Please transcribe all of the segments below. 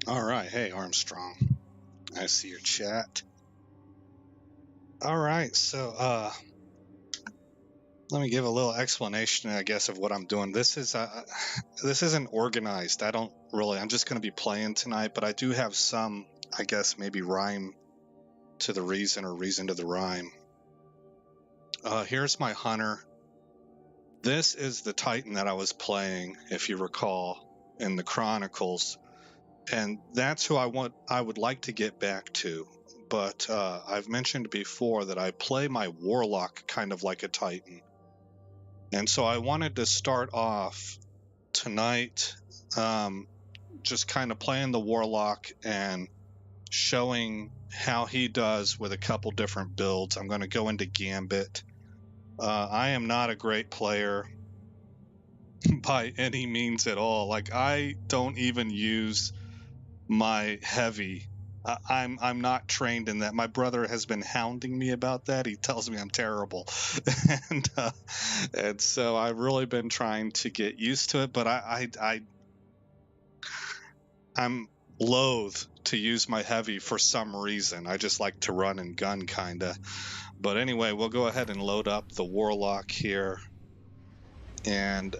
All right. Hey, Armstrong. I see your chat. All right. Let me give a little explanation, I guess, of what I'm doing. This isn't organized. I'm just going to be playing tonight, but I do have some, I guess, maybe rhyme to the reason or reason to the rhyme. Here's my hunter. This is the Titan that I was playing, if you recall, in the Chronicles. And that's who I would like to get back to. But I've mentioned before that I play my Warlock kind of like a Titan. And so I wanted to start off tonight just kind of playing the Warlock and showing how he does with a couple different builds. I'm going to go into Gambit. I am not a great player by any means at all. Like, I don't even use my heavy. I'm not trained in that. My brother has been hounding me about that. He tells me I'm terrible, and and so I've really been trying to get used to it. But I'm loath to use my heavy for some reason. I just like to run and gun kinda. But anyway, we'll go ahead and load up the Warlock here, and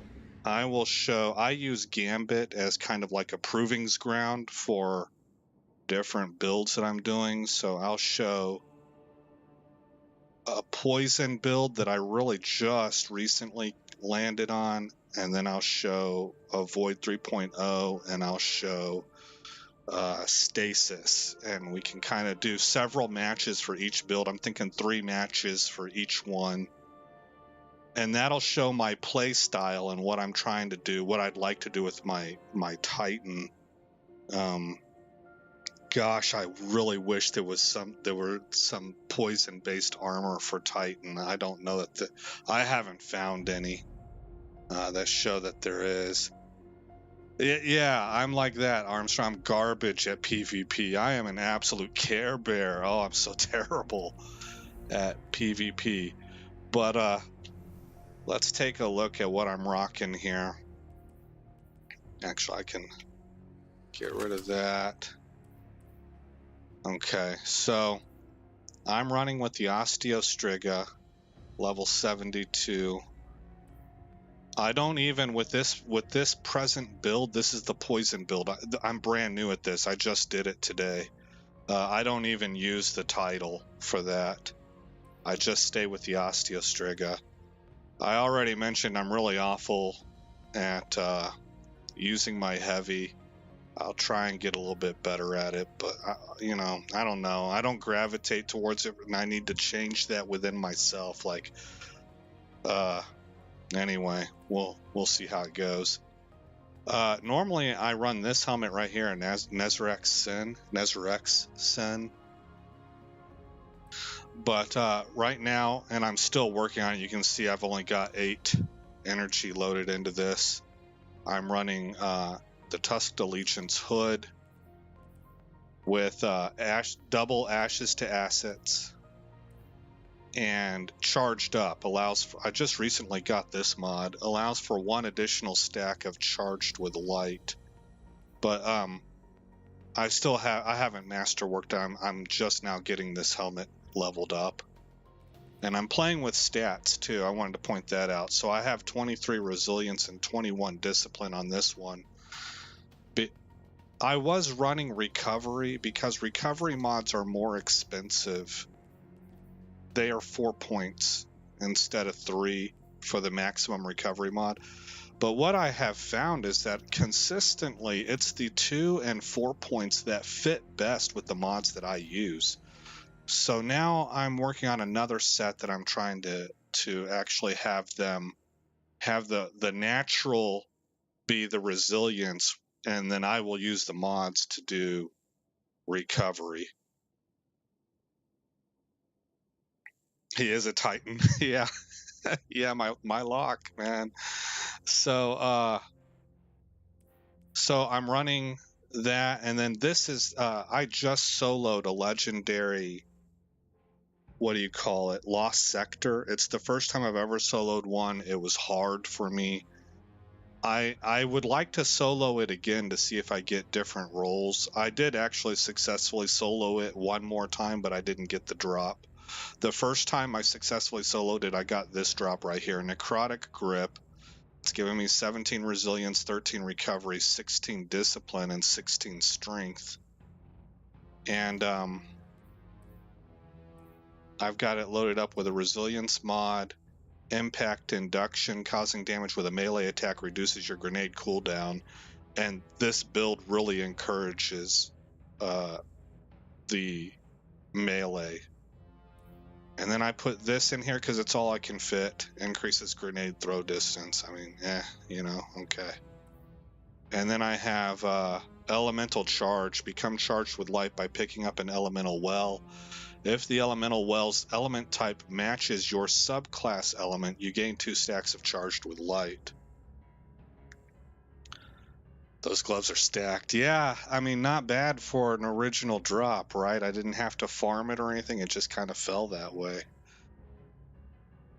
I will show. I use Gambit as kind of like a provings ground for different builds that I'm doing. So I'll show a poison build that I really just recently landed on, and then I'll show a Void 3.0, and I'll show Stasis, and we can kind of do several matches for each build. I'm thinking 3 matches for each one, and that'll show my play style and what I'm trying to do, what I'd like to do with my Titan. Gosh, I really wish there were some poison based armor for Titan. I don't know that I haven't found any that show that there is. Yeah, I'm like that, Armstrong. I'm garbage at PvP. I am an absolute Care Bear. Oh, I'm so terrible at PvP. But let's take a look at what I'm rocking here. Actually, I can get rid of that. Okay, so I'm running with the Osteostriga, level 72. I don't even with this present build. This is the poison build. I'm brand new at this. I just did it today. I don't even use the title for that. I just stay with the Osteostriga. I already mentioned I'm really awful at using my heavy. I'll try and get a little bit better at it, but I don't know. I don't gravitate towards it, and I need to change that within myself. Like, anyway, we'll see how it goes. Normally I run this helmet right here, Nezrex Sin. But right now, and I'm still working on it, you can see I've only got 8 energy loaded into this. I'm running the Tusked Allegiance hood with double ashes to assets and charged up. I just recently got this mod, allows for 1 additional stack of charged with light. But I haven't masterworked on. I'm just now getting this helmet leveled up. And I'm playing with stats too. I wanted to point that out. So I have 23 resilience and 21 discipline on this one. But I was running recovery because recovery mods are more expensive. They are 4 points instead of 3 for the maximum recovery mod. But what I have found is that consistently it's the 2 and 4 points that fit best with the mods that I use. So now I'm working on another set that I'm trying to actually have them have the natural be the resilience, and then I will use the mods to do recovery. He is a Titan. Yeah. Yeah, my lock, man. So I'm running that, and then this is I just soloed a legendary, what do you call it, Lost Sector. It's the first time I've ever soloed one. It was hard for me. I would like to solo it again to see if I get different rolls. I did actually successfully solo it one more time, but I didn't get the drop. The first time I successfully soloed it, I got this drop right here, Necrotic Grip. It's giving me 17 resilience, 13 recovery, 16 discipline, and 16 strength. And I've got it loaded up with a resilience mod, impact induction, causing damage with a melee attack reduces your grenade cooldown. And this build really encourages the melee. And then I put this in here because it's all I can fit. Increases grenade throw distance. I mean, okay. And then I have elemental charge. Become charged with light by picking up an elemental well. If the elemental well's element type matches your subclass element, you gain 2 stacks of charged with light. Those gloves are stacked. Yeah, I mean, not bad for an original drop, right? I didn't have to farm it or anything. It just kind of fell that way.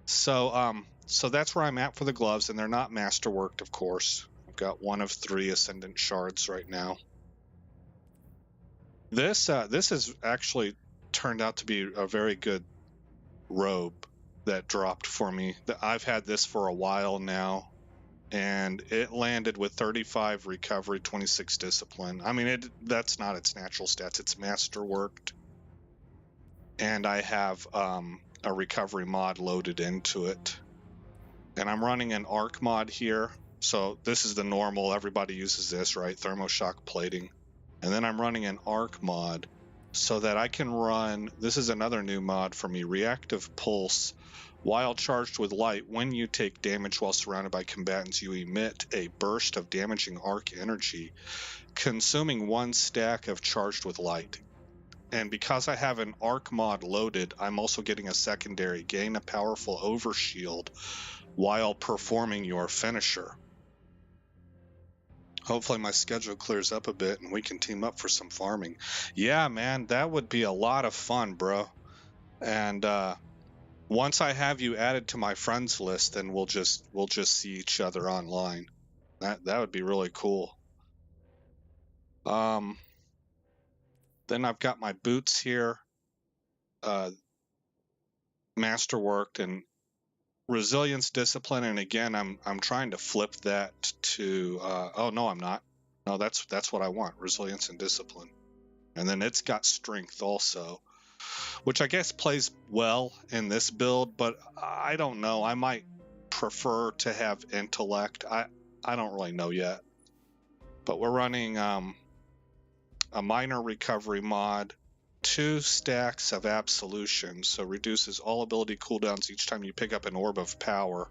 So that's where I'm at for the gloves, and they're not masterworked, of course. I've got 1 of 3 Ascendant Shards right now. This has actually turned out to be a very good robe that dropped for me. I've had this for a while now, and it landed with 35 recovery, 26 discipline. I mean, that's not its natural stats. It's masterworked, and I have a recovery mod loaded into it. And I'm running an arc mod here. So this is the normal, everybody uses this, right? Thermoshock plating. And then I'm running an arc mod so that I can run, this is another new mod for me, reactive pulse. While charged with light, when you take damage while surrounded by combatants, you emit a burst of damaging arc energy, consuming 1 stack of charged with light. And because I have an arc mod loaded, I'm also getting a secondary, gain a powerful overshield while performing your finisher. Hopefully my schedule clears up a bit and we can team up for some farming. Yeah, man, that would be a lot of fun, bro. And once I have you added to my friends list, then we'll just see each other online. That would be really cool. Then I've got my boots here, masterworked, and resilience, discipline, and again I'm trying to flip that to oh no, I'm not. No, that's what I want, resilience and discipline. And then it's got strength also, which I guess plays well in this build, but I don't know. I might prefer to have intellect. I don't really know yet. But we're running a minor recovery mod, 2 stacks of absolution, so reduces all ability cooldowns each time you pick up an orb of power.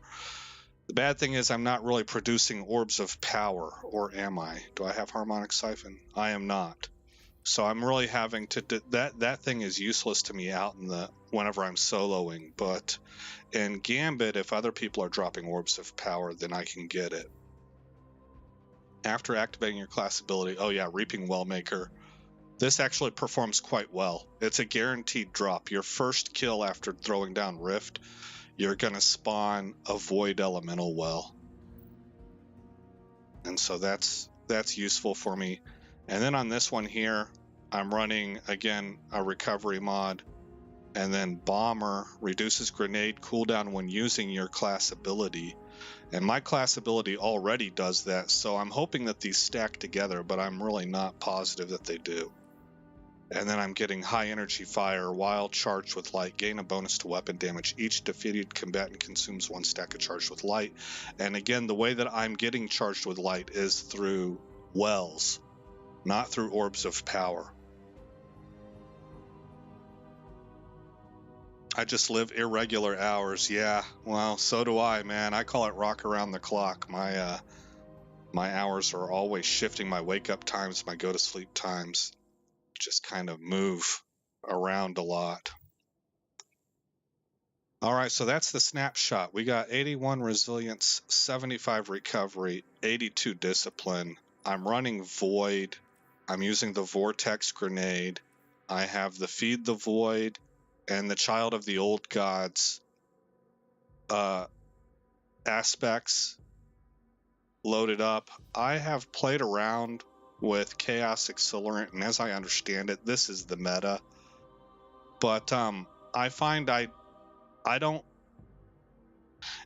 The bad thing is I'm not really producing orbs of power, or am I? Do I have harmonic siphon? I am not. So I'm really having to that thing is useless to me out in the whenever I'm soloing, but in Gambit, if other people are dropping orbs of power, then I can get it. After activating your class ability, oh yeah, Reaping Wellmaker. This actually performs quite well. It's a guaranteed drop. Your first kill after throwing down Rift, you're gonna spawn a Void Elemental Well. And so that's useful for me. And then on this one here, I'm running, again, a recovery mod. And then Bomber reduces grenade cooldown when using your class ability. And my class ability already does that, so I'm hoping that these stack together, but I'm really not positive that they do. And then I'm getting high energy fire while charged with light, gain a bonus to weapon damage. Each defeated combatant consumes 1 stack of charged with light. And again, the way that I'm getting charged with light is through wells, not through orbs of power. I just live irregular hours. Yeah, well, so do I, man. I call it rock around the clock. My hours are always shifting. My wake up times, my go to sleep times just kind of move around a lot. All right, so that's the snapshot. We got 81 resilience, 75 recovery, 82 discipline. I'm running Void. I'm using the Vortex Grenade. I have the Feed the Void and the Child of the Old Gods aspects. loaded up. I have played around with Chaos Accelerant, and as I understand it, this is the meta. But I find I don't.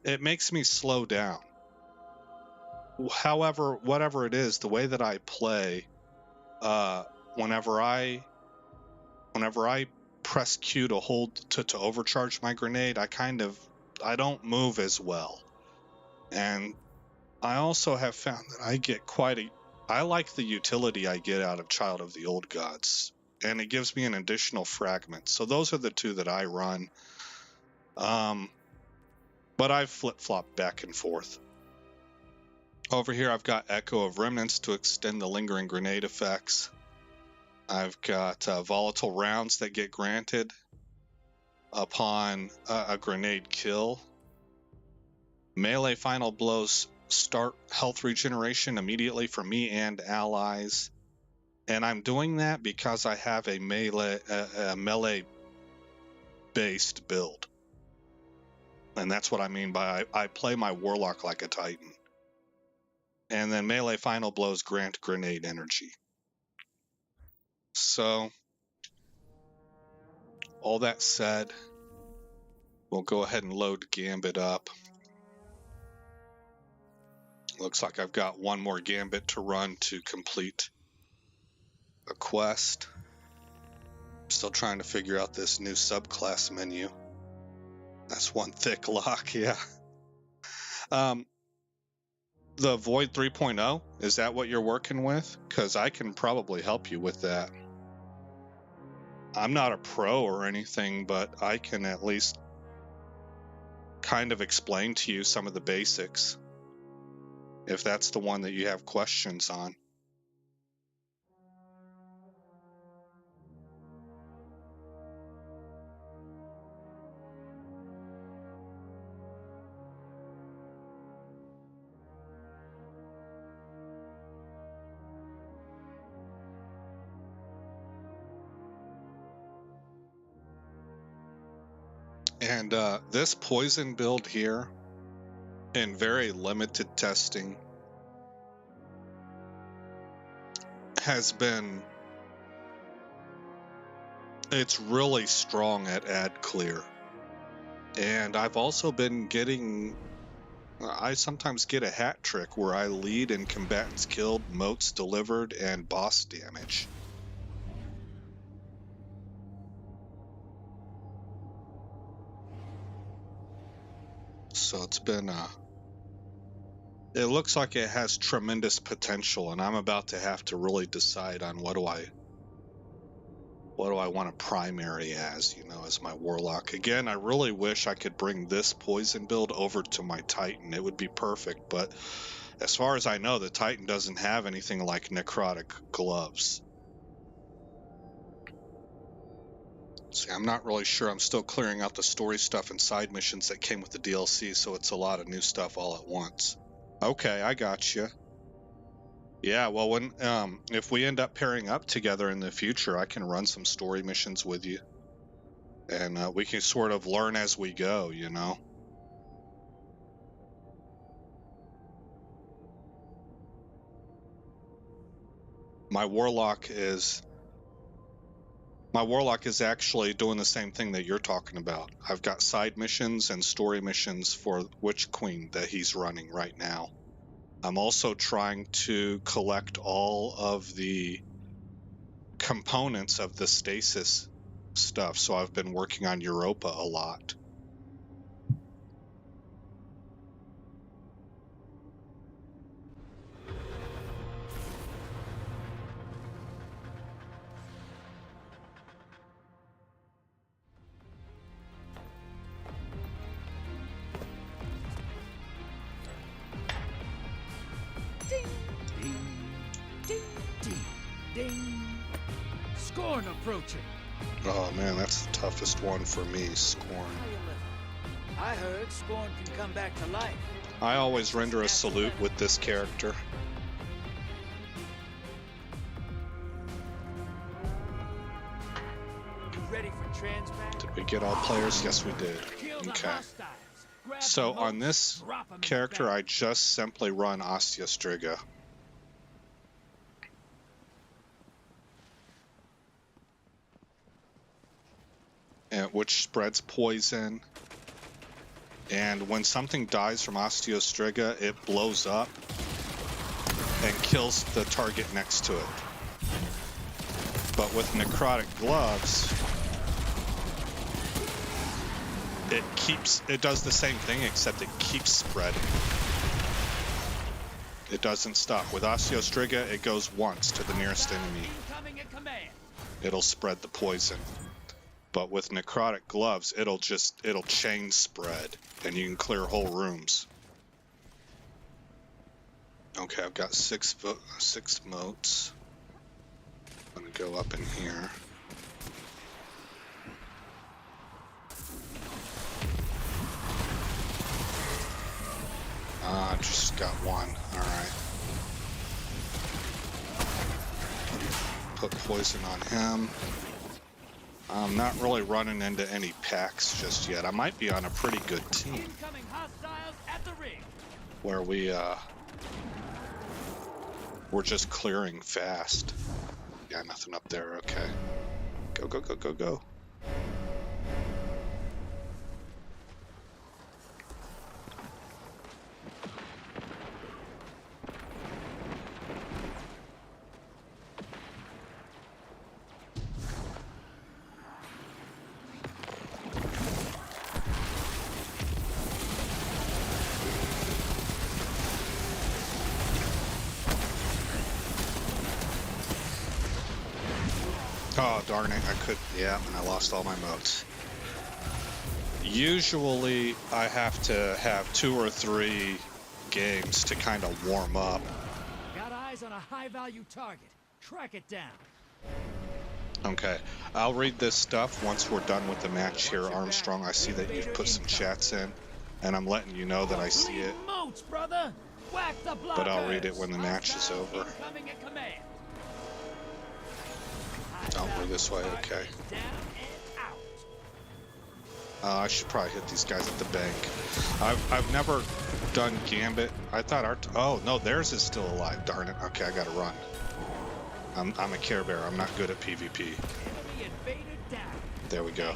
It makes me slow down. However, whatever it is, the way that I play, whenever I press Q to hold to overcharge my grenade, I don't move as well. And I also have found that I get I like the utility I get out of Child of the Old Gods, and it gives me an additional fragment. So those are the two that I run. But I've flip-flopped back and forth. Over here, I've got Echo of Remnants to extend the lingering grenade effects. I've got volatile rounds that get granted upon a grenade kill. Melee final blows start health regeneration immediately for me and allies. And I'm doing that because I have a melee-based build. And that's what I mean by I play my Warlock like a Titan. And then melee final blows grant grenade energy. So, all that said, we'll go ahead and load Gambit up. Looks like I've got one more Gambit to run to complete a quest. Still trying to figure out this new subclass menu. That's one thick lock, yeah. The Void 3.0, is that what you're working with? Because I can probably help you with that. I'm not a pro or anything, but I can at least kind of explain to you some of the basics, if that's the one that you have questions on. And this poison build here, in very limited testing, it's really strong at ad clear. And I've also been I sometimes get a hat trick where I lead in combatants killed, motes delivered, and boss damage. So it's been it looks like it has tremendous potential, and I'm about to have to really decide on what do I want to primary as my Warlock. Again, I really wish I could bring this poison build over to my Titan. It would be perfect, but as far as I know, the Titan doesn't have anything like necrotic gloves. See, I'm not really sure. I'm still clearing out the story stuff and side missions that came with the DLC, so it's a lot of new stuff all at once. Okay, I got you. Yeah, well, when if we end up pairing up together in the future, I can run some story missions with you, and we can sort of learn as we go, My Warlock is actually doing the same thing that you're talking about. I've got side missions and story missions for Witch Queen that he's running right now. I'm also trying to collect all of the components of the stasis stuff, so I've been working on Europa a lot. Scorn approaching. Oh man, that's the toughest one for me, Scorn. I heard Scorn can come back to life. I always render a salute with this character. You ready for transmat? Did we get all players? Yes, we did. Kill the Okay. hostiles. So on this character, I just simply run Osteostriga. Which spreads poison. And when something dies from Osteostriga, it blows up and kills the target next to it. But with Necrotic Gloves, it does the same thing, except it keeps spreading. It doesn't stop. With Osteostriga, it goes once to the nearest enemy. It'll spread the poison. But with Necrotic Gloves, it'll chain spread, and you can clear whole rooms. Okay, I've got six motes. I'm gonna go up in here. I just got one. Alright. Put poison on him. I'm not really running into any packs just yet. I might be on a pretty good team. Where we're just clearing fast. Yeah, nothing up there. Okay. Go, go, go, go, go. Oh, darn it, I could, yeah, and I lost all my motes. Usually, I have to have 2 or 3 games to kind of warm up. Got eyes on a high-value target. Track it down. Okay, I'll read this stuff once we're done with the match here, Armstrong. I see that you've put some chats in, and I'm letting you know that I see it. But I'll read it when the match is over. Oh, we're this way, okay. I should probably hit these guys at the bank. I've never done Gambit. I thought oh no, theirs is still alive. Darn it. Okay, I gotta run. I'm a Care Bear. I'm not good at PvP. There we go.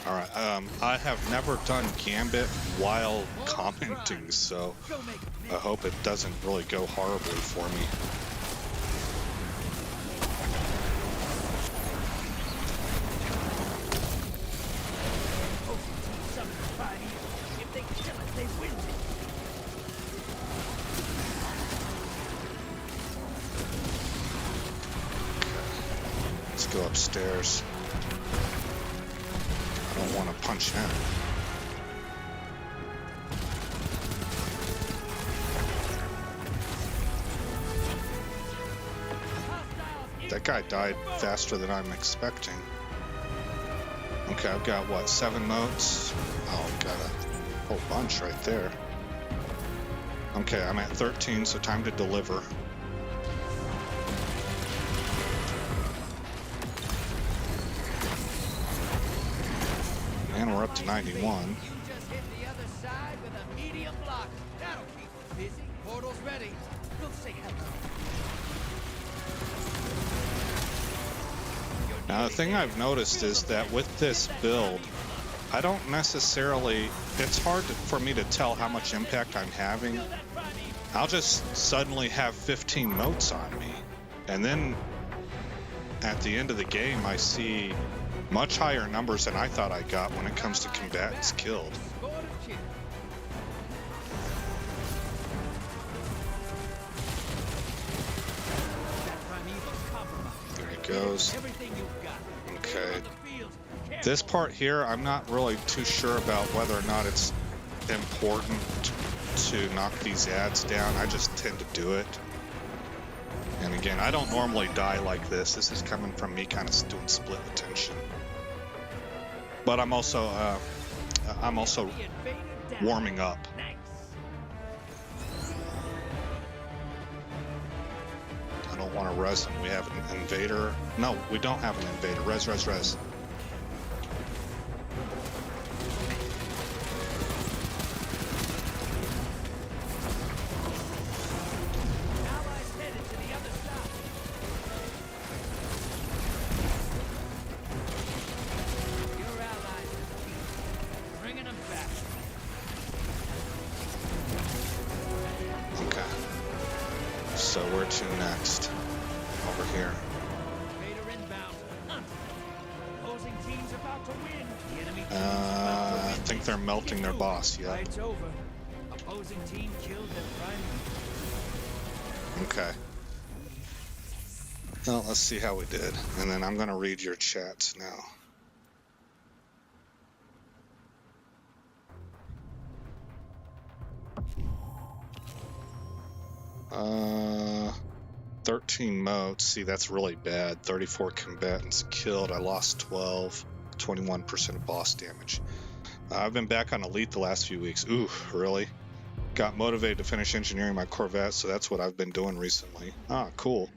Alright, I have never done Gambit while commenting, so I hope it doesn't really go horribly for me. Let's go upstairs. I don't want to punch him. That guy died faster than I'm expecting. Okay, I've got what, 7 motes? Oh, I've got a whole bunch right there. Okay, I'm at 13, so time to deliver. And we're up to 91. You just hit the other side with a medium block. That'll keep us busy. Portal's ready. Go say hello. Now the thing I've noticed is that with this build, I don't necessarily, it's hard for me to tell how much impact I'm having. I'll just suddenly have 15 motes on me, and then at the end of the game I see much higher numbers than I thought I got when it comes to combatants killed. There he goes. Okay. This part here, I'm not really too sure about whether or not it's important to knock these ads down. I just tend to do it. And again, I don't normally die like this. This is coming from me kind of doing split attention. But I'm also warming up. Nice. I don't want to res them. We have an invader. No, we don't have an invader. Res. Allies headed to the other side. Your allies are defeated. Bringing them back. Okay. So where to next? Over here. Vader inbound. Opposing team's about to win. The enemy team's about to win. I think they're melting their boss. Yeah. Fight's over. Opposing team killed their prime. Okay. Well, let's see how we did. And then I'm going to read your chats now. 13 modes. See, that's really bad. 34 combatants killed. I lost 12. 21% of boss damage. I've been back on Elite the last few weeks. Ooh, really? Got motivated to finish engineering my Corvette, so that's what I've been doing recently. Ah, cool.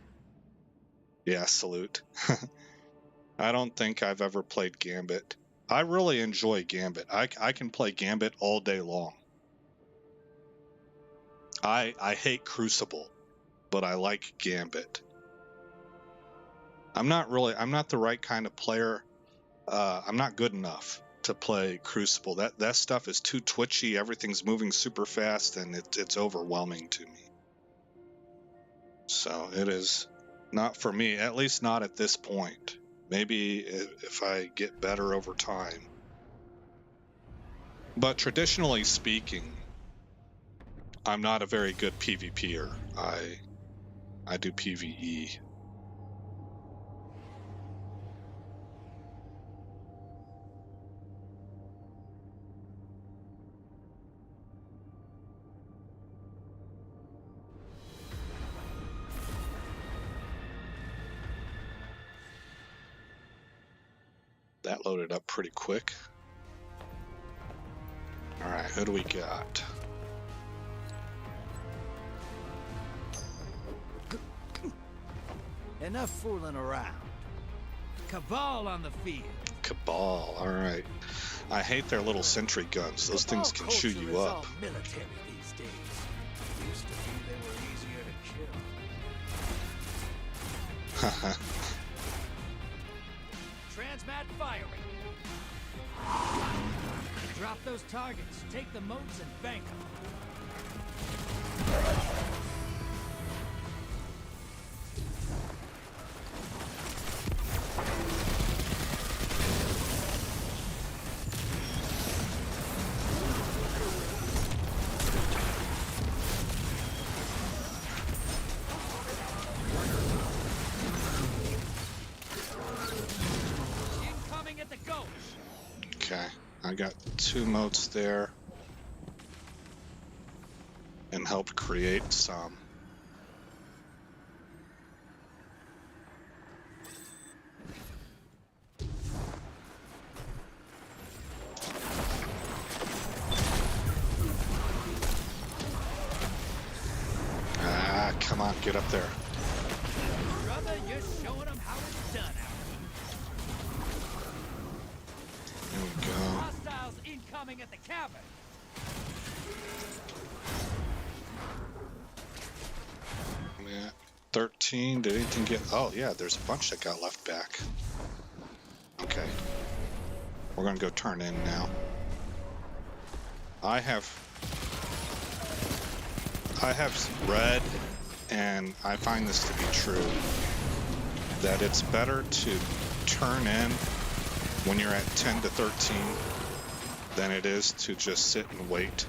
Yeah, salute. I don't think I've ever played Gambit. I really enjoy Gambit. I can play Gambit all day long. I hate Crucible, but I like Gambit. I'm not the right kind of player. I'm not good enough to play Crucible. That stuff is too twitchy. Everything's moving super fast, and it's overwhelming to me. So it is not for me, at least not at this point. Maybe if I get better over time. But traditionally speaking, I'm not a very good PvPer. I do PvE. That loaded up pretty quick. All right, who do we got? Enough fooling around. Cabal on the field. Cabal, all right. I hate their little sentry guns. Those things can chew you up. Military these days. Used to be they were easier to kill. Transmat firing. Drop those targets. Take the moats and bank them. Incoming at the ghost. Okay, I got 2 moats there and helped create some. Ah, come on, get up there. Brother, you're showing them how it's done out There we here. go. Hostiles incoming at the cabin. Yeah, 13. Did anything get... Oh, yeah, there's a bunch that got left back. Okay. We're going to go turn in now. I have read, and I find this to be true, that it's better to turn in when you're at 10 to 13 than it is to just sit and wait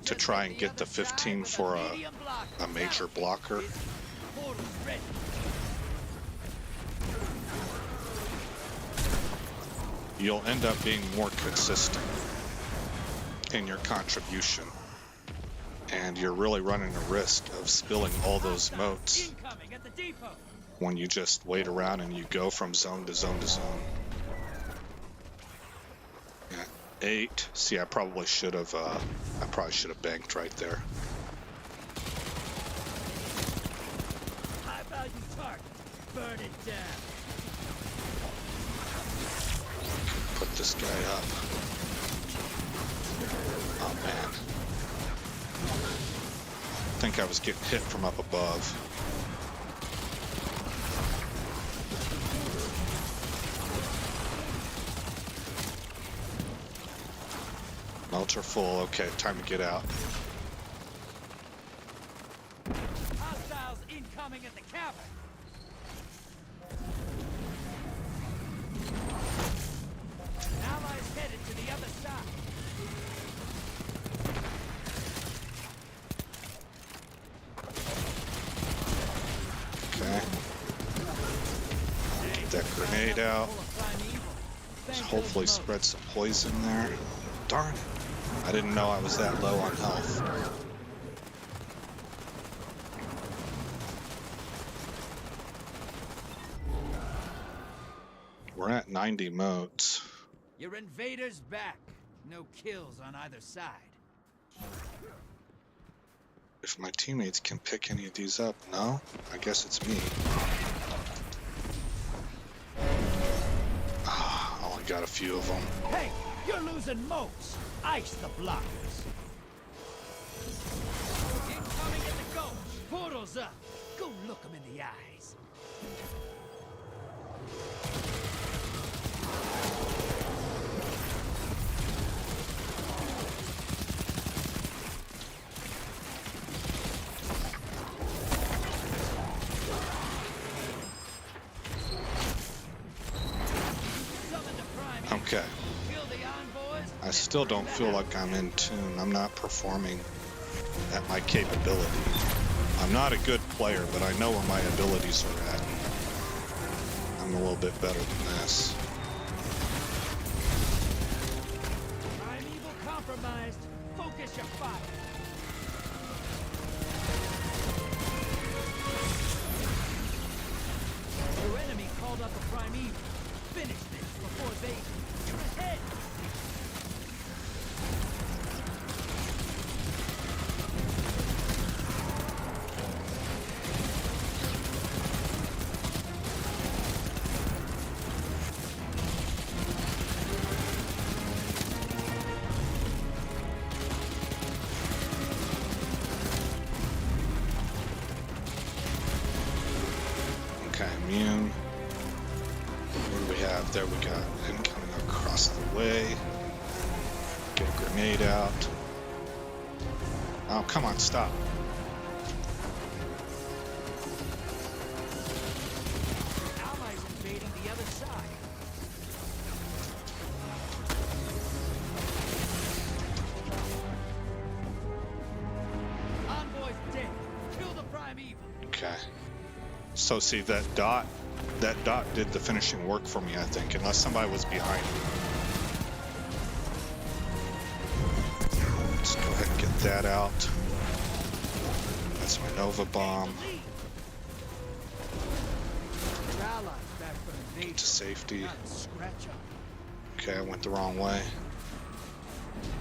to try and get the 15 for a major blocker. Portal's ready. You'll end up being more consistent in your contribution, and you're really running a risk of spilling all those moats Incoming at the depot. when you just wait around and you go from zone to zone to zone. 8. See, I probably should have banked right there. High value target. Burn it down. Put this guy up. Oh man. I think I was getting hit from up above. Melts are full. Okay, time to get out. Hostiles incoming at the cavern. Allies headed to the other side. Okay. Get that grenade out. Hopefully spread some poison there. Darn it. I didn't know I was that low on health. We're at 90 motes. Your invaders back. No kills on either side. If my teammates can pick any of these up, no? I guess it's me. Ah, only got a few of them. Hey, you're losing motes. Ice the blockers. Incoming at the gulch. Portals up. Go look them in the eyes. Okay. I still don't feel like I'm in tune. I'm not performing at my capability. I'm not a good player, but I know where my abilities are at. I'm a little bit better than this. Primeval compromised. Focus your fire. Your enemy called up a primeval. Finish this before they... You're ahead! Okay, immune. What do we have? There we got incoming across the way. Get a grenade out. Oh, come on, stop. Allies invading the other side. Envoy's dead. Kill the primeval. Okay. So see, that dot did the finishing work for me, I think, unless somebody was behind me. Let's go ahead and get that out. That's my Nova bomb. Your allies back from invasion. Get to safety. Not a scratch up. Okay, I went the wrong way.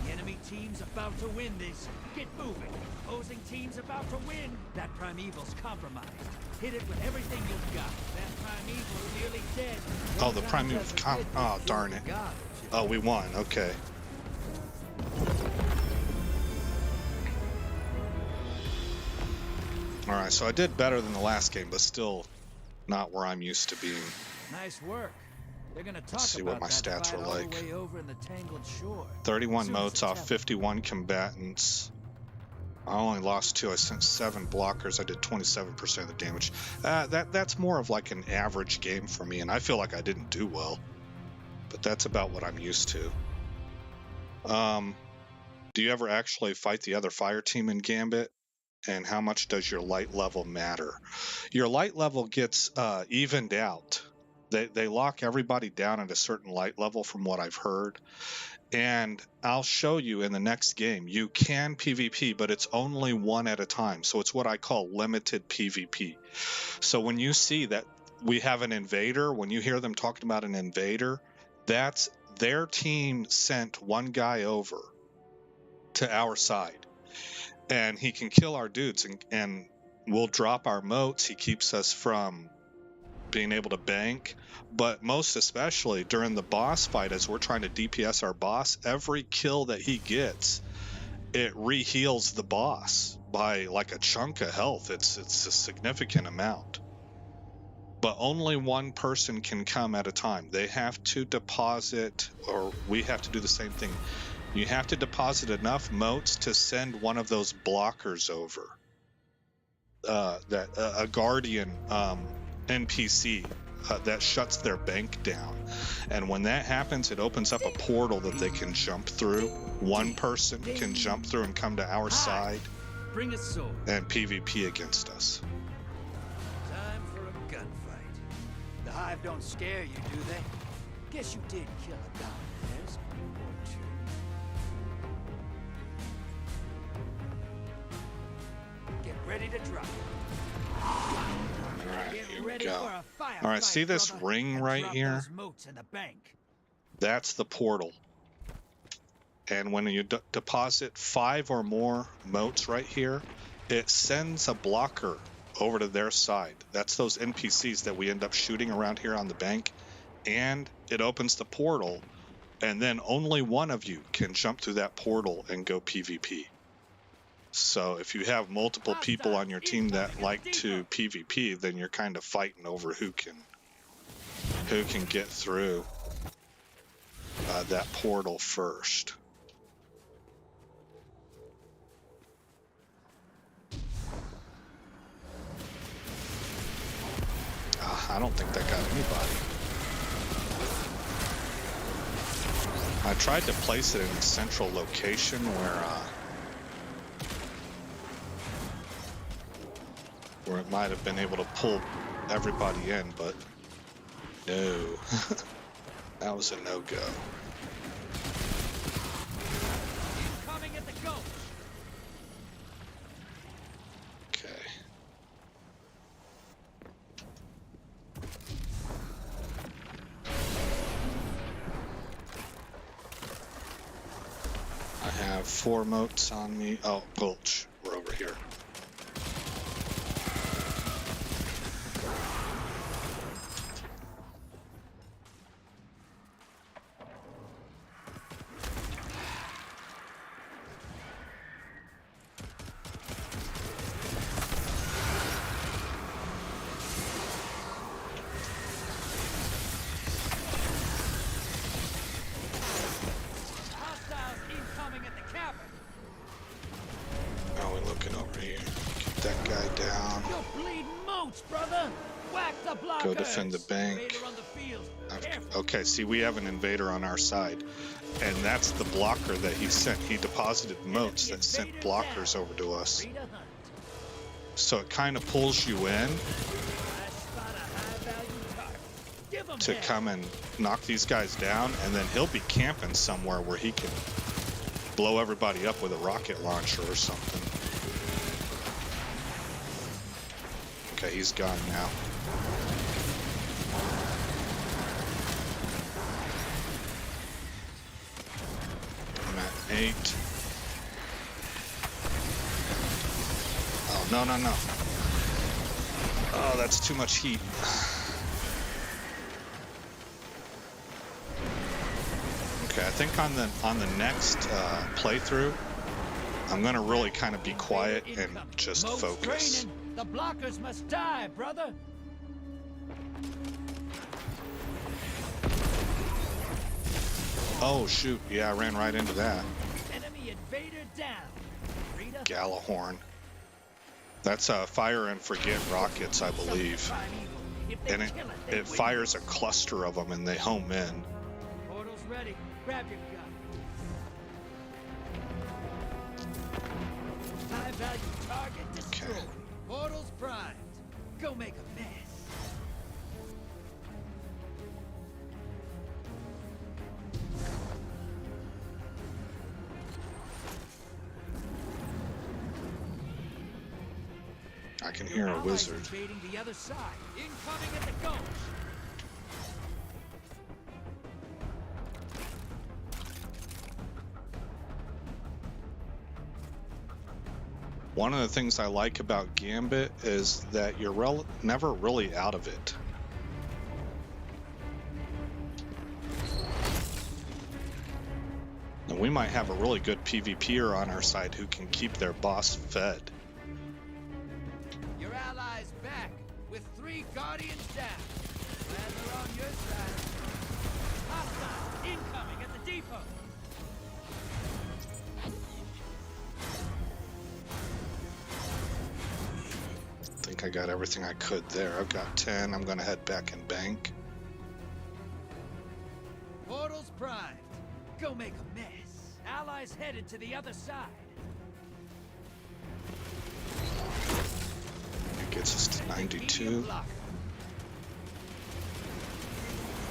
The enemy team's about to win this. Get moving. Opposing team's about to win. That primeval's compromised. Hit it with everything you've got. That primeval's nearly dead. Oh, the primeval's oh, darn it. Oh, we won. Okay. All right, so I did better than the last game, but still not where I'm used to being. Nice work. They're gonna talk Let's see about what my that stats fight were all like. the way over in the tangled shore. 31 Soon motes as off it's 51 combatants. I only lost 2. I sent 7 blockers. I did 27% of the damage. That's more of like an average game for me, and I feel like I didn't do well. But that's about what I'm used to. Do you ever actually fight the other fire team in Gambit? And how much does your light level matter? Your light level gets evened out. They lock everybody down at a certain light level from what I've heard. And I'll show you in the next game. You can PvP, but it's only one at a time. So it's what I call limited PvP. So when you see that we have an invader, when you hear them talking about an invader, that's their team sent one guy over to our side, and he can kill our dudes, and we'll drop our moats. He keeps us from being able to bank, but most especially during the boss fight, as we're trying to DPS our boss, every kill that he gets, it re-heals the boss by like a chunk of health. It's a significant amount. But only one person can come at a time. They have to deposit, or we have to do the same thing. You have to deposit enough moats to send one of those blockers over. A guardian NPC that shuts their bank down. And when that happens, it opens up a portal that they can jump through. One person can jump through and come to our side Bring a sword. and PvP against us. Time for a gunfight. The Hive don't scare you, do they? Guess you did kill a Dominez or two. Get ready to drop. Here we go. All right, see this ring right here? That's the portal. And when you deposit 5 or more moats right here, it sends a blocker over to their side. That's those NPCs that we end up shooting around here on the bank. And it opens the portal, and then only one of you can jump through that portal and go PvP. So if you have multiple people on your team that like to PvP, then you're kind of fighting over who can get through that portal first. I don't think that got anybody. I tried to place it in a central location where it might have been able to pull everybody in, but no. That was a no-go. Incoming at the gulch. Okay. I have 4 moats on me. Oh, gulch. We're over here. Go defend the bank. Okay, see, we have an invader on our side, and that's the blocker that he sent. He deposited moats that sent blockers over to us. So it kind of pulls you in to come and knock these guys down, and then he'll be camping somewhere where he can blow everybody up with a rocket launcher or something. Okay, he's gone now. I'm at 8. Oh, no, no, no. Oh, that's too much heat. Okay, I think on the next playthrough, I'm gonna really kind of be quiet and just focus. The blockers must die, brother. Oh shoot! Yeah, I ran right into that. Enemy invader down. Galahorn. That's fire and forget rockets, I believe. And it fires a cluster of them and they home in. Portal's ready. Grab your gun. High value target destroyed. Okay. Portal's primed. Go make a mess. I can hear a wizard. Invading the other side. Incoming at the gulch. One of the things I like about Gambit is that you're never really out of it. And we might have a really good PvPer on our side who can keep their boss fed. Your allies back with 3 Guardians down. Glad they're on your side. Hostile incoming at the depot. I think I got everything I could there. I've got 10. I'm going to head back and bank. Portals primed. Go make a mess. Allies headed to the other side. It gets us to 92.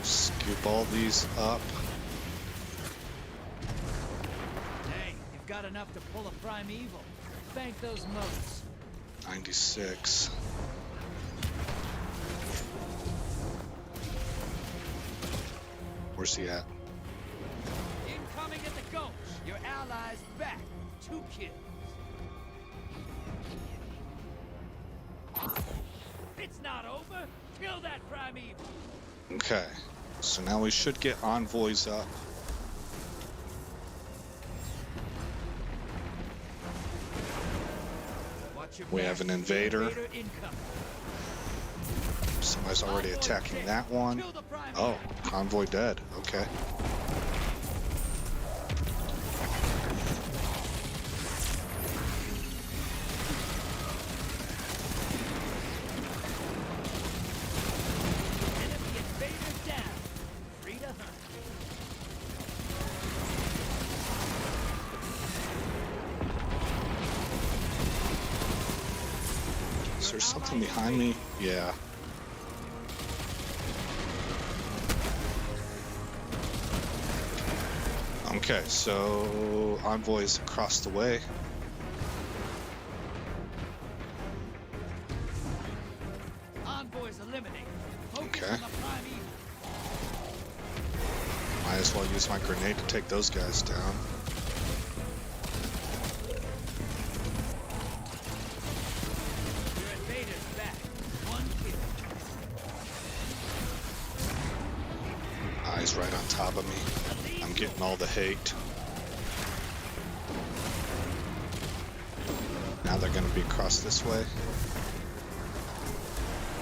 Scoop all these up. Hey, you've got enough to pull a primeval. Bank those motes. 96. Where's he at? Incoming at the gulch. Your allies back. 2 kills. It's not over. Kill that primeval. Okay. So now we should get envoys up. We have an invader. Somebody's already attacking that one. Oh, convoy dead. Okay. Is there something behind me? Yeah. Okay, so envoys across the way. Envoys eliminated. Okay. On the primeval. Might as well use my grenade to take those guys down. Your invader's back. 1 kill. He's right on top of me. I'm getting all the hate. Now they're going to be across this way.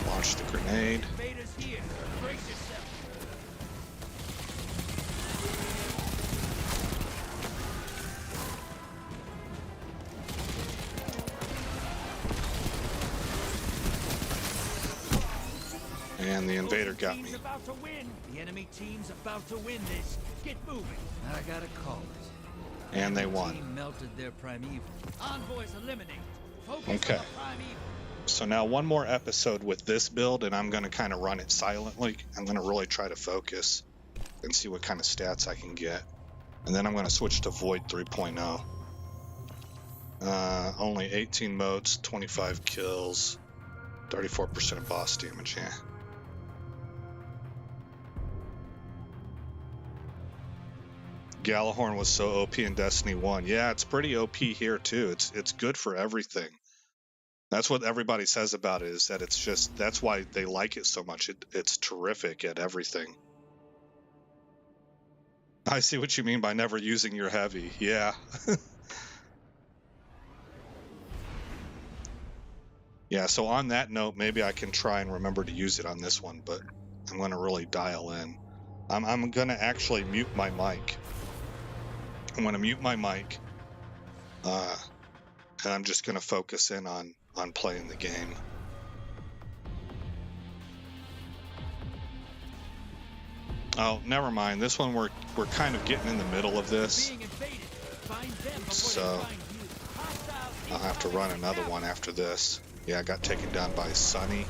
Launch the grenade. Invaders here. Brace yourself. And the invader got me. About to win. The enemy team's about to win this. Get moving. I gotta call it. And they won. Team melted their primeval. Envoys eliminated. Focus Okay. on the primeval. So now one more episode with this build, and I'm going to kind of run it silently. I'm going to really try to focus and see what kind of stats I can get. And then I'm going to switch to Void 3.0. Only 18 modes, 25 kills, 34% of boss damage, yeah. Galahorn was so OP in Destiny 1. Yeah, it's pretty OP here too. It's good for everything. That's what everybody says about it, is that it's just, that's why they like it so much. It's terrific at everything. I see what you mean by never using your heavy. Yeah. Yeah, so on that note, maybe I can try and remember to use it on this one, but I'm going to really dial in. I'm going to actually mute my mic. I'm going to mute my mic, and I'm just going to focus in on playing the game. Oh, never mind. This one we're kind of getting in the middle of this, so I'll have to run another one after this. Yeah, I got taken down by Sunny.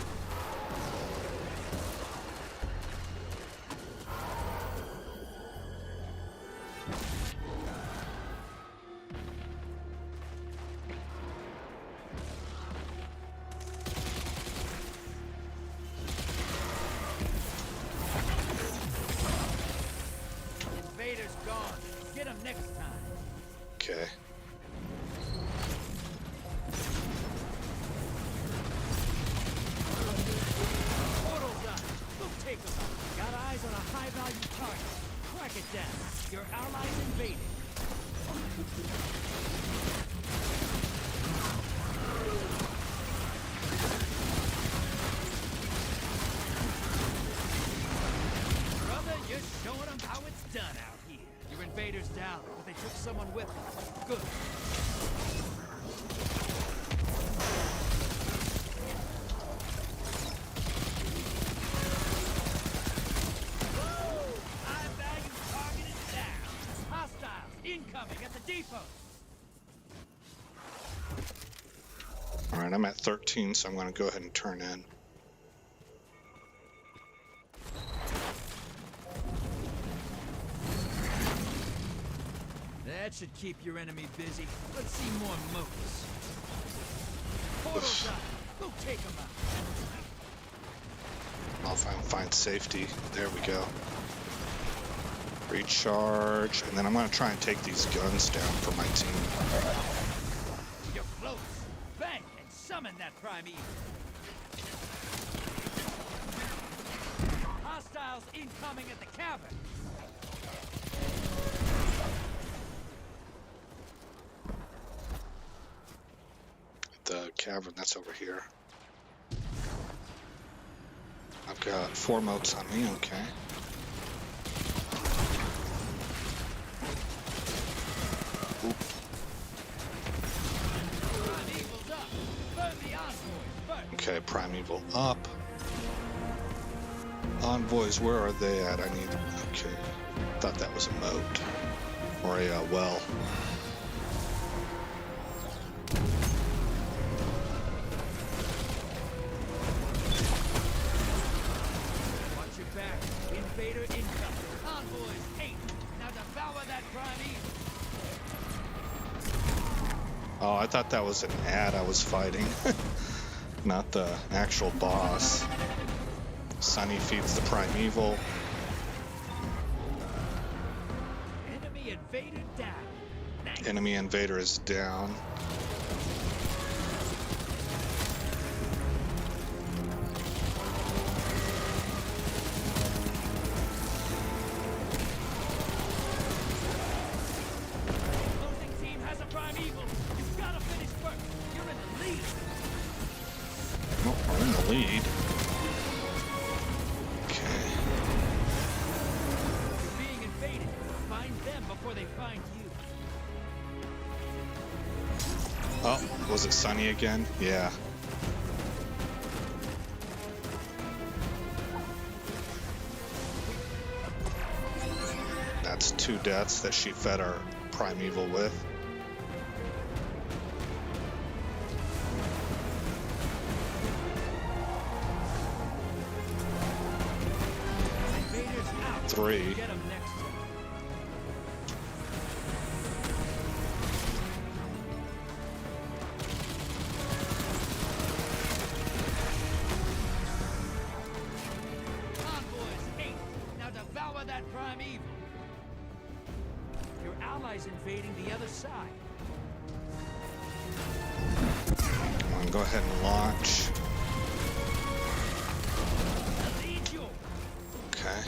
Invader's gone. Get him next time. Okay. down. Your allies invaded. Brother, you're showing them how it's done out here. Your invaders down, but they took someone with them. Good. Incoming at the depot. All right, I'm at 13, so I'm going to go ahead and turn in. That should keep your enemy busy. Let's see more moats. Portals up. Go take them out. I'll find safety. There we go. Recharge, and then I'm going to try and take these guns down for my team. You're close. Bang and summon that primeval. Hostiles incoming at the cavern. The cavern that's over here. I've got 4 moats on me, okay. Okay, primeval up. Envoys, where are they at? I need. Okay, thought that was a moat or a well. Watch your back. Invader incoming. Envoys 8. Now devour that primeval. Oh, I thought that was an ad I was fighting. Not the actual boss. Sunny feeds the primeval. Enemy invader down. Nice. Enemy invader is down. Losing team has a primeval. You've got to finish first. You're in the lead. Oh, we're in the lead. Okay. You're being invaded. Find them before they find you. Oh, was it Sunny again? Yeah. That's 2 deaths that she fed our primeval with. Invaders out. 3. Get them next time. Envoys 8. Now devour that primeval. Your allies invading the other side. Come on, go ahead and launch. Lead you. Okay.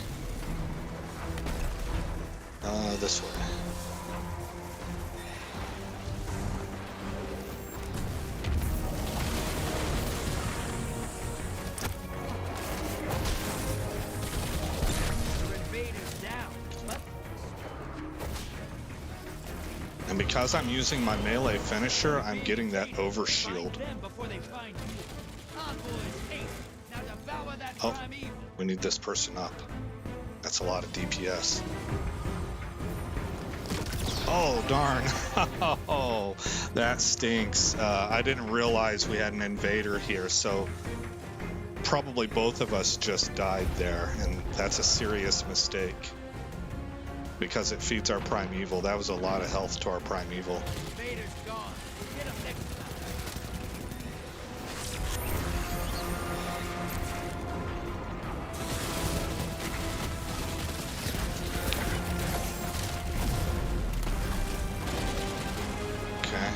This way. Your invaders down. But And because I'm using my melee finisher, I'm getting that overshield. find them before they find you. Envoys 8. Now devour that Oh. primeval. We need this person up. That's a lot of DPS. Oh, darn. Oh, that stinks. I didn't realize we had an invader here, so probably both of us just died there, and that's a serious mistake. Because it feeds our primeval. That was a lot of health to our primeval. Invaders gone. Get them next time. Okay.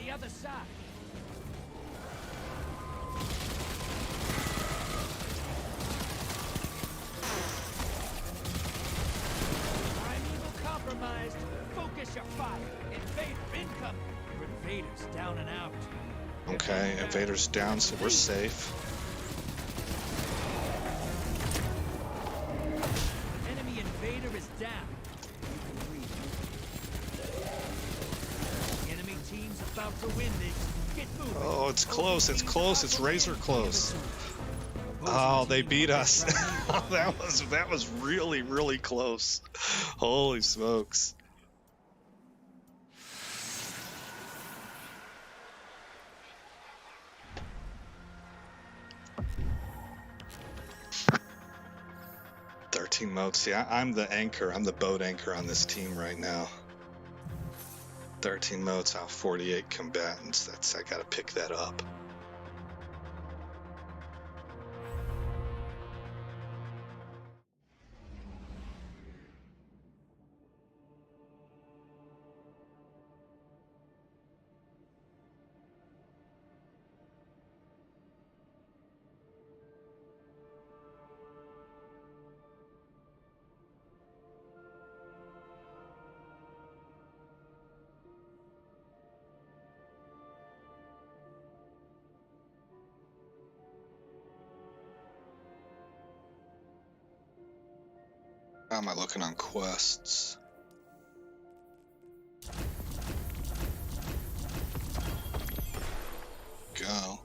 the other side. Primeval compromised. Focus your fire. Invader incoming. Invaders down and out. Okay, invaders down, so we're safe. Enemy invader is down. Enemy team's about to win this. Get moving. Oh, it's close, it's close, it's razor close. Oh, they beat us. that was really, really close. Holy smokes. Modes. See, I'm the anchor. I'm the boat anchor on this team right now. 13 modes out, 48 combatants. I gotta pick that up. How am I looking on quests? Go.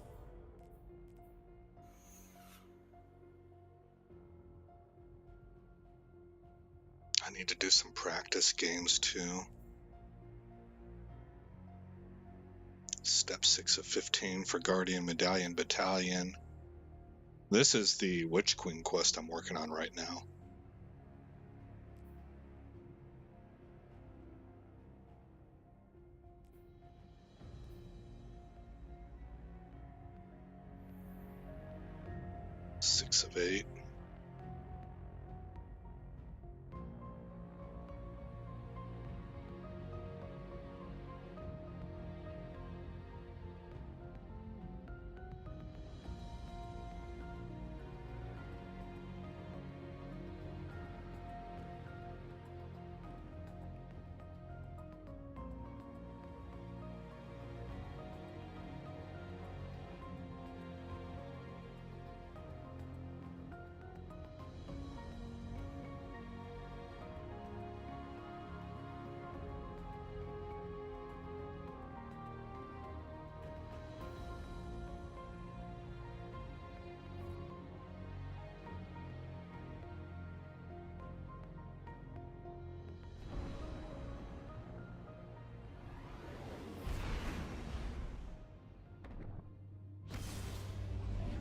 I need to do some practice games too. Step 6 of 15 for Guardian Medallion Battalion. This is the Witch Queen quest I'm working on right now. Six of 8.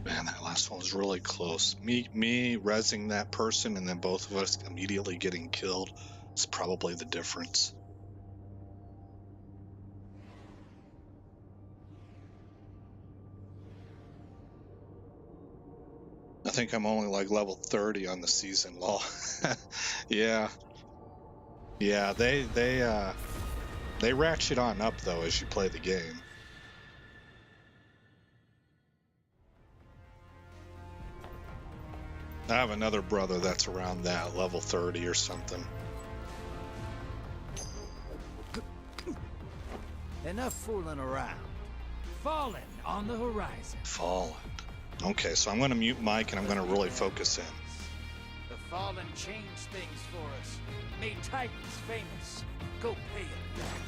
Man, that last one was really close. Me rezzing that person and then both of us immediately getting killed is probably the difference. I think I'm only like level 30 on the season. Lol. Yeah. Yeah, they ratchet on up though as you play the game. I have another brother that's around that, level 30 or something. Enough fooling around. Fallen on the horizon. Fallen. Okay, so I'm going to mute Mike and I'm going to really focus in. The Fallen changed things for us. Made Titans famous. Go pay it back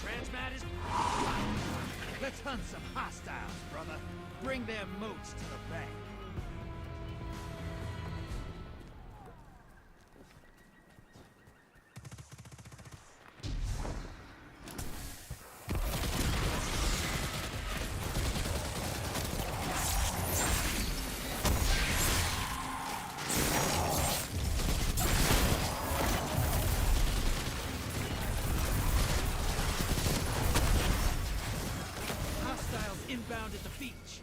for it. Transmat is... Let's hunt some hostiles, brother. Bring their moats to the bank. Inbound at the beach.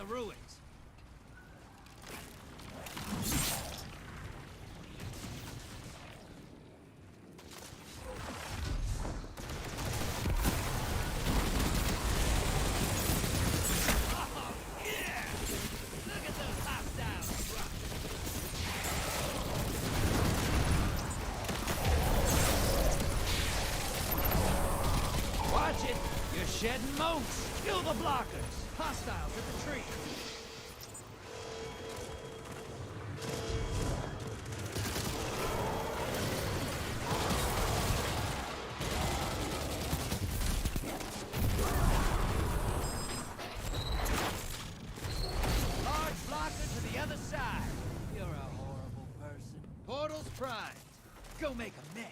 the ruins. Shedding moats! Kill the blockers! Hostiles at the tree! Large blocker to the other side! You're a horrible person. Portal's primed. Go make a mess.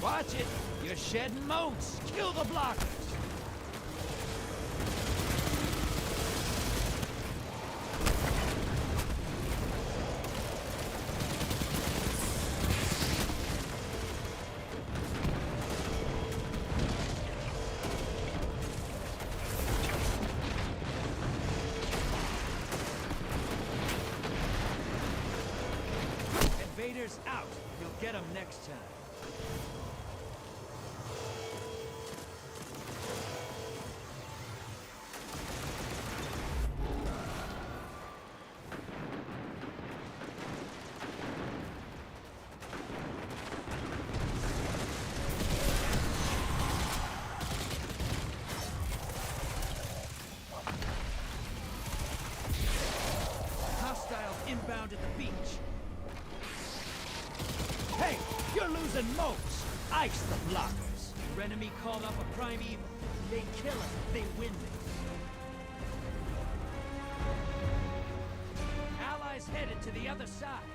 Watch it! You're shedding moats! Kill the blockers! Invaders out! You'll get them next time. Inbound at the beach. Hey, you're losing moats. Ice the blockers. Your enemy called up a prime evil. They kill us, they win this. Allies headed to the other side.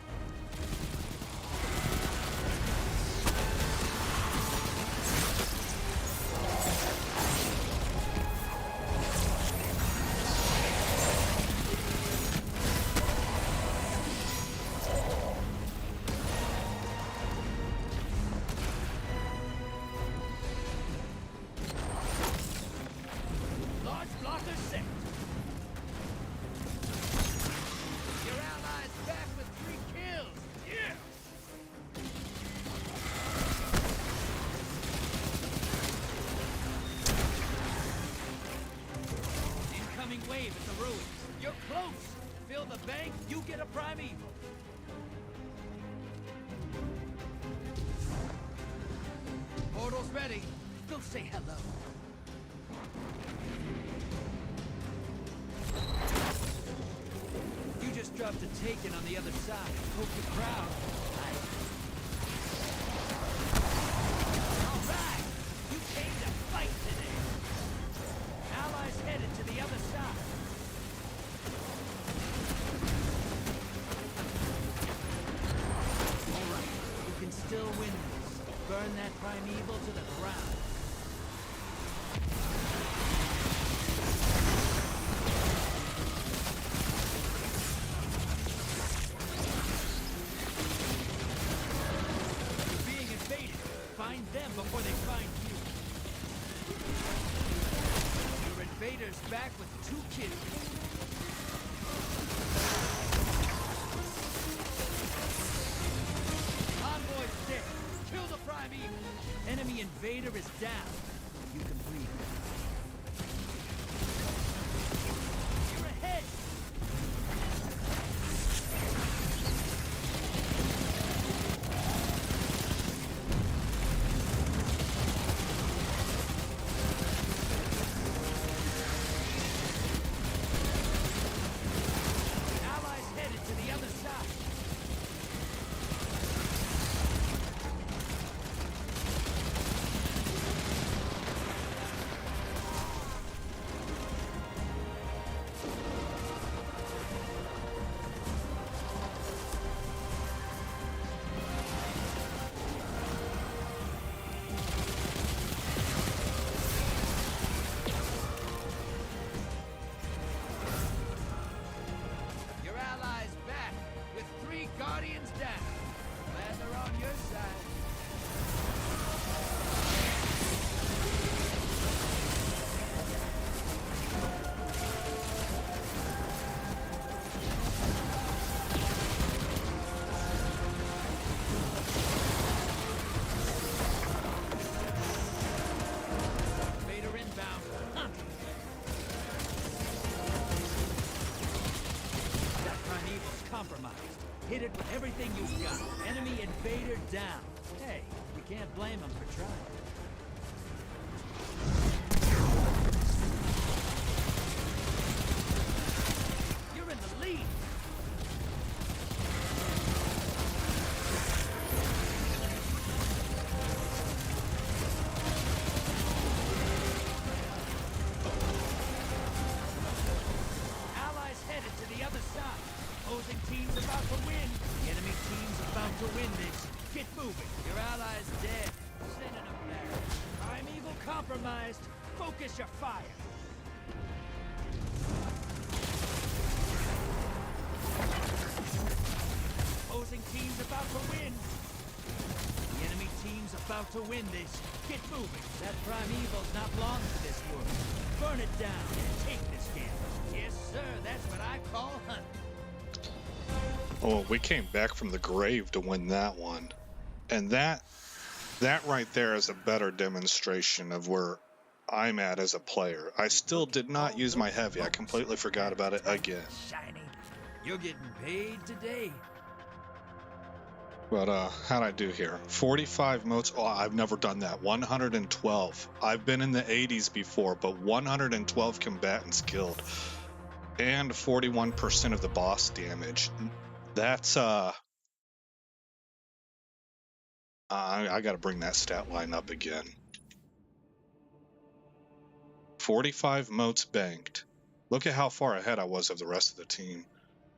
Wave at the ruins. You're close. Fill the bank, you get a prime evil. Portal's ready. Go say hello. You just dropped a taken on the other side. Hope you're proud. All right. You came to fight today. Allies headed to the other side. All right, you can still win this. Burn that primeval to the ground. You're being invaded. Find them before they find you. Invaders back with 2 kills. Envoy's dead. Kill the prime evil. Enemy invader is down. You can breathe. You're ahead. Hit it with everything you've got. Enemy invader down. Hey, you can't blame them for trying. You're in the lead. Allies headed to the other side. Opposing team's about to win. The enemy team's about to win this. Get moving. Your ally's dead. Sending them back. Primeval compromised. Focus your fire. Opposing team's about to win. The enemy team's about to win this. Get moving. That primeval's not long for this world. Burn it down and take this game. Yes, sir. That's what I call hunting. Oh, we came back from the grave to win that one. And that right there is a better demonstration of where I'm at as a player. I still did not use my heavy. I completely forgot about it again. Shiny. You're getting paid today. But how'd I do here? 45 motes. Oh, I've never done that. 112. I've been in the 80s before, but 112 combatants killed. And 41% of the boss damage. That's I gotta bring that stat line up again. 45 motes banked. Look at how far ahead I was of the rest of the team.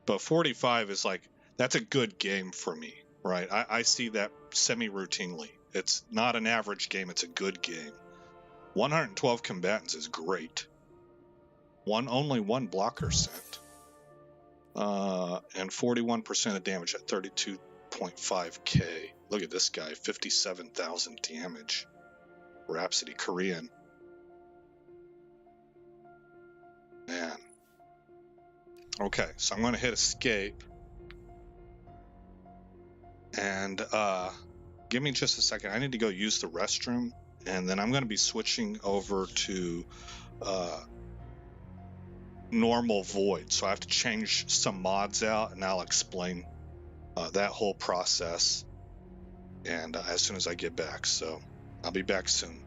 But 45 is like, that's a good game for me, right? I see that semi-routinely. It's not an average game, it's a good game. 112 combatants is great. Only one blocker sent. And 41% of damage at 32.5k. Look at this guy, 57,000 damage. Rhapsody Korean. Man. Okay, so I'm going to hit escape. And give me just a second. I need to go use the restroom. And then I'm going to be switching over to normal void. So I have to change some mods out, and I'll explain that whole process. And as soon as I get back. So I'll be back soon.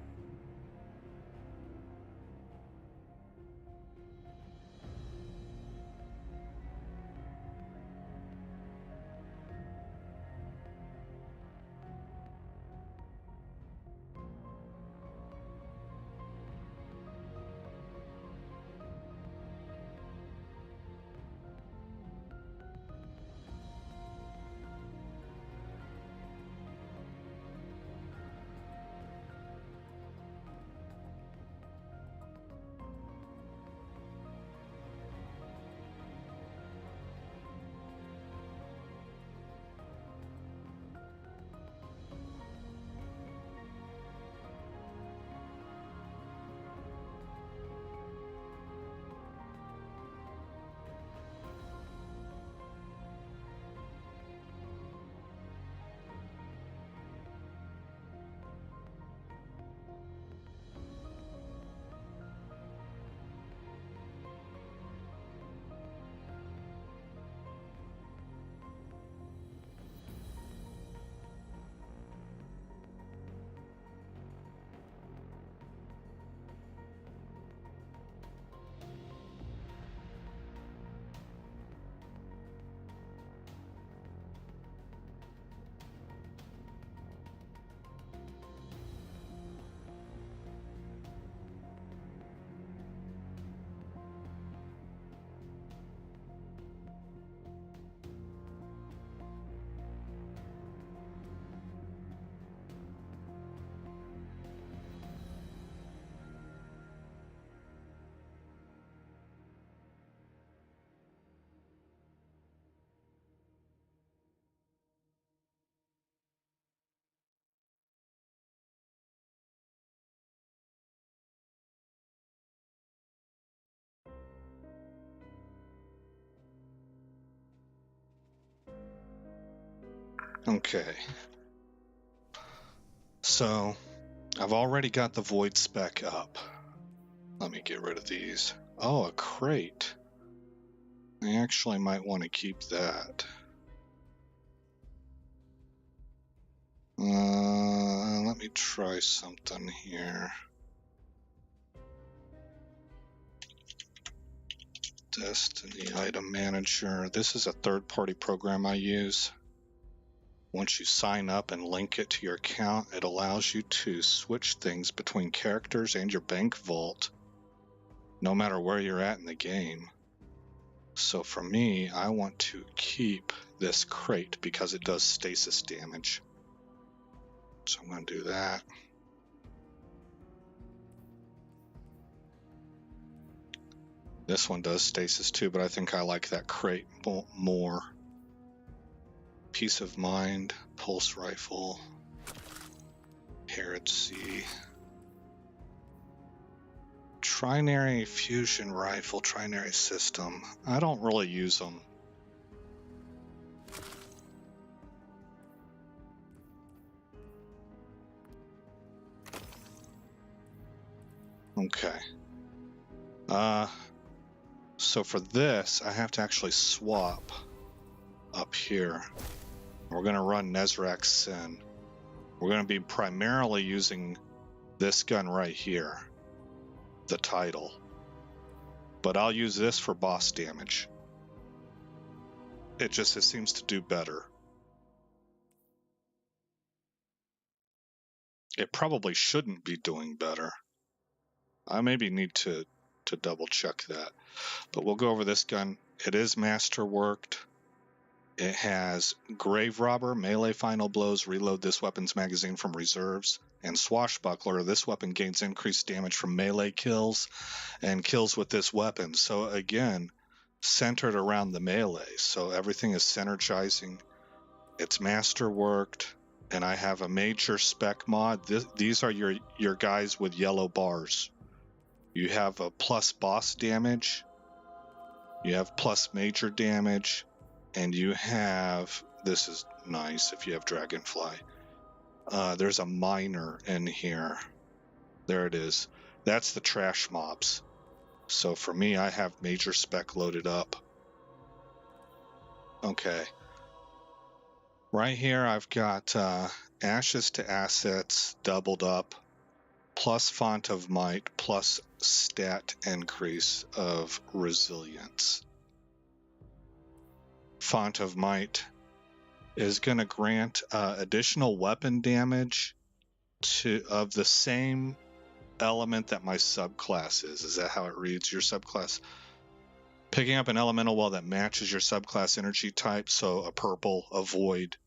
Okay. So I've already got the void spec up. Let me get rid of these. Oh, a crate. I actually might want to keep that. Let me try something here. Destiny Item Manager. This is a third-party program I use. Once you sign up and link it to your account, it allows you to switch things between characters and your bank vault, no matter where you're at in the game. So for me, I want to keep this crate because it does stasis damage. So I'm going to do that. This one does stasis too, but I think I like that crate more. Peace of Mind, Pulse Rifle, Heresy, Trinary Fusion Rifle, Trinary System. I don't really use them. Okay. So for this, I have to actually swap up here. We're going to run Nezrak Sin. We're going to be primarily using this gun right here, the title. But I'll use this for boss damage. It seems to do better. It probably shouldn't be doing better. I maybe need to double check that. But we'll go over this gun. It is masterworked. It has Grave Robber, melee final blows, reload this weapon's magazine from reserves, and Swashbuckler. This weapon gains increased damage from melee kills and kills with this weapon. So again, centered around the melee. So everything is synergizing. It's masterworked, and I have a major spec mod. These are your guys with yellow bars. You have a plus boss damage, you have plus major damage, and you have, this is nice if you have Dragonfly. There's a minor in here. There it is. That's the trash mobs. So for me, I have major spec loaded up. Okay. Right here, I've got Ashes to Assets doubled up, plus Font of Might, plus stat increase of Resilience. Font of Might is going to grant additional weapon damage of the same element that my subclass is. Is that how it reads? Your subclass? Picking up an elemental well that matches your subclass energy type, so a purple, a void,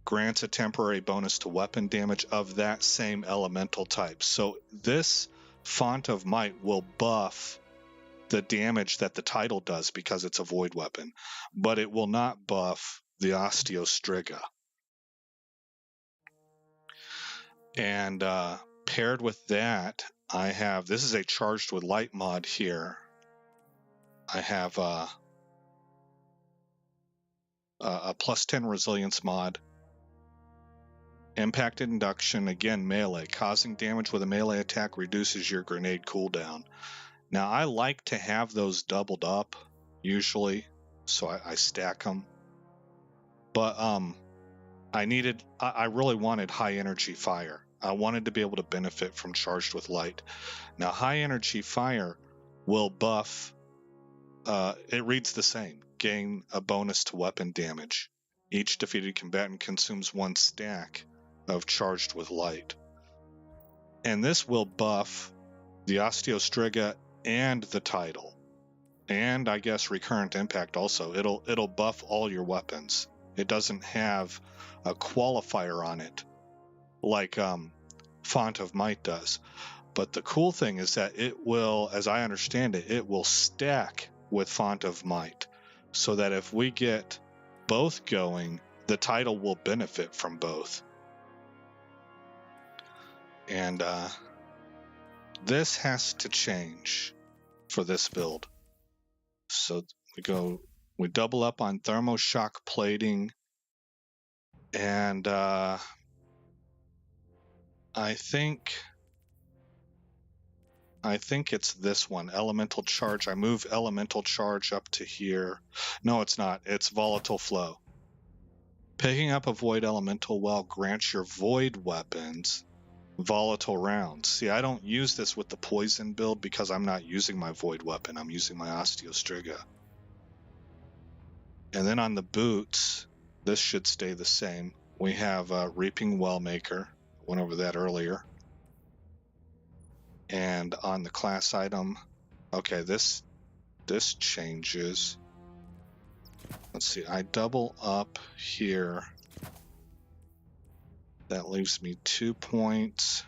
grants a temporary bonus to weapon damage of that same elemental type. So this Font of Might will buff the damage that the title does because it's a void weapon, but it will not buff the Osteostriga. And paired with that, I have, this is a Charged with Light mod here. I have a plus 10 resilience mod. Impact induction, again melee. Causing damage with a melee attack reduces your grenade cooldown. Now I like to have those doubled up usually, so I stack them. But I really wanted high energy fire. I wanted to be able to benefit from Charged with Light. Now high energy fire will buff, it reads the same, gain a bonus to weapon damage. Each defeated combatant consumes one stack of Charged with Light. And this will buff the Osteostriga and the title. And I guess Recurrent Impact also. It'll buff all your weapons. It doesn't have a qualifier on it like Font of Might does. But the cool thing is that it will, as I understand it, it will stack with Font of Might. So that if we get both going, the title will benefit from both. And this has to change for this build. So we double up on thermoshock plating, and I think it's this one, Elemental Charge. I move Elemental Charge up to here. No, it's not. It's Volatile Flow. Picking up a void elemental well grants your void weapons volatile rounds. See, I don't use this with the poison build because I'm not using my void weapon. I'm using my Osteostriga. And then on the boots, this should stay the same. We have Reaping Wellmaker. Went over that earlier. And on the class item, okay, this changes. Let's see, I double up here. That leaves me 2 points.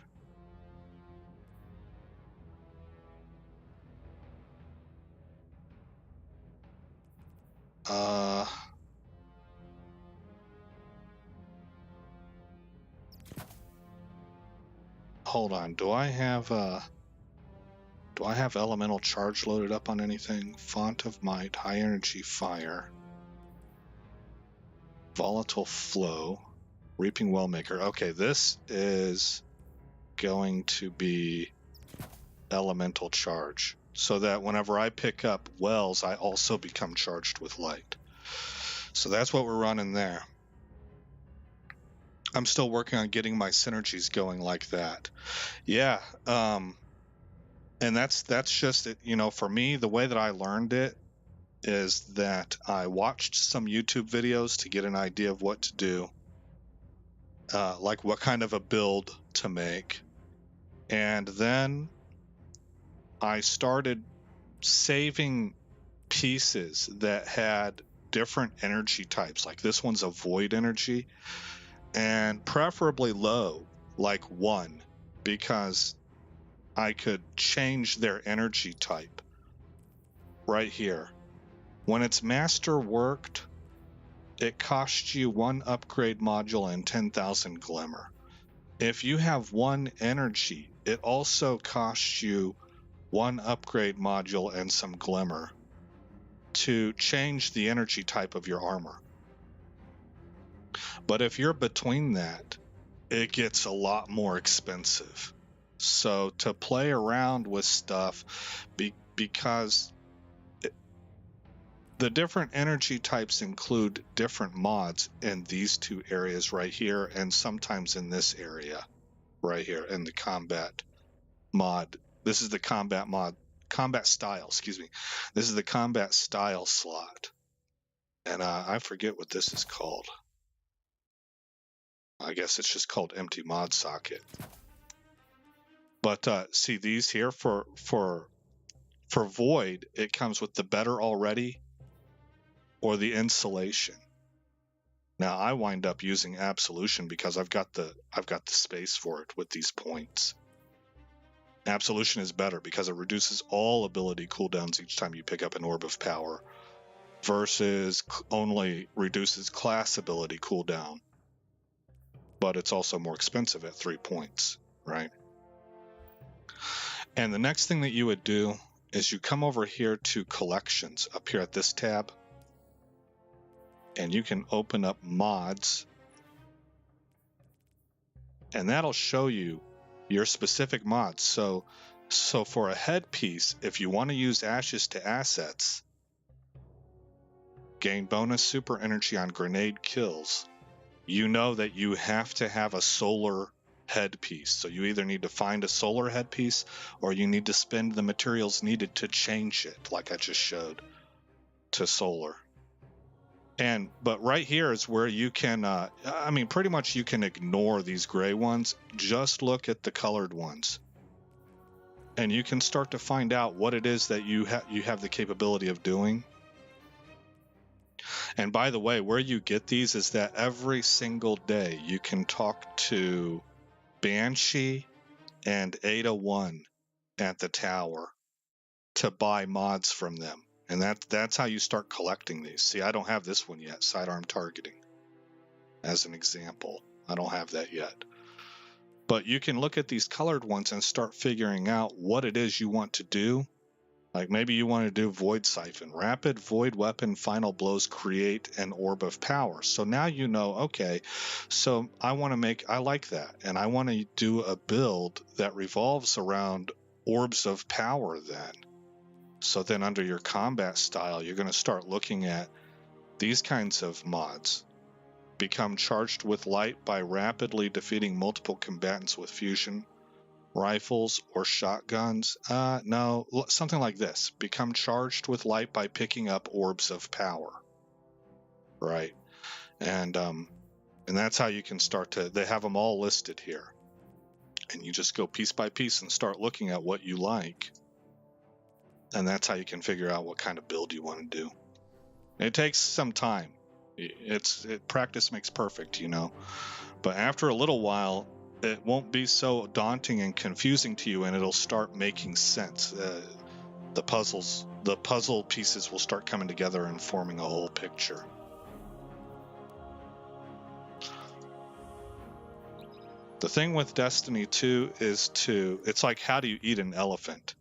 Hold on, do I have elemental charge loaded up on anything? Font of Might, high energy fire, volatile flow, Reaping Wellmaker. Okay, this is going to be elemental charge, so that whenever I pick up wells, I also become charged with light. So that's what we're running there. I'm still working on getting my synergies going like that. Yeah, and that's just it. You know, for me, the way that I learned it is that I watched some YouTube videos to get an idea of what to do, like what kind of a build to make. And then I started saving pieces that had different energy types. Like this one's a void energy, and preferably low, like 1, because I could change their energy type right here. When it's master worked, it costs you 1 upgrade module and 10,000 glimmer. If you have 1 energy, it also costs you 1 upgrade module and some glimmer to change the energy type of your armor. But if you're between that, it gets a lot more expensive. So to play around with stuff, because the different energy types include different mods in these 2 areas right here, and sometimes in this area right here in the combat mod. This is the combat style, excuse me. This is the combat style slot. And I forget what this is called. I guess it's just called empty mod socket. But see these here for void, it comes with the better already or the insulation. Now I wind up using absolution because I've got the space for it with these points. Absolution is better because it reduces all ability cooldowns each time you pick up an orb of power, versus only reduces class ability cooldown. But it's also more expensive at 3 points, right? And the next thing that you would do is you come over here to collections up here at this tab, and you can open up mods, and that'll show you your specific mods. So for a headpiece, if you want to use ashes to assets, gain bonus super energy on grenade kills, you know that you have to have a solar headpiece. So you either need to find a solar headpiece or you need to spend the materials needed to change it, like I just showed, to solar. But right here is where you can, I mean, pretty much you can ignore these gray ones. Just look at the colored ones. And you can start to find out what it is that you have the capability of doing. And by the way, where you get these is that every single day you can talk to Banshee and Ada1 at the tower to buy mods from them. And that's how you start collecting these. See, I don't have this one yet, sidearm targeting, as an example. I don't have that yet. But you can look at these colored ones and start figuring out what it is you want to do. Like maybe you want to do Void Siphon. Rapid Void Weapon Final Blows create an Orb of Power. So now you know, okay, so I like that. And I want to do a build that revolves around Orbs of Power then. So then under your combat style, you're going to start looking at these kinds of mods. become charged with light by rapidly defeating multiple combatants with fusion rifles or shotguns. No, something like this. Become charged with light by picking up orbs of power. Right. And that's how you can start to, they have them all listed here. And you just go piece by piece and start looking at what you like. And that's how you can figure out what kind of build you want to do. It takes some time. Practice makes perfect, you know. But after a little while, it won't be so daunting and confusing to you, and it'll start making sense. The puzzle pieces will start coming together and forming a whole picture. The thing with Destiny 2 is it's like, how do you eat an elephant?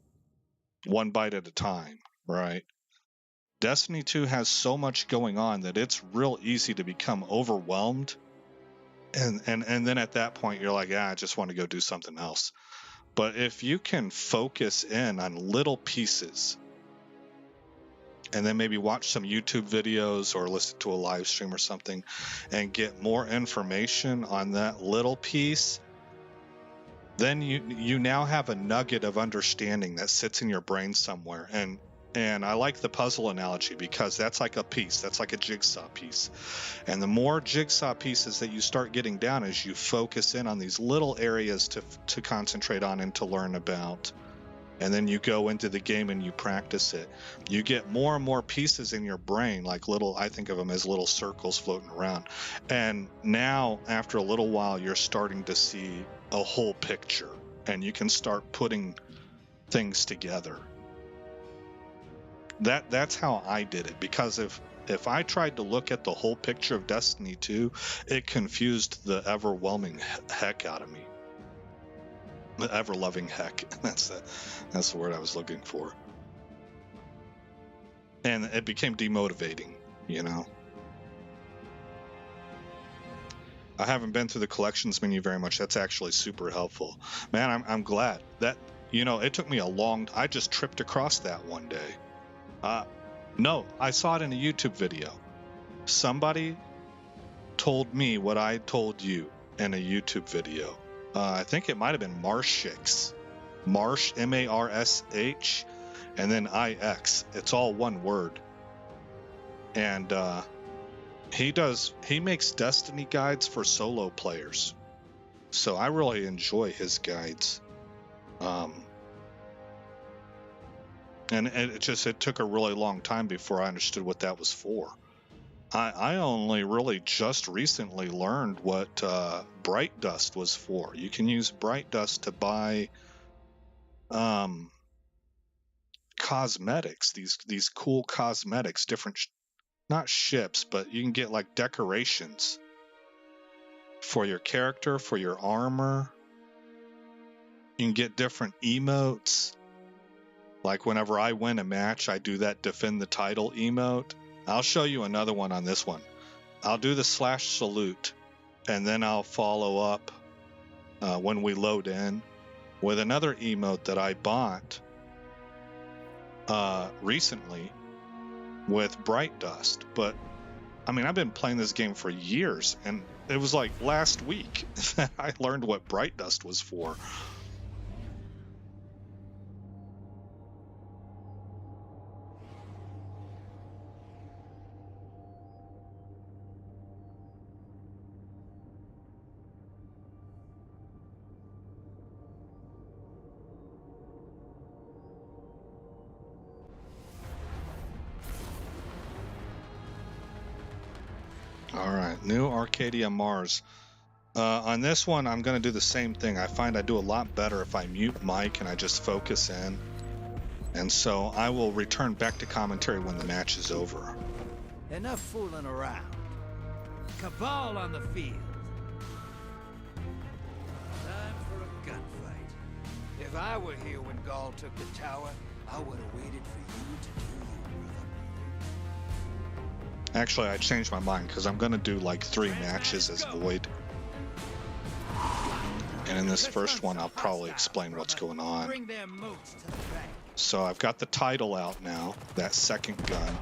One bite at a time, right? Destiny 2 has so much going on that it's real easy to become overwhelmed. And then at that point, you're like, I just want to go do something else. But if you can focus in on little pieces and then maybe watch some YouTube videos or listen to a live stream or something and get more information on that little piece, then you now have a nugget of understanding that sits in your brain somewhere. And I like the puzzle analogy because that's like a piece, that's like a jigsaw piece. And the more jigsaw pieces that you start getting down as you focus in on these little areas to concentrate on and to learn about, and then you go into the game and you practice it, you get more and more pieces in your brain, like I think of them as little circles floating around. And now, after a little while, you're starting to see a whole picture, and you can start putting things together. That's how I did it, because if I tried to look at the whole picture of Destiny 2, it confused the ever-whelming heck out of me. The ever-loving heck. That's the word I was looking for. And it became demotivating, you know. I haven't been through the collections menu very much. That's actually super helpful. Man, I'm glad. That, you know, it took me I just tripped across that one day. No, I saw it in a YouTube video. Somebody told me what I told you in a YouTube video. I think it might have been Marshix. Marsh, M-A-R-S-H, and then I-X. It's all one word. And he makes Destiny guides for solo players. So I really enjoy his guides. And it took a really long time before I understood what that was for. I only really just recently learned what Bright Dust was for. You can use Bright Dust to buy cosmetics, these cool cosmetics, different, not ships, but you can get like decorations for your character, for your armor. You can get different emotes. Like whenever I win a match, I do that defend the title emote. I'll show you another one on this one. I'll do the /salute, and then I'll follow up when we load in with another emote that I bought recently with Bright Dust. But I mean, I've been playing this game for years, and it was like last week that I learned what Bright Dust was for. Alright, new Arcadia Mars. On this one, I'm going to do the same thing. I find I do a lot better if I mute mic and I just focus in. And so I will return back to commentary when the match is over. Enough fooling around. Cabal on the field. Time for a gunfight. If I were here when Gaul took the tower, I would have waited for you to do you, brother. Actually, I changed my mind because I'm going to do like 3 matches as Void. And in this first one, I'll probably explain what's going on. So I've got the title out now, that second gun.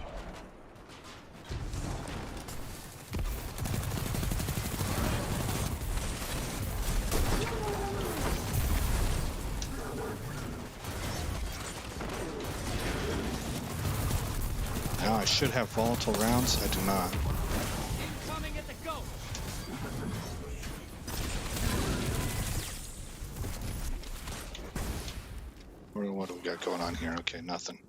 Now I should have volatile rounds. I do not. Incoming at the gulch. What do we got going on here? Okay, nothing.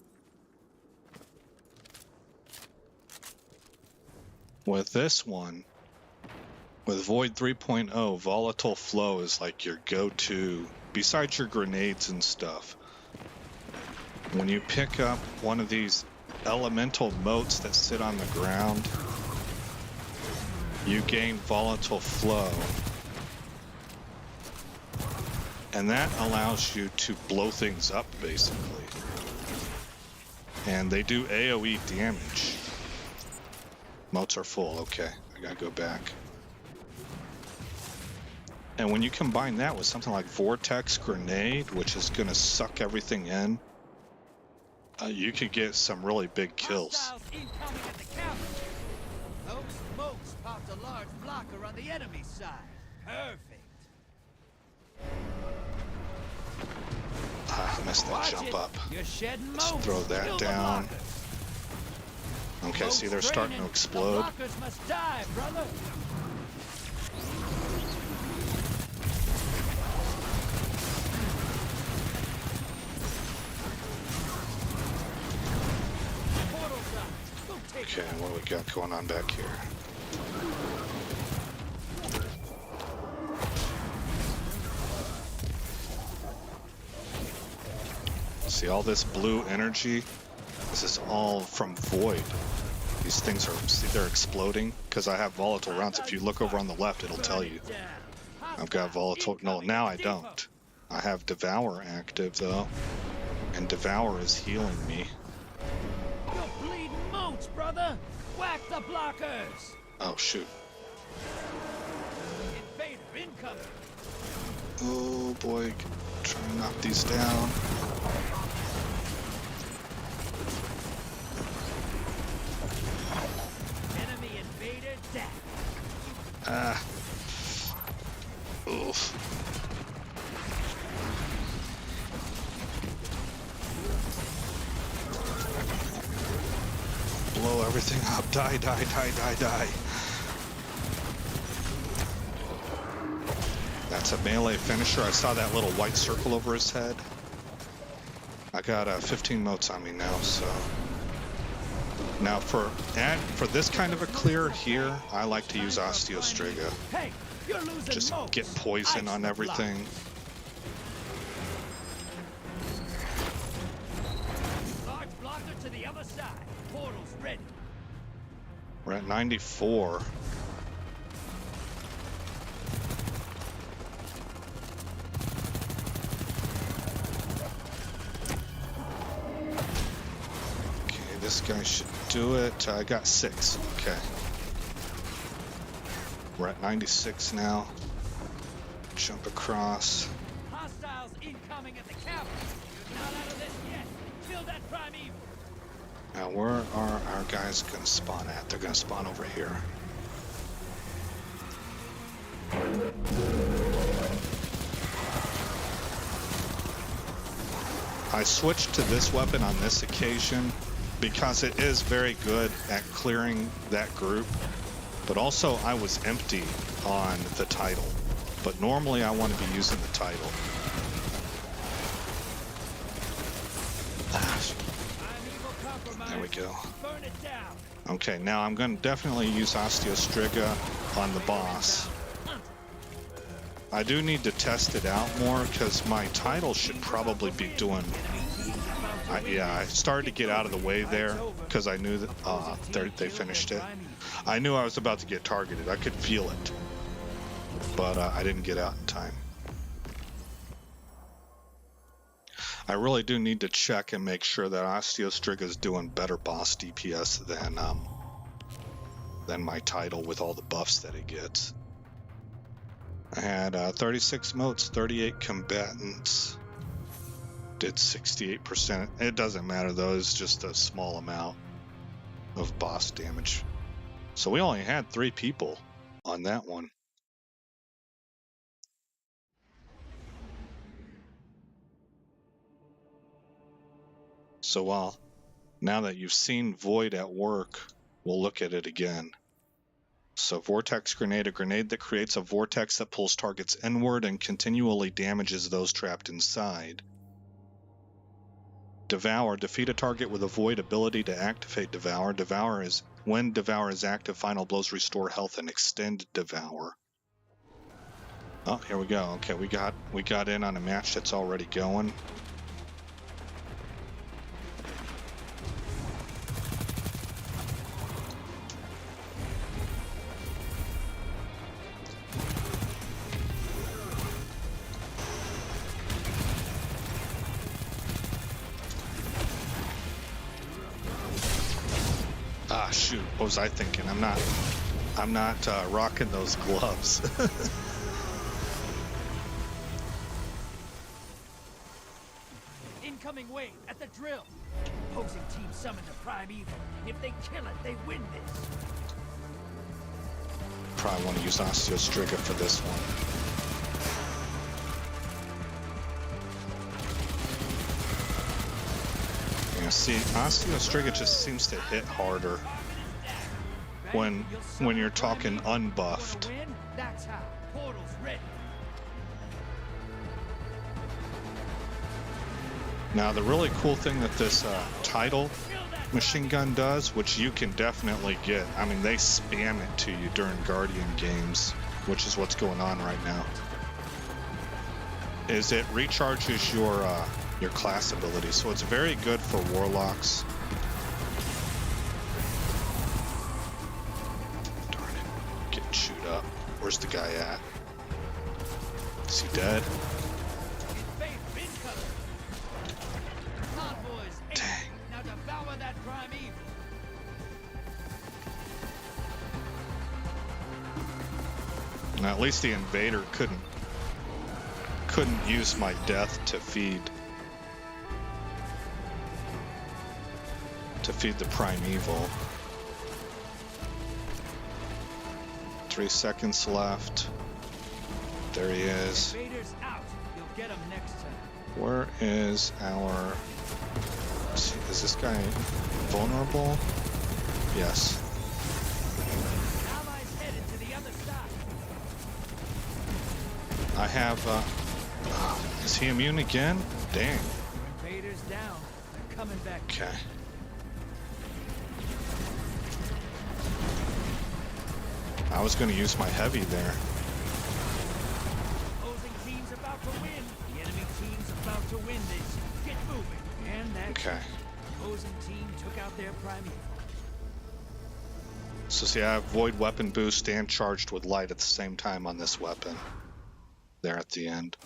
With this one, with Void 3.0, volatile flow is like your go-to, besides your grenades and stuff. When you pick up one of these elemental motes that sit on the ground, you gain volatile flow. And that allows you to blow things up, basically. And they do AoE damage. Motes are full, okay. I gotta go back. And when you combine that with something like Vortex Grenade, which is gonna suck everything in, you could get some really big kills. Hostiles incoming at the cavern. Those smokes popped a large blocker on the enemy side. Perfect. I missed that Watch jump it. up. You're shedding Let's motes. throw that Kill the down. blockers. Okay, see, they're Motes starting to draining. explode. The blockers must die, brother. Portal's up. Go take Okay, it. what do we got going on back here? See all this blue energy? This is all from Void. These things are, see, they're exploding because I have volatile rounds. If you look over on the left, it'll tell you. I've got volatile, no, now I don't. I have Devour active though, and Devour is healing me. You're bleeding motes, brother. Whack the blockers. Oh shoot. Invader incoming. Oh boy, try to knock these down. Enemy invader death. Ah. Oof. Blow everything up. Die, die, die, die, die. That's a melee finisher. I saw that little white circle over his head. I got 15 motes on me now, so. Now for this kind of a clear here, I like to use Osteostriga. Hey, you're losing Just motes. get poison Ice on the everything. block. Large blocker to the other side. Portal's ready. We're at 94. Okay, this guy should do it. I got 6. Okay. We're at 96 now. Jump across. Hostiles incoming at the cavern. You're not out of this yet. Kill that primeval. Now, where are our guys going to spawn at? They're going to spawn over here. I switched to this weapon on this occasion because it is very good at clearing that group, but also I was empty on the title. But normally I want to be using the title. Primeval compromised. There we go. Burn it down. Okay, now I'm going to definitely use Osteostriga on the boss. I do need to test it out more because my title should probably be doing. Yeah, I started to get out of the way there because I knew that they finished it. I knew I was about to get targeted. I could feel it, but I didn't get out in time. I really do need to check and make sure that Osteostriga is doing better boss DPS than my title with all the buffs that it gets. I had 36 motes, 38 combatants, did 68%. It doesn't matter though, it's just a small amount of boss damage. So we only had 3 people on that one. So while Now that you've seen Void at work, we'll look at it again. So Vortex Grenade, a grenade that creates a vortex that pulls targets inward and continually damages those trapped inside. Devour, defeat a target with a Void ability to activate Devour. When Devour is active, final blows restore health and extend Devour. Oh, here we go. Okay, we got in on a match that's already going. Ah, shoot. What was I thinking? I'm not rocking those gloves. Incoming wave at the drill. Opposing team summoned a prime evil. If they kill it, they win this. Probably want to use Osteostriga for this one. Yeah, see, Osteostriga just seems to hit harder when you're talking unbuffed. That's how. Portal's ready. Now, the really cool thing that this Tidal machine gun does, which you can definitely get, I mean, they spam it to you during Guardian games, which is what's going on right now, is it recharges your class ability. So it's very good for Warlocks. Darn it, getting chewed up. Where's the guy at? Is he dead? Dang. Now devour that prime evil. Now, at least the invader couldn't use my death to feed the primeval. 3 seconds left. There he is. Invaders out. You'll get him next time. Where is our... Is this guy vulnerable? Yes. Allies headed to the other side. I have, is he immune again? Dang. Invaders down. They're coming back. Okay. I was going to use my heavy there. Opposing team's about to win. The enemy team's about to win this. Get moving. And that's Okay. opposing team took out their prime evil. So see, I have Void Weapon Boost and Charged with Light at the same time on this weapon. There at the end.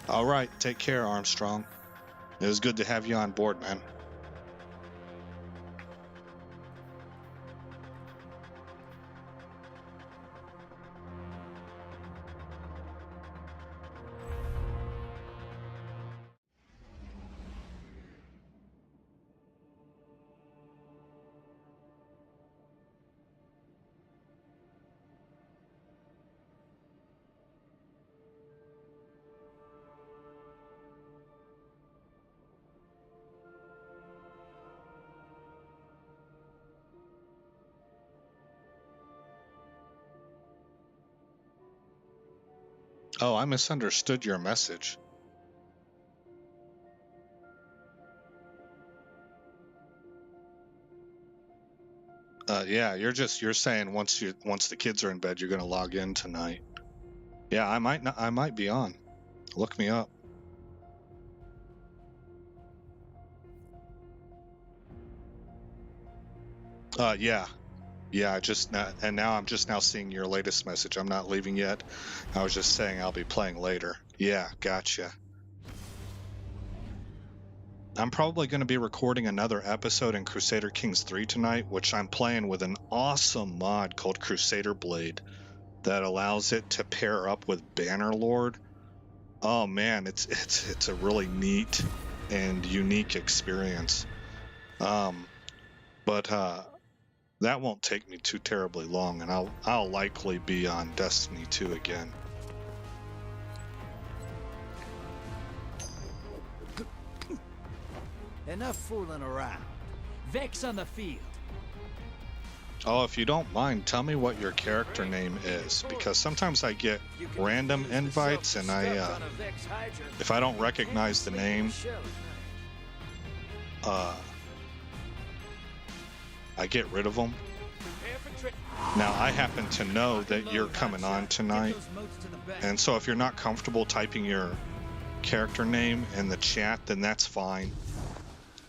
All right, take care, Armstrong. It was good to have you on board, man. Oh, I misunderstood your message. Yeah, you're saying once the kids are in bed, you're gonna log in tonight. Yeah, I might be on. Look me up. Yeah, and now I'm just now seeing your latest message. I'm not leaving yet. I was just saying I'll be playing later. Yeah, gotcha. I'm probably going to be recording another episode in Crusader Kings 3 tonight, which I'm playing with an awesome mod called Crusader Blade that allows it to pair up with Bannerlord. Oh man, it's a really neat and unique experience. But that won't take me too terribly long, and I'll likely be on Destiny 2 again. Enough fooling around. Vex on the field. Oh, if you don't mind, tell me what your character name is, because sometimes I get random invites and if I don't recognize the name, I get rid of them. Now, I happen to know that you're coming on tonight, and so if you're not comfortable typing your character name in the chat, then that's fine,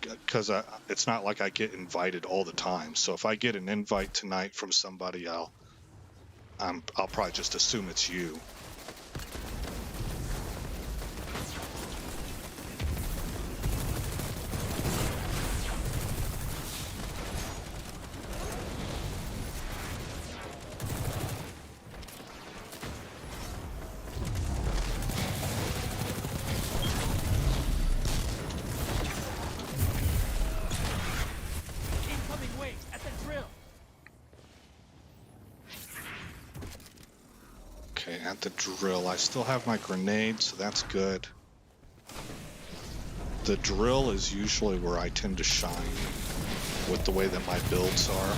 because it's not like I get invited all the time. So if I get an invite tonight from somebody, I'll probably just assume it's you. Okay, at the drill. I still have my grenade, so that's good. The drill is usually where I tend to shine with the way that my builds are.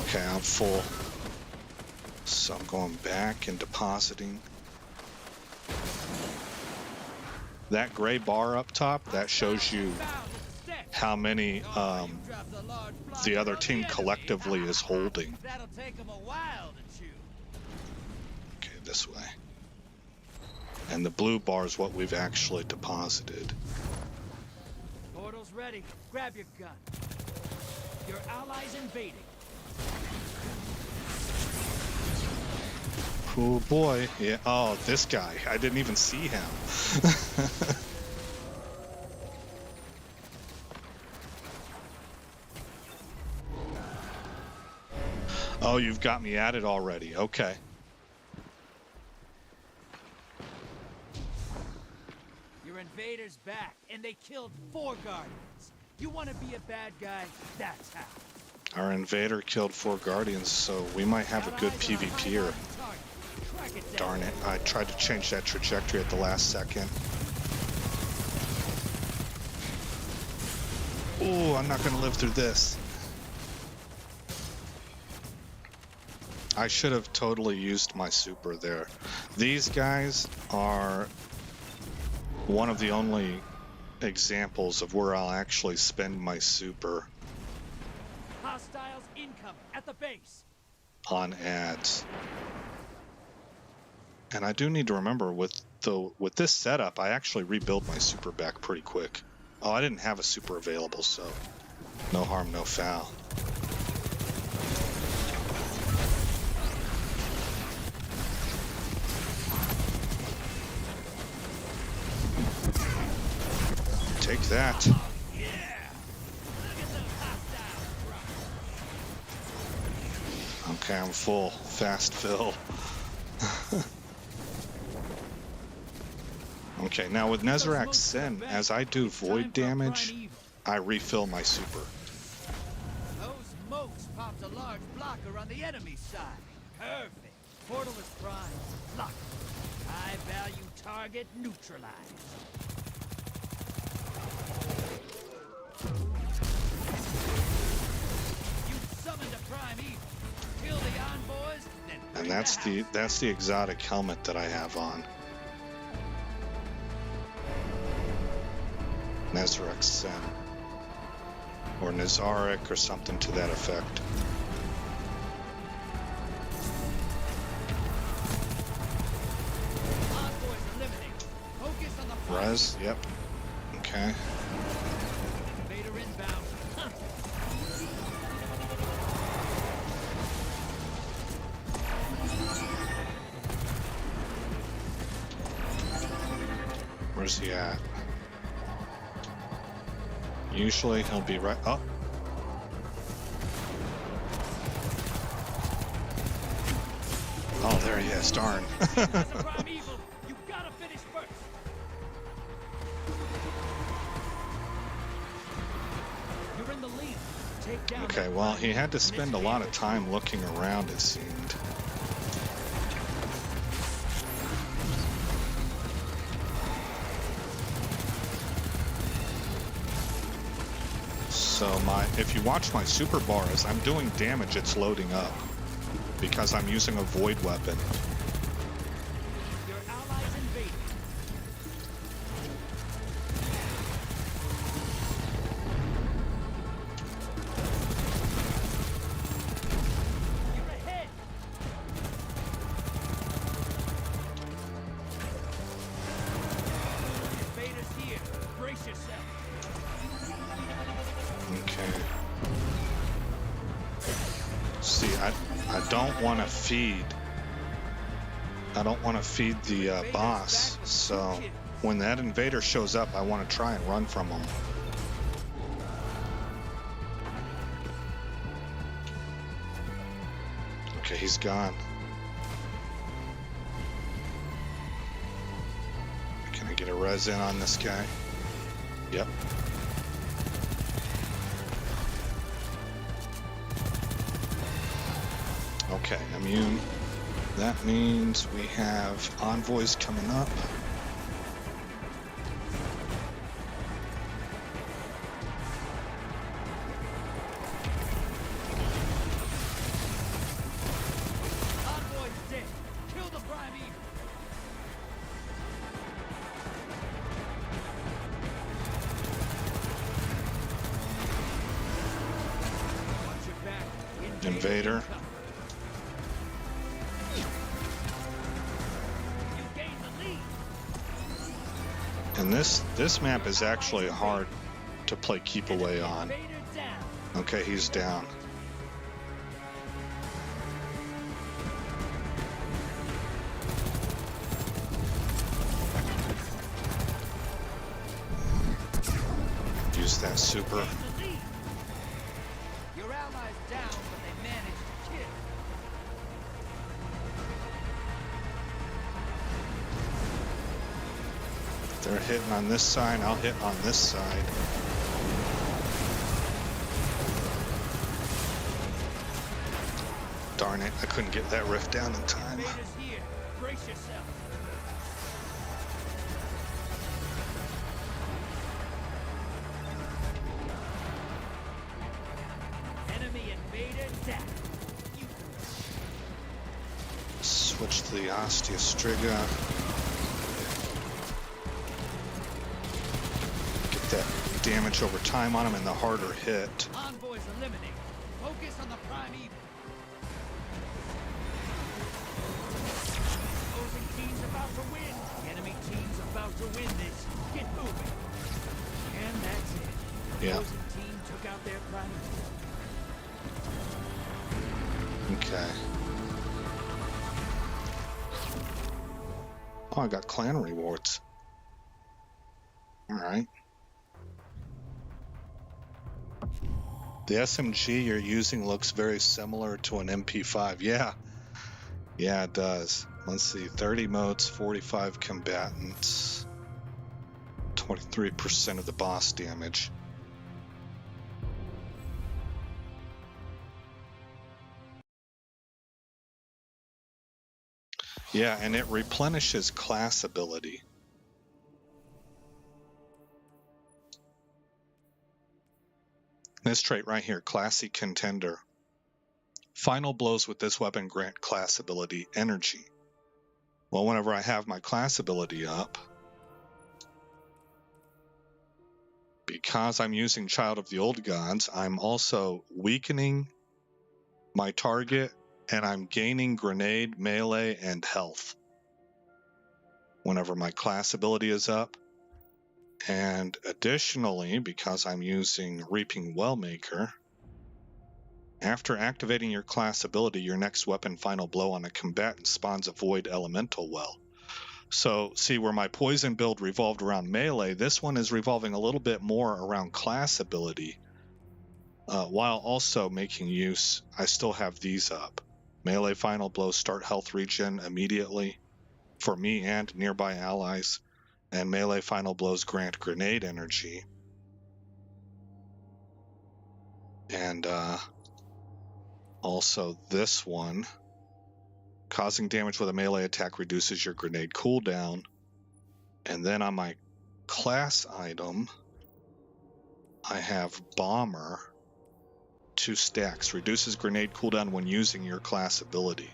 Okay, I'm full. So I'm going back and depositing. That gray bar up top, that shows you how many the other team collectively is holding. Okay, this way. And the blue bar is what we've actually deposited. Portal's ready. Grab your gun. Your allies invading. Oh boy, yeah. Oh, this guy. I didn't even see him. Oh, you've got me at it already. Okay. Your invaders back, and they killed 4 Guardians. You want to be a bad guy? That's how. Our invader killed 4 Guardians, so we might have a good PvPer. Darn it, I tried to change that trajectory at the last second. Ooh, I'm not going to live through this. I should have totally used my super there. These guys are one of the only examples of where I'll actually spend my super. Hostiles incoming at the base. On ads. And I do need to remember with this setup, I actually rebuild my super back pretty quick. Oh, I didn't have a super available, so no harm, no foul. Take that. Okay, I'm full. Fast fill. Okay, now with Nezarec Sin, as I do void damage, I refill my super. Those moats popped a large blocker on the enemy side. Perfect. Portal is primed. Locked. High value target neutralized. You summoned a prime evil. Kill the envoys, then and that's the exotic helmet that I have on. Nezarec Sin. Or Nazaric or something to that effect. Res, yep. Okay. Invader inbound. Where's he at? Usually he'll be right up. Oh, there he is. Darn. You gotta finish first. You're in the lead. take down. Okay, well, he had to spend a lot of time looking around, it seemed. So if you watch my super bar, as I'm doing damage, it's loading up because I'm using a void weapon. Your allies invaded. You're ahead. Invaders here. Brace yourself. Okay. See, I don't want to feed. I don't want to feed the boss. So when that invader shows up, I want to try and run from him. Okay, he's gone. Can I get a res in on this guy? Yep. Okay, immune. That means we have envoys coming up. Envoy's dead. Kill the prime evil. Watch your back. Invader. You gain the lead. And this map is actually hard to play keep away on. Invader down. Okay, he's down. Use that super. Gain the lead. Your allies down, but they managed to kill. They're hitting on this side, I'll hit on this side. Darn it, I couldn't get that rift down in time. Invaders here. Brace yourself. Enemy invader down. You Switch to the Ostia Striga. Get that damage over time on him and the harder hit. envoys eliminated. Focus on the prime evil. Opposing team's about to win. The enemy team's about to win this. Get moving. And that's it. The Yeah. opposing team took out their prime evil. Okay. Oh, I got clan rewards. Alright. The SMG you're using looks very similar to an MP5. Yeah. Yeah, it does. Let's see. 30 modes, 45 combatants, 23% of the boss damage. Yeah, and it replenishes class ability. This trait right here, Classy Contender. Final blows with this weapon grant class ability energy. Well, whenever I have my class ability up, because I'm using Child of the Old Gods, I'm also weakening my target and I'm gaining grenade, melee, and health whenever my class ability is up. And additionally, because I'm using Reaping Wellmaker, after activating your class ability, your next weapon final blow on a combatant spawns a void elemental well. So see where my poison build revolved around melee, this one is revolving a little bit more around class ability, while also making use, I still have these up. Melee final blow, start health regen immediately for me and nearby allies, and melee final blows grant grenade energy. And also this one, causing damage with a melee attack reduces your grenade cooldown. And then on my class item, I have Bomber, 2 stacks, reduces grenade cooldown when using your class ability.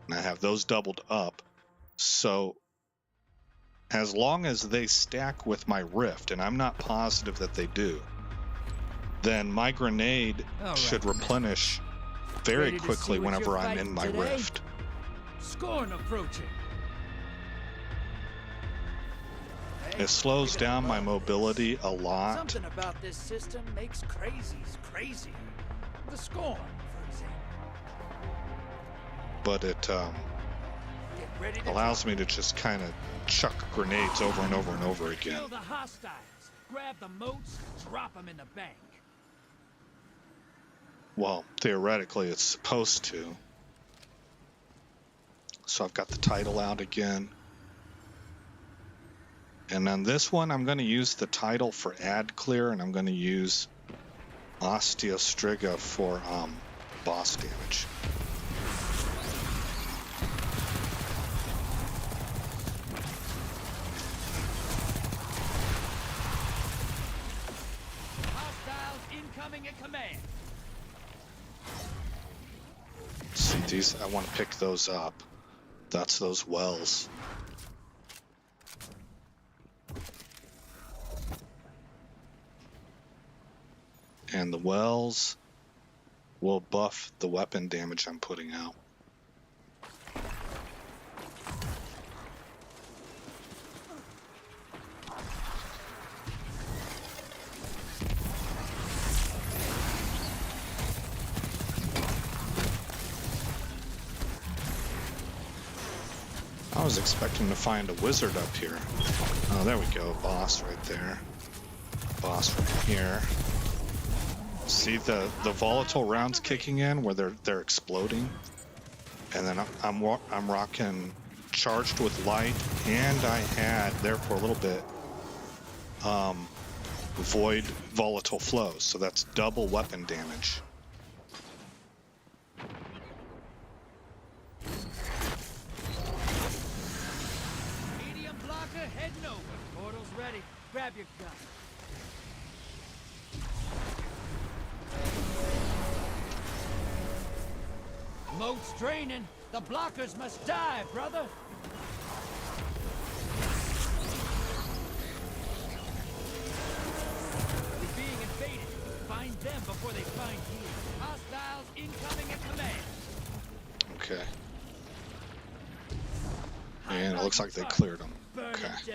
And I have those doubled up. So as long as they stack with my Rift, and I'm not positive that they do, then my grenade should replenish very quickly whenever I'm in my Rift. Scorn approaching. It slows down my mobility a lot. Something about this system makes crazies crazy. The Scorn, for example. But it allows me to just kind of chuck grenades over and over and over again. Kill the hostiles. Grab the moats, drop them in the bank. Well, theoretically, it's supposed to. So I've got the title out again. And on this one, I'm going to use the title for ad clear, and I'm going to use Osteostriga for boss damage. Hostiles incoming at command. See, these, I want to pick those up. That's those wells. And the wells will buff the weapon damage I'm putting out. I was expecting to find a wizard up here. Oh, there we go. Boss right there. Boss right here. See the volatile rounds kicking in where they're exploding, and then I'm rocking charged with light, and I had there for a little bit void volatile flows, so that's double weapon damage. Medium blocker heading over. Portal's ready. Grab your gun. Moat's draining. The blockers must die, brother. We're being invaded. Find them before they find you. Hostiles incoming at command. Okay. And it looks like they cleared them. Burn Okay. it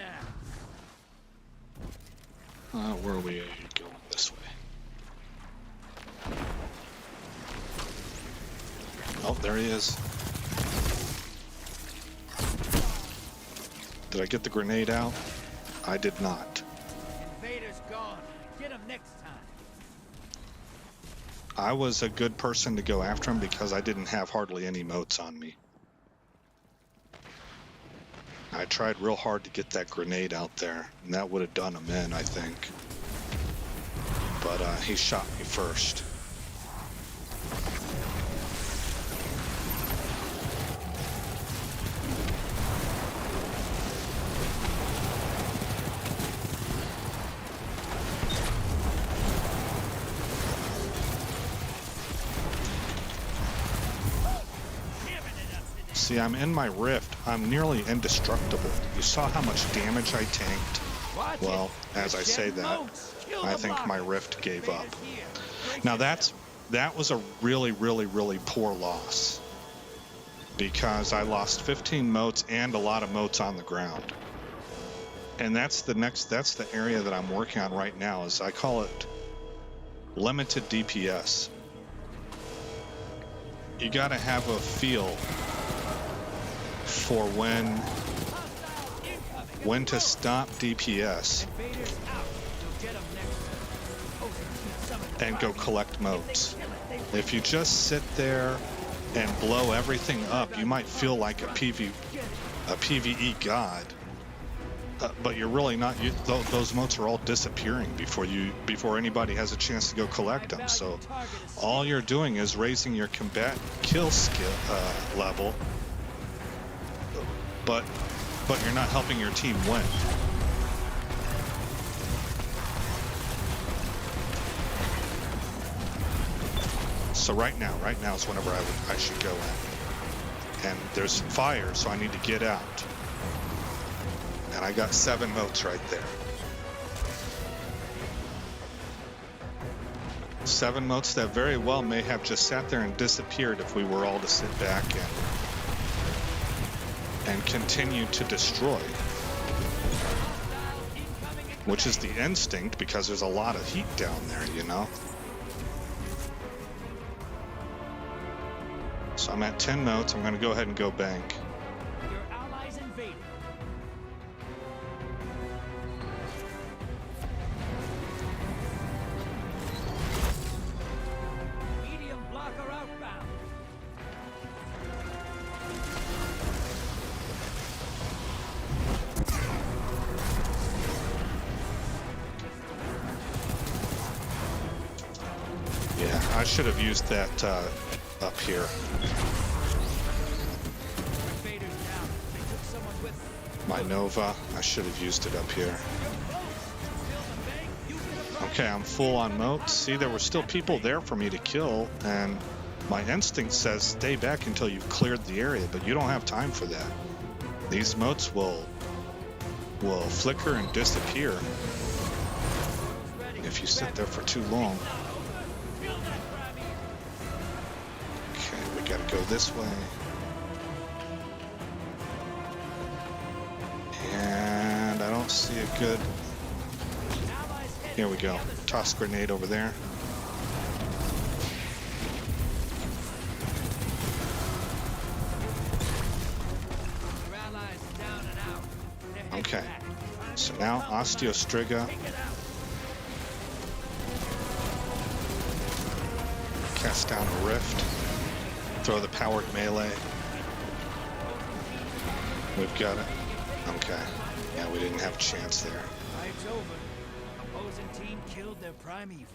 down. Where are we going this way? Oh, there he is. Did I get the grenade out? I did not. Invader's gone. Get him next time. I was a good person to go after him because I didn't have hardly any motes on me. I tried real hard to get that grenade out there, and that would have done him in, I think. But he shot me first. See, I'm in my rift. I'm nearly indestructible. You saw how much damage I tanked? Well, as I say that, I think my rift gave up. Now that was a really, really, really poor loss, because I lost 15 motes and a lot of motes on the ground. And that's the area that I'm working on right now, is I call it limited DPS. You gotta have a feel for when to stop DPS and go collect motes. If you just sit there and blow everything up, you might feel like a PvE god. but you're really not. Those motes are all disappearing before anybody has a chance to go collect them. So all you're doing is raising your combat kill skill level, but you're not helping your team win. So right now is whenever I should go in. And there's fire, so I need to get out. And I got 7 motes right there. 7 motes that very well may have just sat there and disappeared if we were all to sit back and continue to destroy. Which is the instinct, because there's a lot of heat down there, you know? So I'm at 10 motes. I'm going to go ahead and go bank. Your allies invaded. Medium blocker outbound. Yeah, I should have used that up here. My Nova, I should have used it up here. Okay, I'm full on motes. See, there were still people there for me to kill, and my instinct says stay back until you've cleared the area, but you don't have time for that. These motes will flicker and disappear if you sit there for too long. Okay, we gotta go this way. And I don't see a good... Here we go. Toss grenade over there. Okay. So now Osteostriga. Cast down a rift. Throw the powered melee. We've got it. Okay. Yeah, we didn't have a chance there. Fight's over. Opposing team killed their primeval.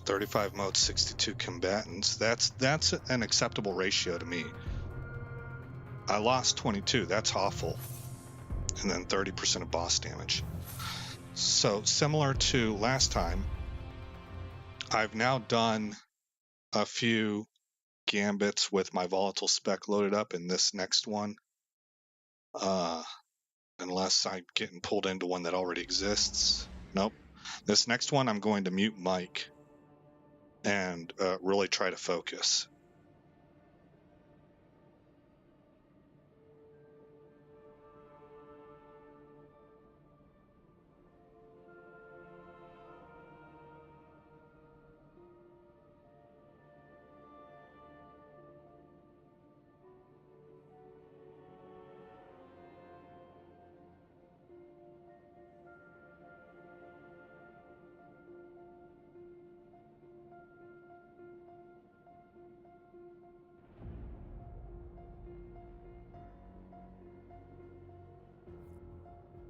$35 modes, 62 combatants. That's an acceptable ratio to me. I lost 22. That's awful. And then 30% of boss damage. So similar to last time, I've now done a few gambits with my volatile spec loaded up in this next one. Unless I'm getting pulled into one that already exists. Nope. This next one, I'm going to mute Mike and really try to focus.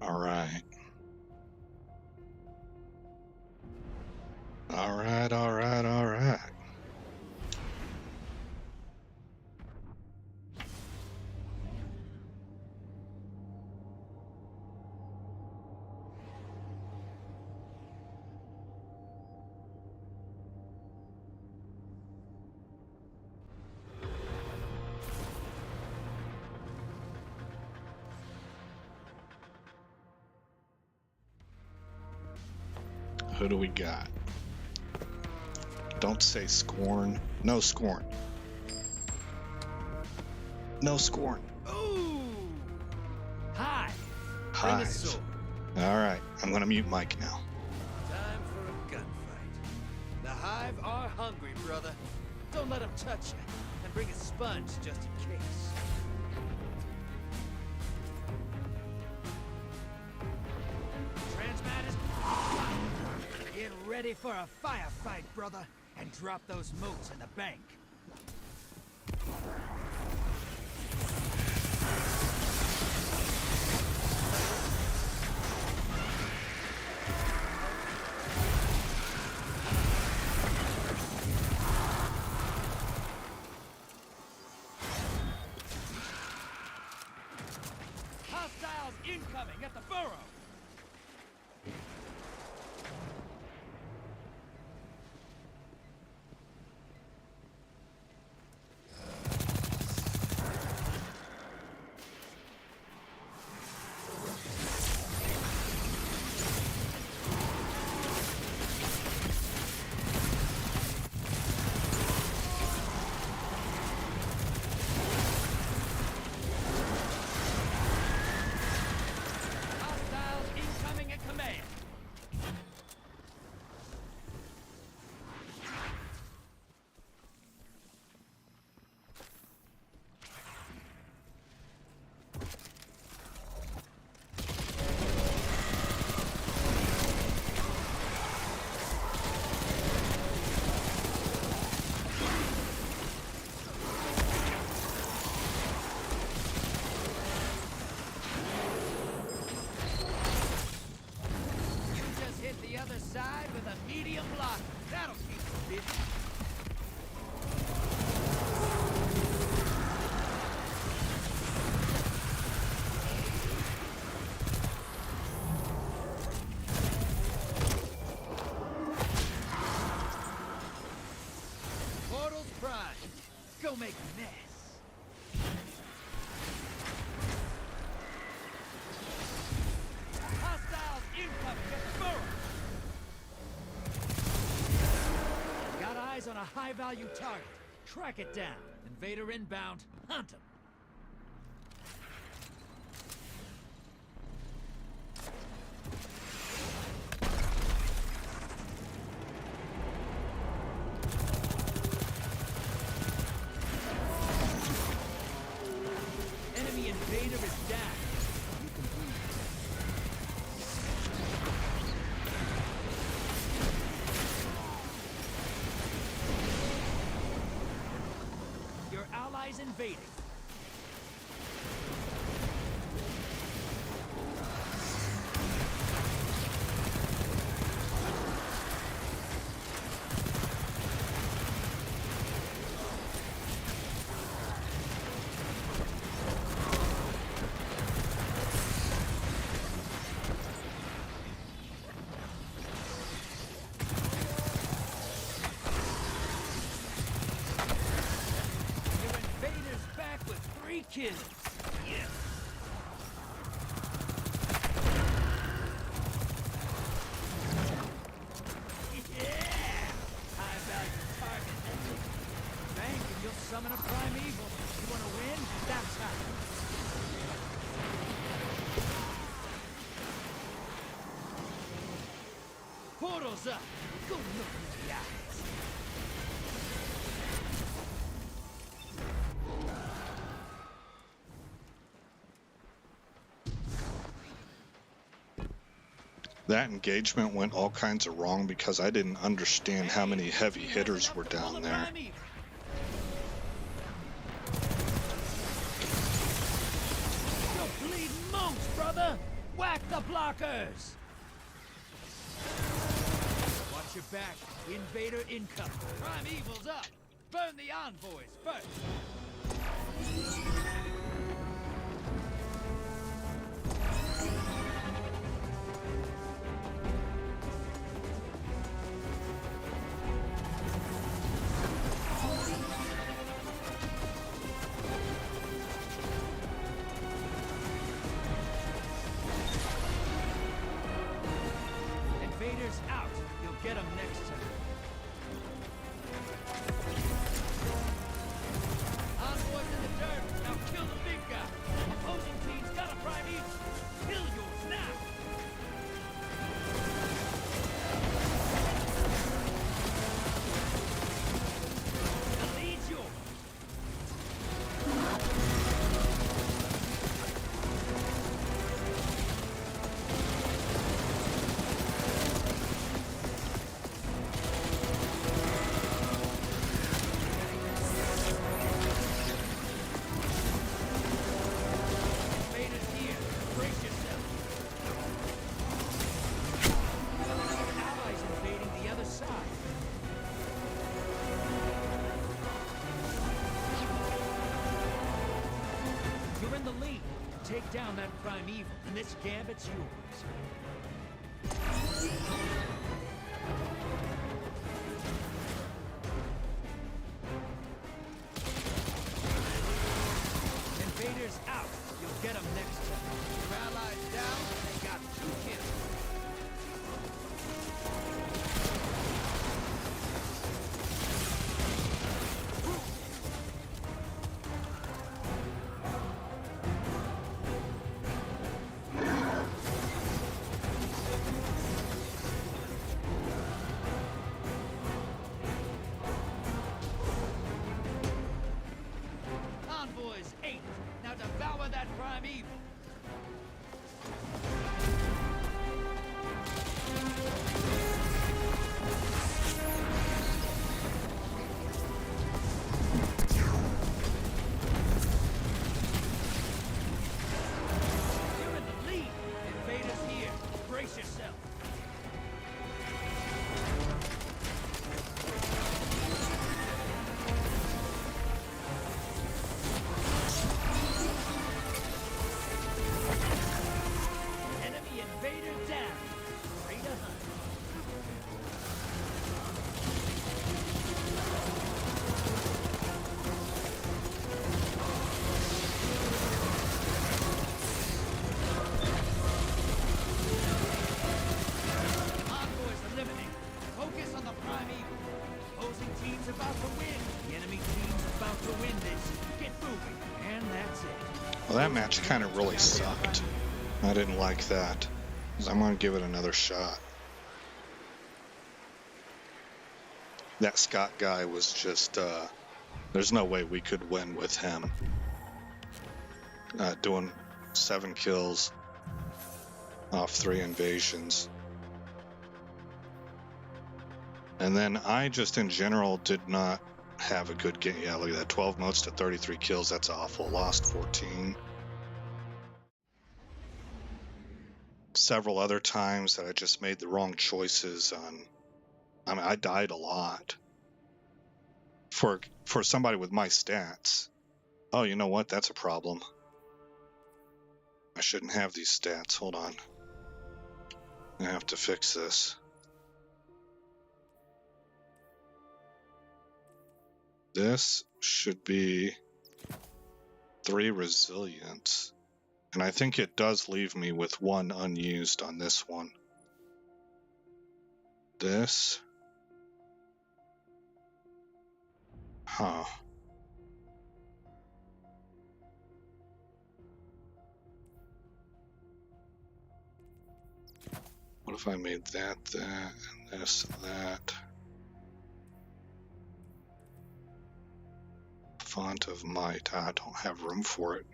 All right. All right, all right, all right. Who do we got? Don't say Scorn. No Scorn. No Scorn. Ooh! Hive. Bring a Hive. sword. All right, I'm gonna mute Mike now. Time for a gunfight. The Hive are hungry, brother. Don't let them touch you. And bring a sponge just in case. Transmat is... Get ready for a firefight, brother, and drop those moats in the bank. Hostiles incoming at the burrow! Hostiles incoming at command! You just hit the other side with a medium block. That'll keep you busy. Portal's prime. Go make a mess. Hostiles incoming at the burrow. Got eyes on a high-value target. Track it down. Invader inbound. Hunt him. Enemy invader is down. You can breathe. Your allies invading. Your invader's back with 3 kills. Yeah. Yeah! High-value target. Bank and you'll summon a primeval. You wanna win? That's how. Portal's up. Go look in the eyes. That engagement went all kinds of wrong because I didn't understand how many heavy hitters were down there. You're bleeding monks, brother! Whack the blockers! Watch your back. Invader incoming. Primeval's up. Burn the envoys first. Invaders out. You'll get them next time. Envoys in the dirt. Now kill in the lead. Take down that primeval, and this gambit's yours. Invaders out. You'll get them next time. Your allies down. They got 2 kills. Envoys 8. Now devour that primeval. You're in the lead. Invaders here. Brace yourself. Enemy invader down. Free to hunt. Envoys eliminated. Focus on the primeval. Opposing team's about to win. The enemy team's about to win this. Get moving. And that's it. Well, that match kind of really sucked. I didn't like that. So I'm going to give it another shot. That Scott guy was just, there's no way we could win with him. Doing 7 kills off 3 invasions. And then I just in general did not have a good game. Yeah, look at that. 12 motes to 33 kills. That's awful. Lost 14. Several other times that I just made the wrong choices on. I mean, I died a lot. For somebody with my stats. Oh, you know what? That's a problem. I shouldn't have these stats. Hold on. I have to fix this. This should be 3 resilience. And I think it does leave me with 1 unused on this one. This. Huh. What if I made that, and this, that? Font of might. I don't have room for it.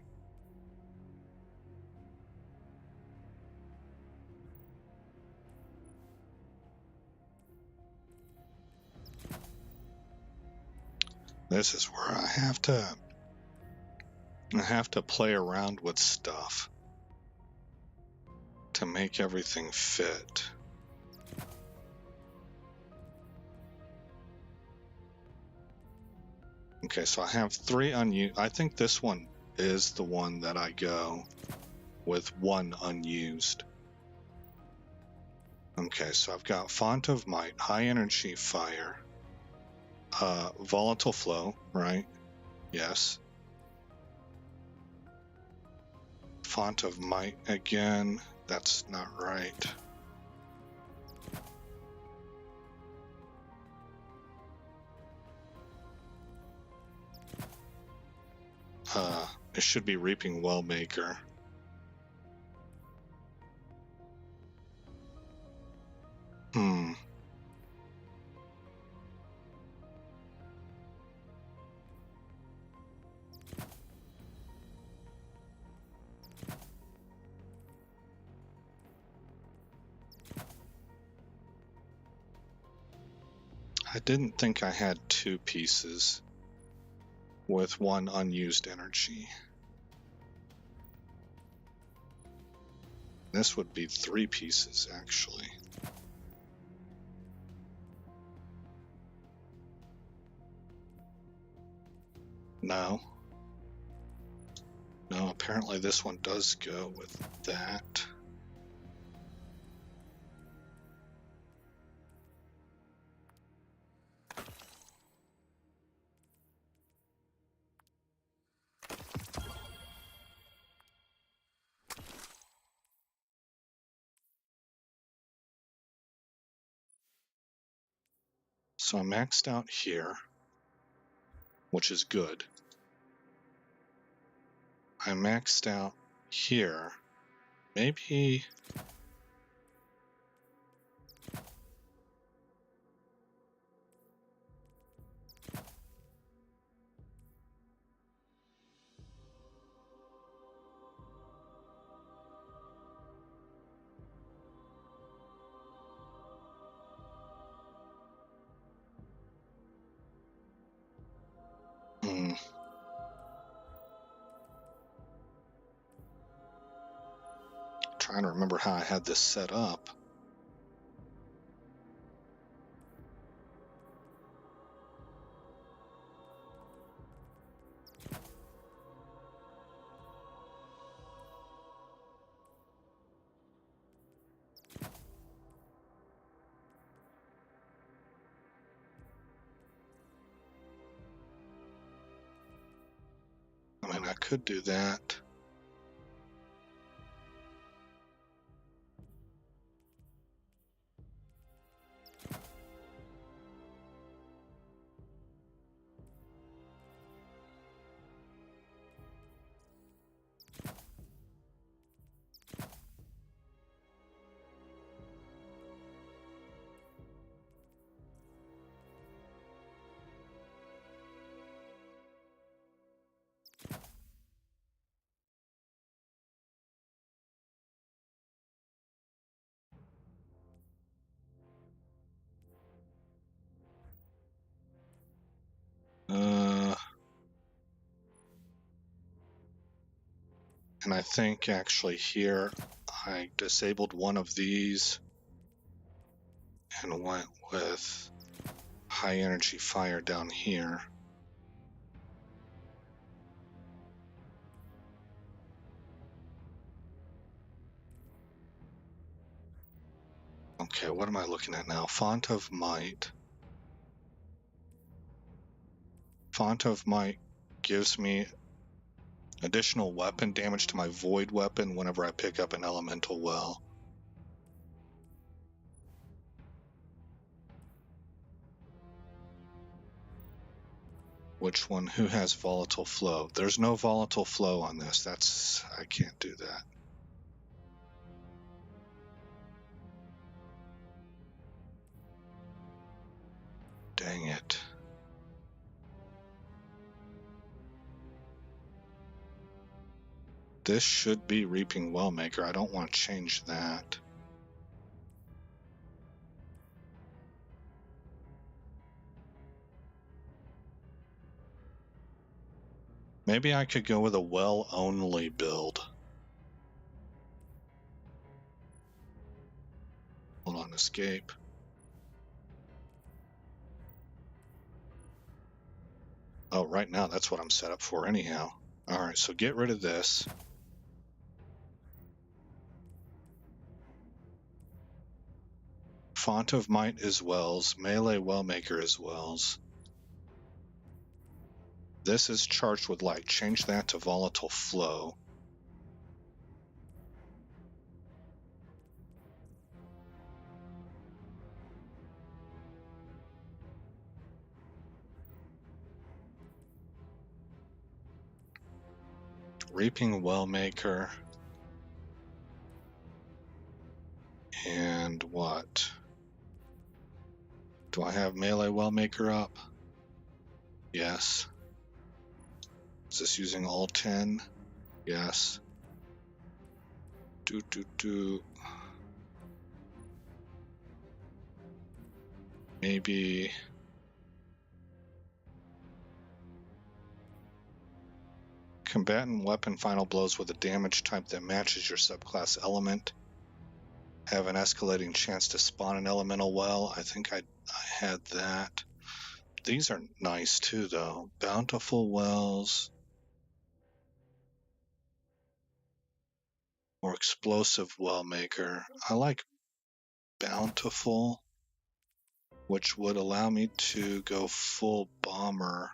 This is where I have to play around with stuff to make everything fit. Okay, so I have 3 unused. I think this one is the one that I go with 1 unused. Okay, so I've got Font of Might, High Energy Fire, Volatile Flow, right? Yes. Font of Might again. That's not right. It should be Reaping Wellmaker. I didn't think I had 2 pieces with 1 unused energy. This would be 3 pieces, actually. No. No, apparently this one does go with that. So I'm maxed out here, which is good. I'm maxed out here. Maybe... Trying to remember how I had this set up. I mean, I could do that. And I think actually here I disabled one of these and went with high energy fire down here. Okay, what am I looking at now? Font of Might. Font of Might gives me additional weapon damage to my void weapon whenever I pick up an elemental well. Which one? Who has volatile flow? There's no volatile flow on this. I can't do that. Dang it. This should be Reaping Wellmaker. I don't want to change that. Maybe I could go with a well-only build. Hold on, escape. Oh, right now that's what I'm set up for anyhow. Alright, so get rid of this. Font of Might is Wells. Melee Wellmaker is Wells. This is charged with light. Change that to volatile flow. Reaping Wellmaker. And what? Do I have Melee Wellmaker up? Yes. Is this using all 10? Yes. Maybe... Combatant weapon final blows with a damage type that matches your subclass element. Have an escalating chance to spawn an elemental well. I think I had that. These are nice too, though. Bountiful wells. More explosive well maker. I like bountiful, which would allow me to go full bomber.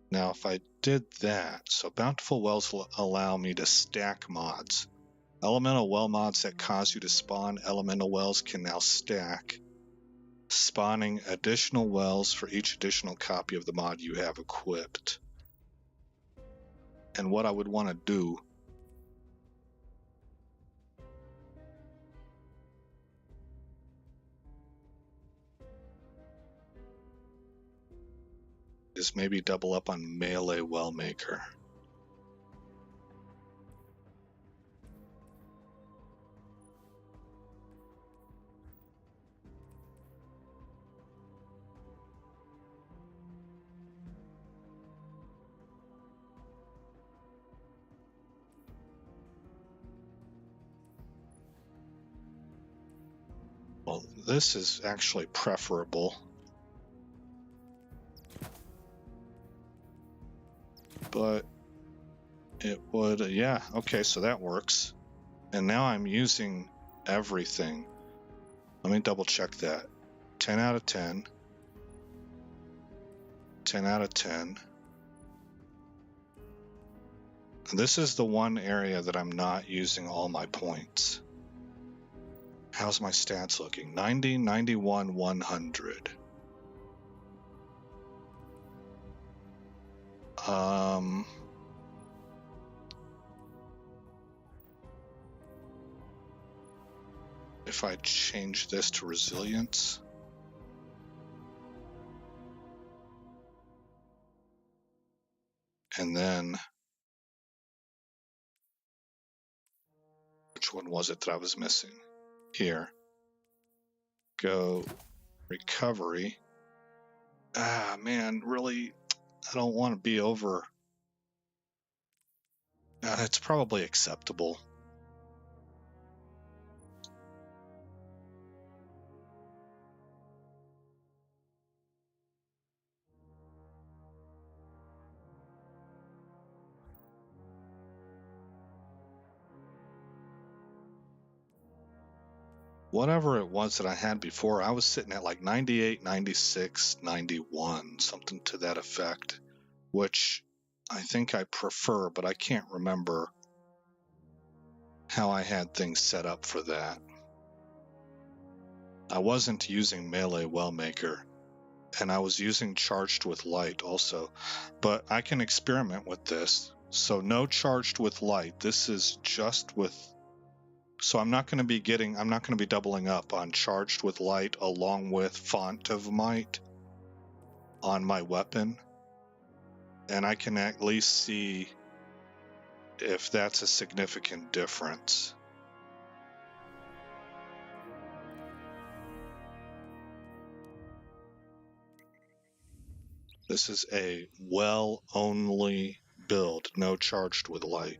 Now, if I did that, so bountiful wells will allow me to stack mods. Elemental well mods that cause you to spawn elemental wells can now stack, spawning additional wells for each additional copy of the mod you have equipped. And what I would want to do is maybe double up on melee well maker. Well, this is actually preferable. But it would, yeah, okay, so that works. And now I'm using everything. Let me double check that. 10 out of 10. 10 out of 10. And this is the one area that I'm not using all my points. How's my stats looking? 90, 91, 100. If I change this to resilience, and then which one was it that I was missing? Here, go recovery. Ah, man, really, I don't want to be over. It's probably acceptable. Whatever it was that I had before, I was sitting at like 98, 96, 91, something to that effect, which I think I prefer, but I can't remember how I had things set up for that. I wasn't using melee wellmaker, and I was using charged with light also, but I can experiment with this. So no charged with light. This is just with. So I'm not going to be doubling up on charged with light along with font of might on my weapon. And I can at least see if that's a significant difference. This is a well only build, no charged with light.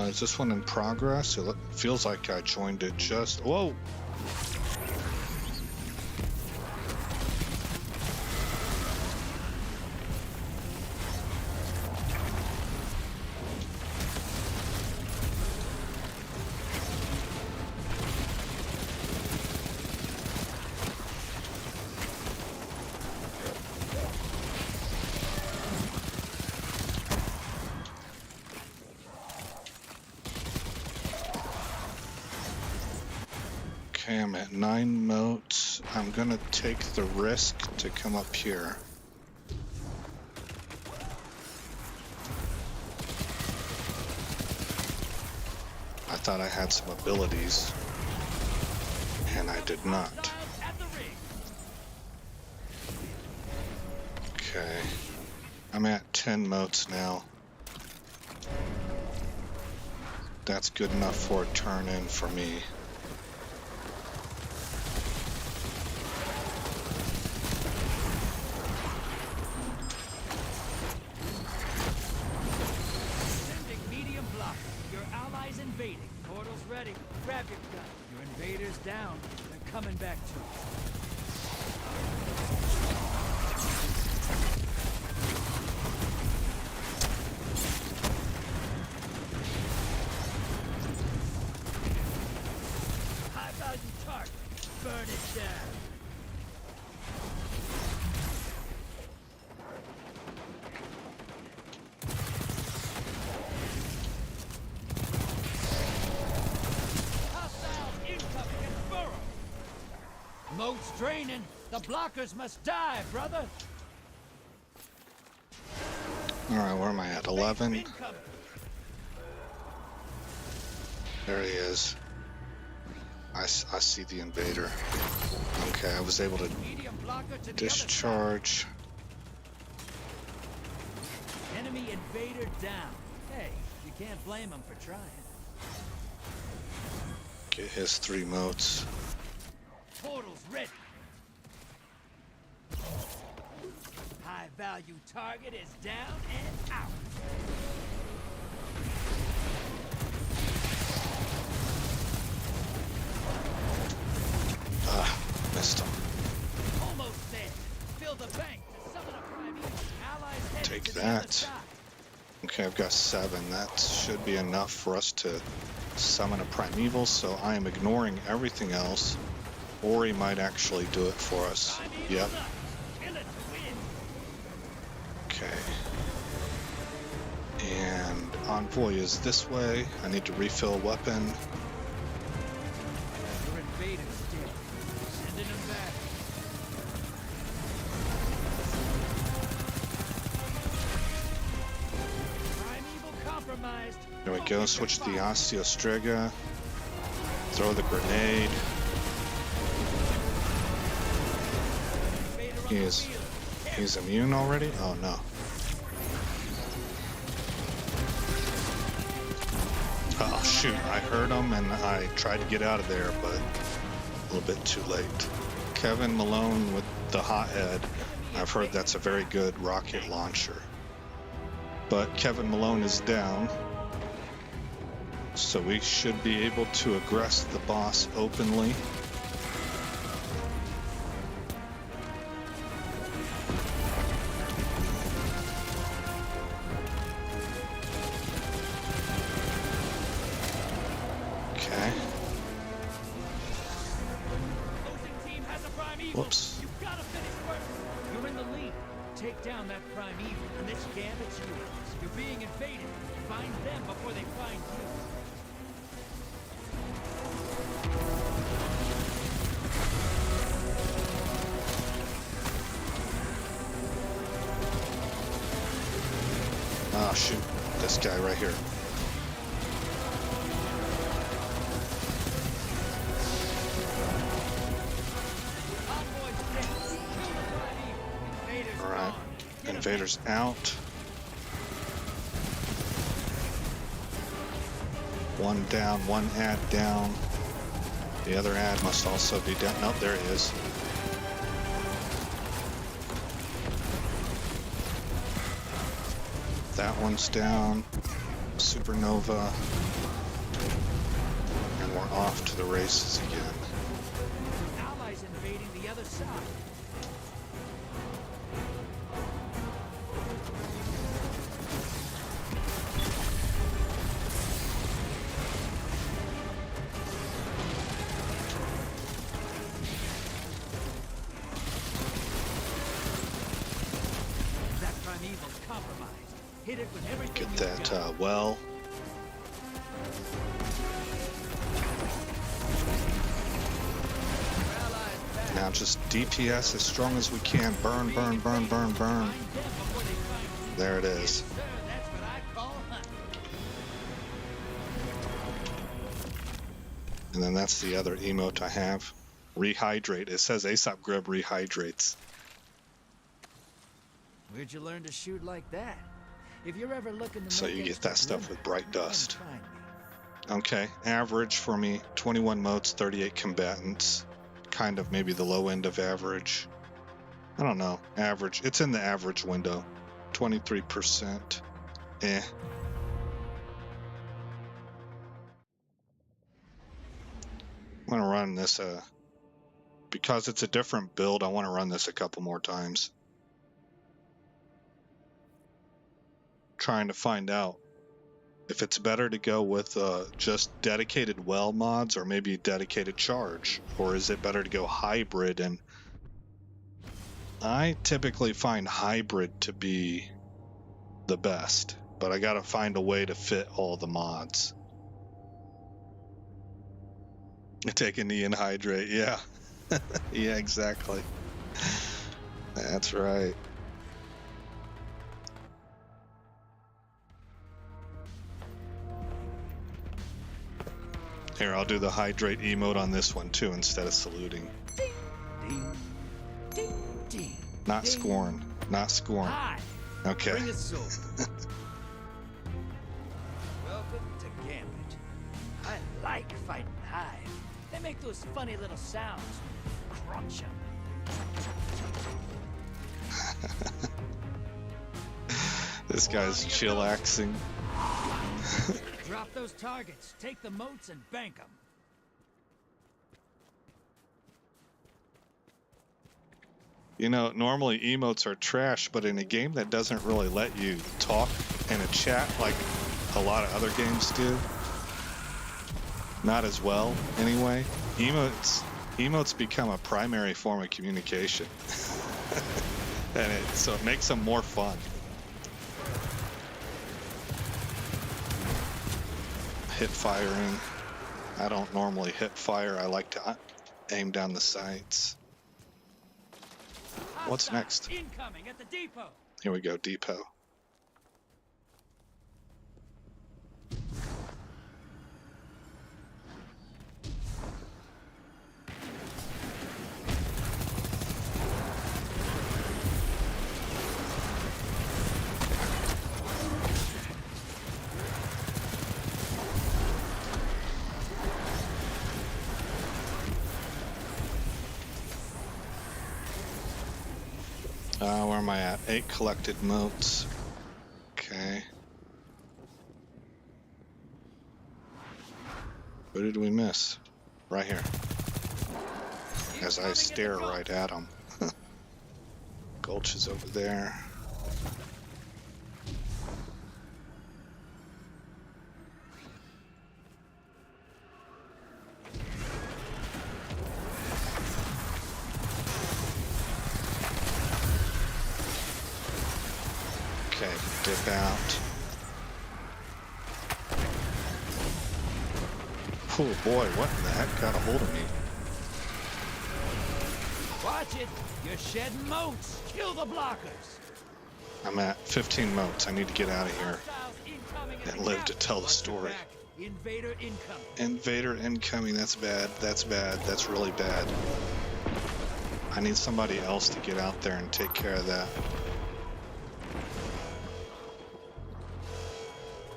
Is this one in progress? It feels like I joined it just... Whoa! Okay, I'm at 9 motes. I'm gonna take the risk to come up here. I thought I had some abilities, and I did not. Okay. I'm at 10 motes now. That's good enough for a turn in for me. Sending medium block. Your allies invading. Portal's ready. Grab your gun. Your invaders down. They're coming back to you. Target. Burn it down. Hostiles incoming at Burrow. Moat's draining. The blockers must die, brother. Alright, where am I at? 11? Incoming. There he is. I see the invader. Okay, I was able to Medium blocker to the discharge. Enemy invader down. Hey, you can't blame him for trying. Get his 3 motes. Portal's ready. High value target is down and out. Missed him. Almost there. Fill the bank to summon a primeval. Allies headed Take to the other that. side. Okay, I've got 7. That should be enough for us to summon a primeval, so I am ignoring everything else. Ori might actually do it for us. Primeval Yep. up. Kill it to win. Okay. And Envoy is this way. I need to refill a weapon. Your invaders dead. Sending them back. Primeval compromised. There we go. Switch to the Osteostrega. Throw the grenade. Invader on He the is. field. He's immune already? Oh no. Oh shoot, I heard him and I tried to get out of there, but a little bit too late. Kevin Malone with the hothead. I've heard that's a very good rocket launcher. But Kevin Malone is down. So we should be able to aggress the boss openly. Whoops. You've got to finish first. You're in the lead. Take down that primeval, and this gambit's yours. You're being invaded. Find them before they find you. Ah, shoot. This guy right here. Alright. Invaders out. One down, one ad down. The other ad must also be down. Nope, there he is. That one's down. Supernova. And we're off to the races again. Allies invading the other side. That primeval's compromised. Hit it with everything Get you've that got. well. Your allies back. Now just DPS as strong as we can. Burn, burn, burn, burn, burn. Find them before they find you. There it Yes, is. sir, that's what I call hunting. And then that's the other emote I have. Rehydrate. It says Aesop Grub rehydrates. Where'd you learn to shoot like that? If you're ever looking to So make you get extra that stuff glimmer, with bright you can dust. find me. Okay, average for me, 21 motes, 38 combatants. Kind of maybe the low end of average. I don't know, average. It's in the average window. 23%. Eh. I'm gonna run this, because it's a different build, I want to run this a couple more times. Trying to find out if it's better to go with just dedicated well mods or maybe dedicated charge, or is it better to go hybrid? And I typically find hybrid to be the best, but I gotta find a way to fit all the mods. Take a knee and hydrate, yeah. Yeah, exactly. That's right. Here, I'll do the hydrate emote on this one too instead of saluting. Ding, ding, ding, ding. Not ding. scorn. Not scorn. Hi. Okay. Bring a sword. Welcome to Gambit. I like fighting Hive. They make those funny little sounds. Crunch 'em. This guy's chillaxing. Drop those targets, take the moats, and bank them. You know, normally emotes are trash, but in a game that doesn't really let you talk in a chat like a lot of other games do, not as well anyway, emotes become a primary form of communication. And so it makes them more fun. Hip firing. I don't normally hip fire. I like to aim down the sights. What's next? Incoming at the depot. Here we go, depot. Where am I at? 8 collected motes. Okay. What did we miss? Right here. As I stare right at him. Gulch is over there. Okay, dip out. Oh boy, what in the heck got a hold of me? Watch it. You're shedding moats. Kill the blockers. I'm at 15 motes. I need to get out of here Hostiles incoming at and the live gap. to tell the Watch your story. back. Invader incoming. Invader incoming. That's bad. That's bad. That's really bad. I need somebody else to get out there and take care of that.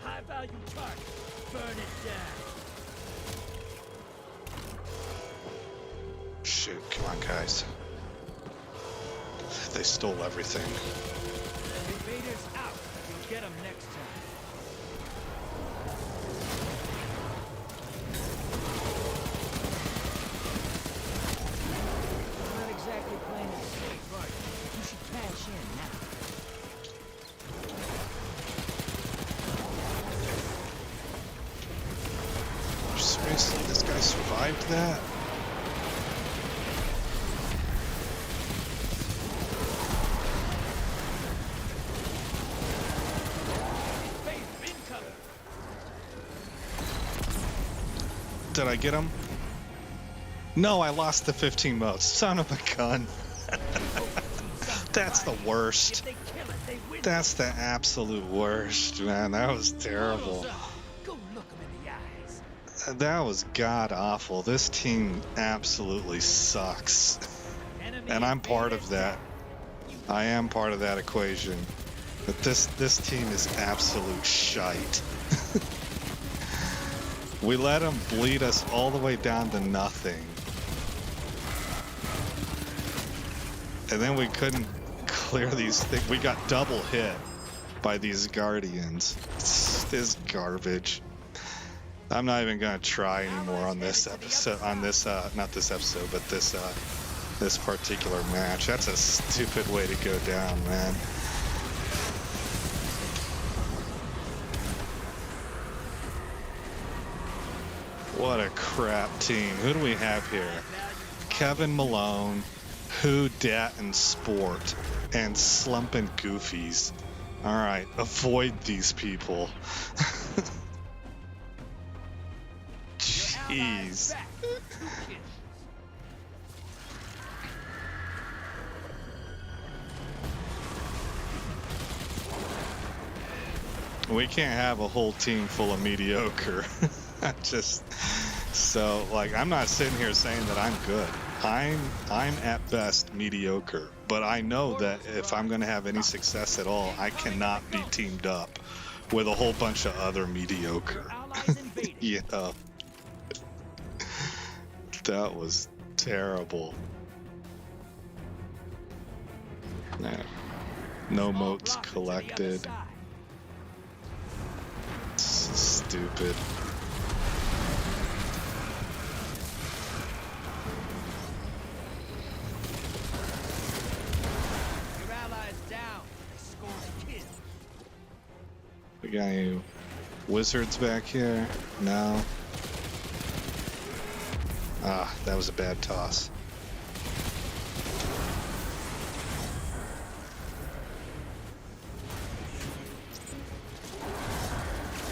High value target. Burn it down. Shoot, come on, guys. They stole everything. Invaders out. You'll get them next time. Not exactly playing it safe, are you? You should cash in now. Seriously, this guy survived that? Invaders incoming. Did I get him? No, I lost the 15 motes. Son of a gun. That's the worst. If they kill it, they win. That's the absolute worst, man. That was terrible. Mortals up. Go look them in the eyes. That was god awful. This team absolutely sucks. Enemy And I'm part of invaders that. I am part of that equation. But this team is absolute shite. We let them bleed us all the way down to nothing. And then we couldn't clear these things. We got double hit by these guardians. This is garbage. I'm not even gonna try anymore on this episode, on this, not this episode, but this particular match. That's a stupid way to go down, man. What a crap team. Who do we have here? Kevin Malone, Who Dat and Sport, and Slumpin' Goofies. Alright, avoid these people. Jeez. We can't have a whole team full of mediocre. I'm not sitting here saying that I'm good. I'm at best mediocre, but I know that if I'm going to have any success at all, I cannot be teamed up with a whole bunch of other mediocre. You know, that was terrible. No motes collected. Stupid. We got any wizards back here? No. Ah, that was a bad toss.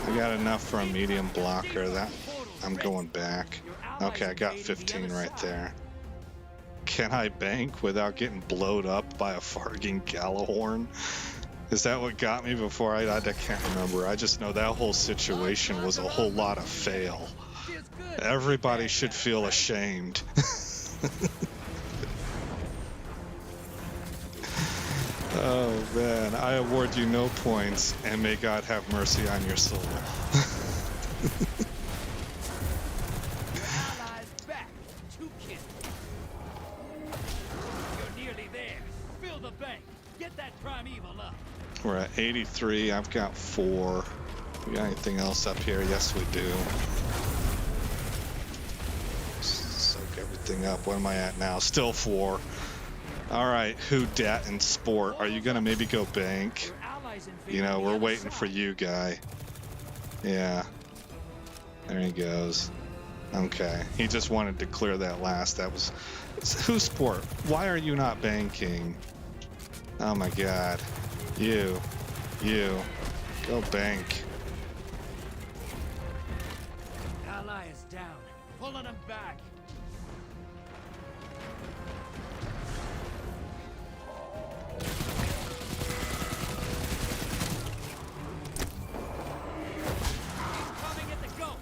I got enough for a medium blocker. That I'm going back. Okay, I got 15 right there. Can I bank without getting blowed up by a Farging Gallahorn? Is that what got me before? I can't remember. I just know that whole situation was a whole lot of fail. Everybody should feel ashamed. Oh man, I award you no points, and may God have mercy on your soul. Allies back. 2 kills. You're nearly there. Fill the bank. Get that primeval up. We're at 83. I've got 4. We got anything else up here? Yes, we do. Soak everything up. What am I at now? Still 4. All right, Who Dat and Sport. Are you gonna maybe go bank? You know, we're waiting for you, guy. Yeah. There he goes. Okay. He just wanted to clear that last. That was... Who Sport? Why are you not banking? Oh my god. You. Go bank. Ally is down. Pulling him back.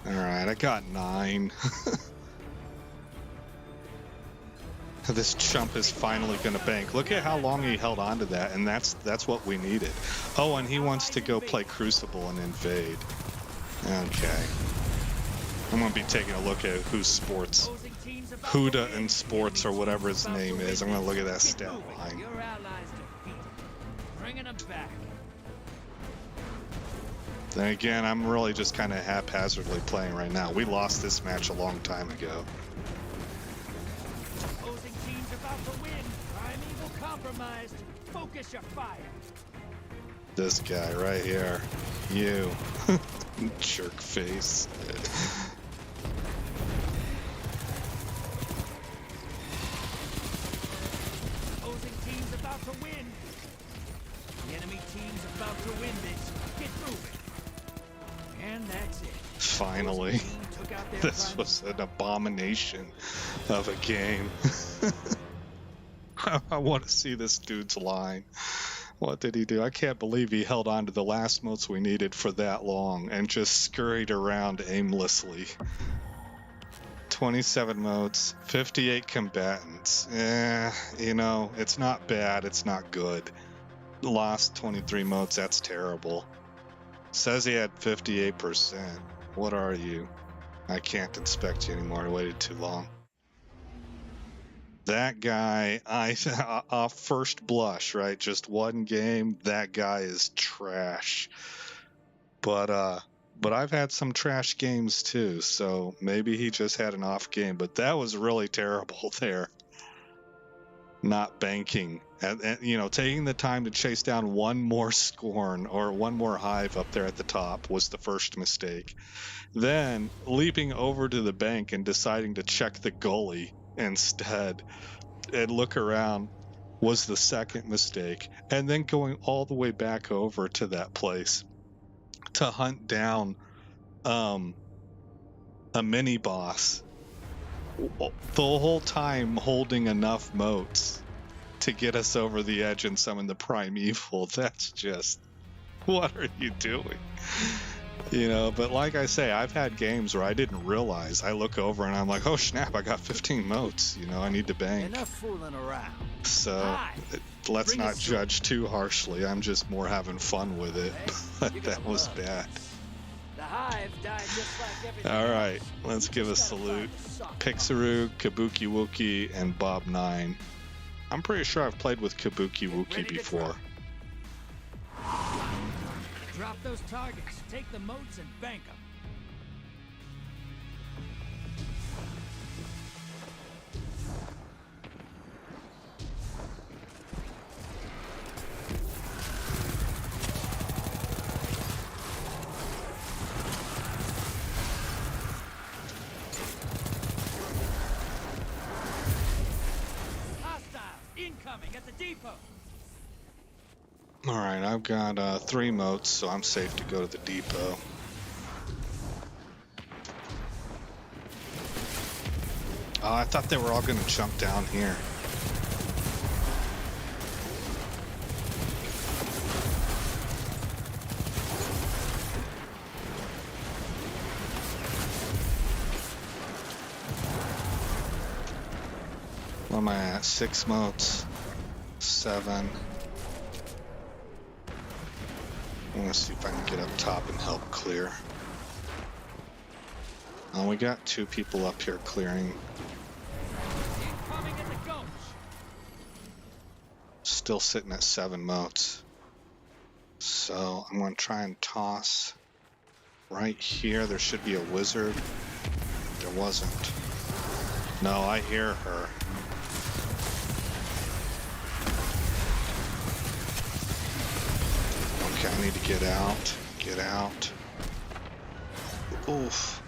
Alright, I got 9. This chump is finally gonna bank. Look at how long he held on to that, and that's what we needed. Oh, and he wants to go play Crucible and invade. Okay. I'm gonna be taking a look at Who Sports. Huda and Sports, or whatever his name is. I'm gonna look at that stat line. Bringing him back. Then again, I'm really just kind of haphazardly playing right now. We lost this match a long time ago. Opposing team's about to win. Primeval compromised. Focus your fire. This guy right here. You. Jerk face. Opposing team's about to win. The enemy team's about to win this. Get moving. And that's it. Finally. This was an abomination of a game. I want to see this dude's line. What did he do? I can't believe he held on to the last motes we needed for that long and just scurried around aimlessly. 27 motes, 58 combatants. You know, it's not bad, it's not good. Lost 23 motes, that's terrible. Says he had 58%. What are you? I can't inspect you anymore, I waited too long. That guy, off first blush, right? Just one game, that guy is trash. But I've had some trash games too, so maybe he just had an off game. But that was really terrible there. Not banking and you know, taking the time to chase down one more Scorn or one more Hive up there at the top was the first mistake. Then leaping over to the bank and deciding to check the gully instead and look around was the second mistake. And then going all the way back over to that place to hunt down a mini boss, the whole time holding enough motes to get us over the edge and summon the primeval. That's just, what are you doing? You know, but like I say, I've had games where I didn't realize. I look over and I'm like, oh snap, I got 15 motes. You know, I need to bank. Enough fooling around. So let's not judge too harshly. I'm just more having fun with it. But that was bad. The Hive died just like everything. All right, let's give a salute. Pixaroo, Kabuki Wookie, and Bob 9. I'm pretty sure I've played with Kabuki Wookie before. Drop those targets, take the motes and bank them. Incoming at the depot. All right, I've got 3 motes, so I'm safe to go to the depot. Oh, I thought they were all going to jump down here. What am I at? 6 motes. 7. I'm gonna see if I can get up top and help clear. Oh, we got 2 people up here clearing. Incoming at the gulch. Still sitting at 7 motes. So I'm gonna try and toss right here. There should be a wizard. There wasn't. No, I hear her. Okay, I need to get out. Get out. Oof.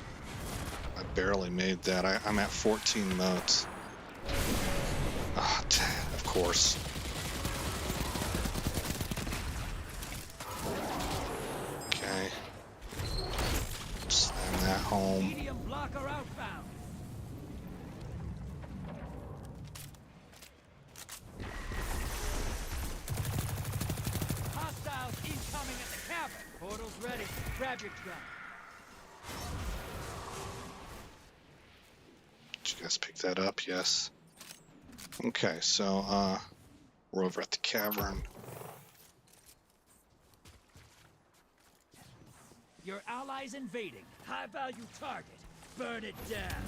I barely made that. I'm at 14 motes. Ah, of course. Okay. Slam that home. Medium blocker outbound. Hostiles incoming at the cavern. Portal's ready. Grab your gun. Did you guys pick that up? Yes. Okay, so we're over at the cavern. Your allies invading. High value target. Burn it down.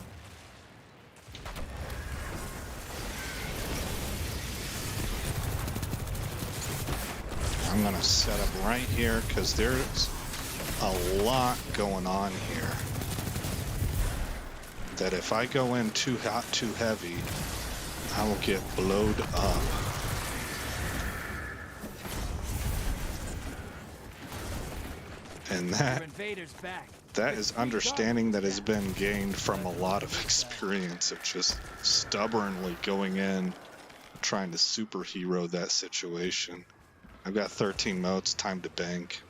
I'm gonna set up right here because there's a lot going on here. That if I go in too hot, too heavy, I will get blowed up. And that is understanding that has been gained from a lot of experience of just stubbornly going in, trying to superhero that situation. I've got 13 motes, time to bank.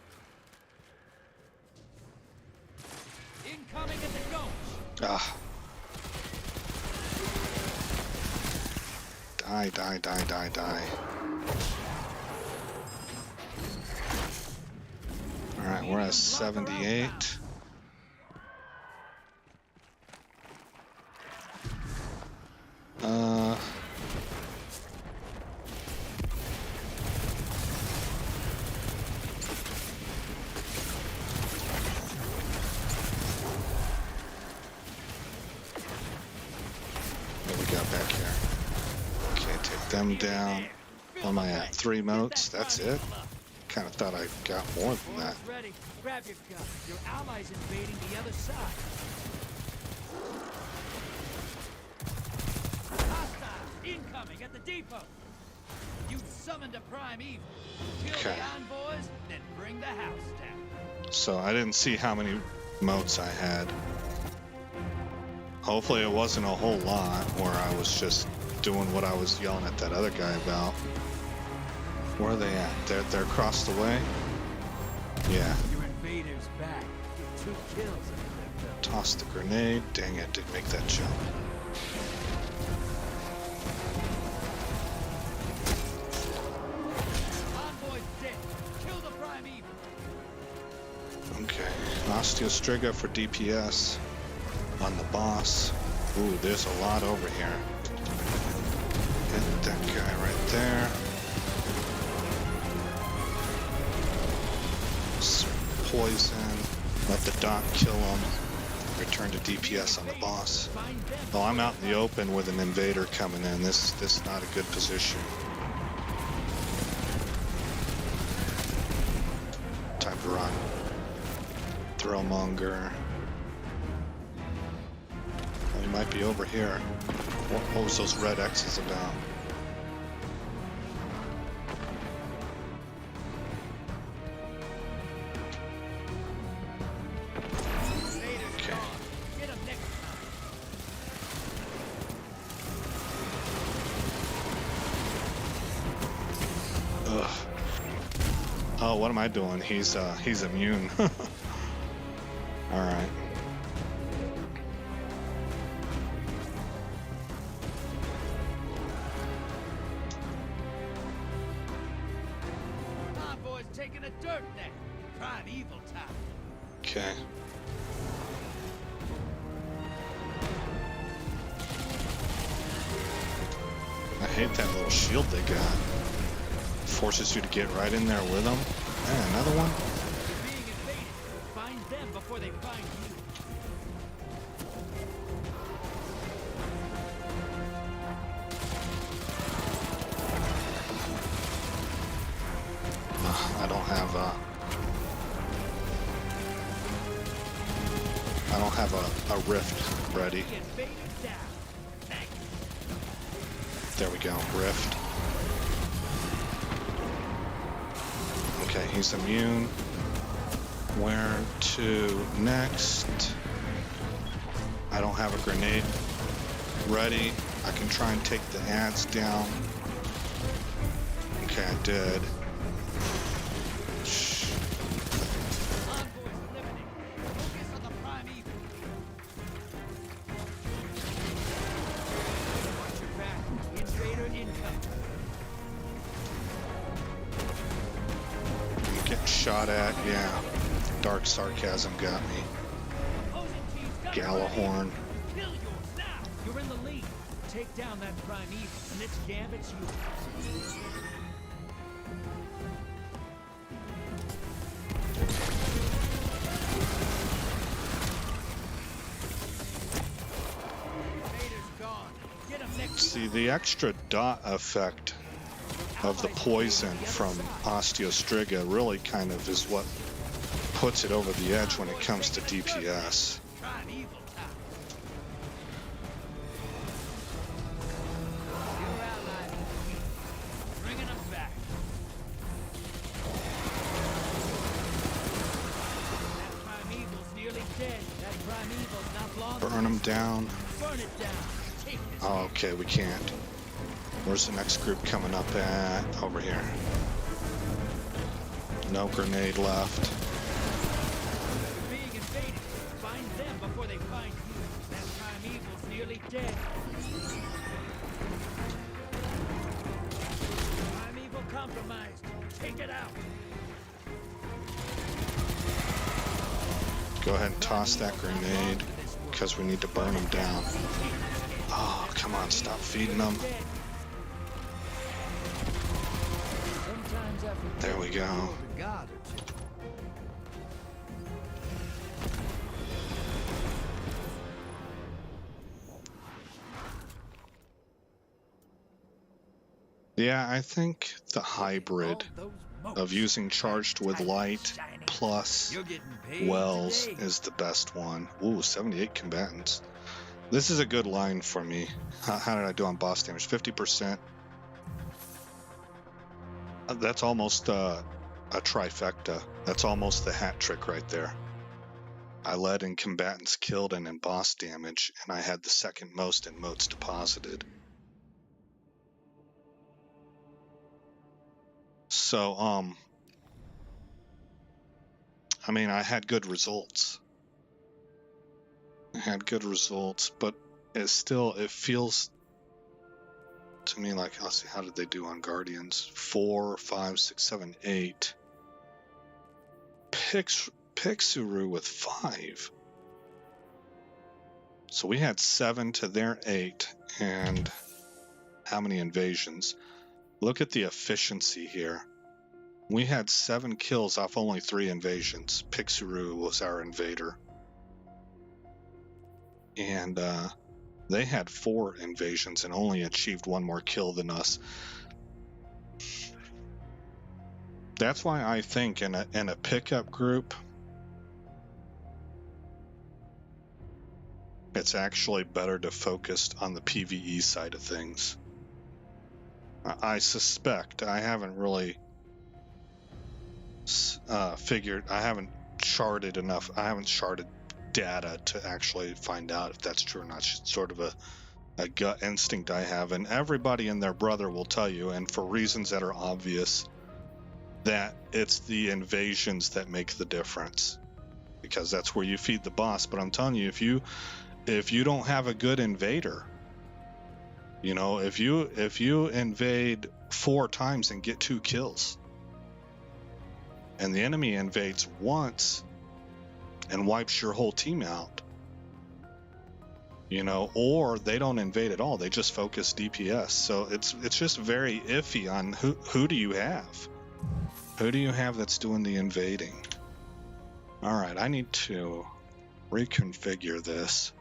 Incoming at the gulch. Ah. Die, die, die, die, die. Alright, we're at 78. them down. What am I at? 3 motes? That's it? Kind of thought I got more than that. Ready. Grab your gun. Your allies invading the other side. Hostile incoming at the depot. You summoned a prime evil. Kill the envoys, then bring the house down. So I didn't see how many motes I had. Hopefully it wasn't a whole lot, where I was just doing what I was yelling at that other guy about. Where are they at? They're across the way? Yeah. Your invaders back. 2 kills. Toss the grenade. Dang it, didn't make that jump. Envoy's dead. Kill the prime evil. Okay. Osteostriga for DPS on the boss. Ooh, there's a lot over here. Hit that guy right there. Poison. Let the dot kill him. Return to DPS on the boss. Oh, I'm out in the open with an invader coming in. This is not a good position. Time to run. Throwmonger. Oh, he might be over here. What was those red X's about? Oh, what am I doing? He's immune. All right. Envoy's taking a dirt nap. Prime evil time. Okay. I hate that little shield they got. Forces you to get right in there with them. Man, another one? Being invaded. Find them before they find you. I don't have a rift ready. There we go, rift. Okay, he's immune. Where to next? I don't have a grenade ready. I can try and take the ads down. Okay, I did. Shot at, yeah. Dark sarcasm got me. Galahorn. You're in the lead. Take down that prime evil, and its gambit's yours. See, the extra dot effect of the poison from Osteostriga really kind of is what puts it over the edge when it comes to DPS. Burn them down. Oh, okay, we can't. Where's the next group coming up at? Over here. No grenade left. Being invaded. Find them before they find you. That prime evil's nearly dead. Prime evil compromised. Take it out. Go ahead and toss that grenade, because we need to burn them down. Oh, come on, stop feeding them. There we go. Yeah, I think the hybrid of using charged with light plus wells is the best one. Ooh, 78 combatants. This is a good line for me. How did I do on boss damage? 50%. That's almost a trifecta. That's almost the hat trick right there. I led in combatants killed and in boss damage, and I had the second most in motes deposited. So, I mean, I had good results. But it feels to me like, I'll see, how did they do on Guardians? 4, 5, 6, 7, 8. Pixuru with 5. So we had 7 to their 8, and how many invasions? Look at the efficiency here. We had 7 kills off only 3 invasions. Pixuru was our invader. And they had 4 invasions and only achieved 1 more kill than us. That's why I think in a pickup group, it's actually better to focus on the PvE side of things. I suspect, I haven't really I haven't charted enough. I haven't charted data to actually find out if that's true or not. It's sort of a gut instinct I have, and everybody and their brother will tell you, and for reasons that are obvious, that it's the invasions that make the difference, because that's where you feed the boss. But I'm telling you, if you don't have a good invader, you know, if you invade 4 times and get 2 kills, and the enemy invades once and wipes your whole team out, you know, or they don't invade at all, they just focus DPS. So it's just very iffy on who do you have? Who do you have that's doing the invading? All right, I need to reconfigure this,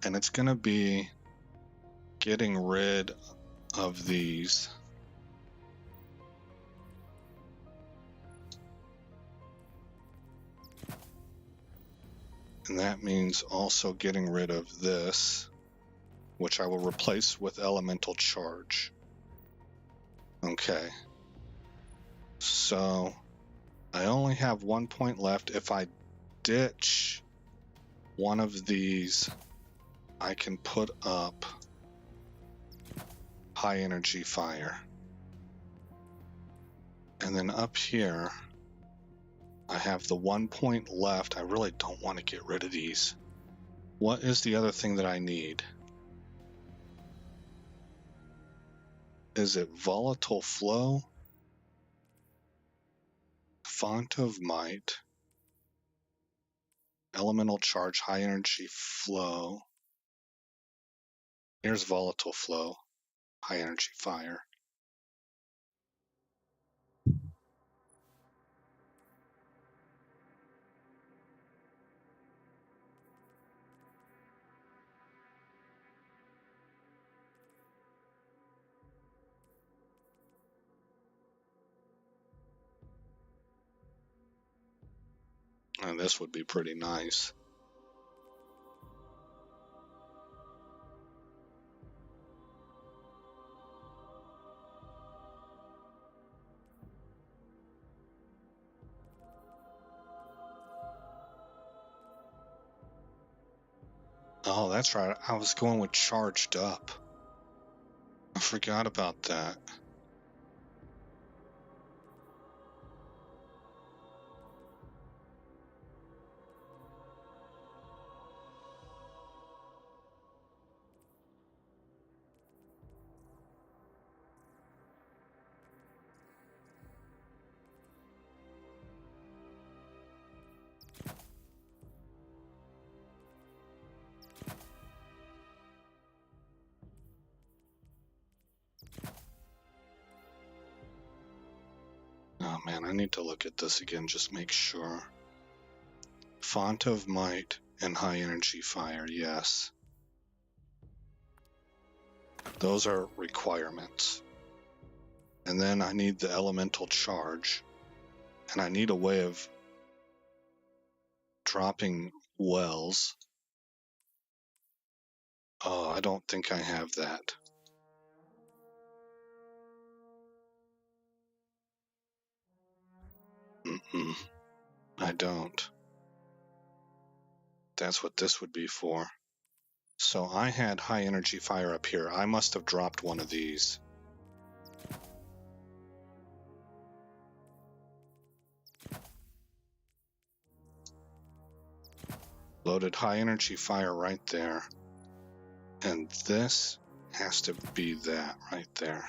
and it's going to be getting rid of these. And that means also getting rid of this, which I will replace with elemental charge. Okay. So I only have 1 point left. If I ditch one of these, I can put up high energy fire. And then up here, I have the 1 point left. I really don't want to get rid of these. What is the other thing that I need? Is it volatile flow? Font of might. Elemental charge, high energy flow. Here's volatile flow, high energy fire. And this would be pretty nice. Oh, that's right. I was going with charged up. I forgot about that. Oh man, I need to look at this again, just make sure. Font of might and high energy fire, yes. Those are requirements. And then I need the elemental charge. And I need a way of dropping wells. Oh, I don't think I have that. I don't. That's what this would be for. So I had high energy fire up here. I must have dropped one of these. Loaded high energy fire right there. And this has to be that right there.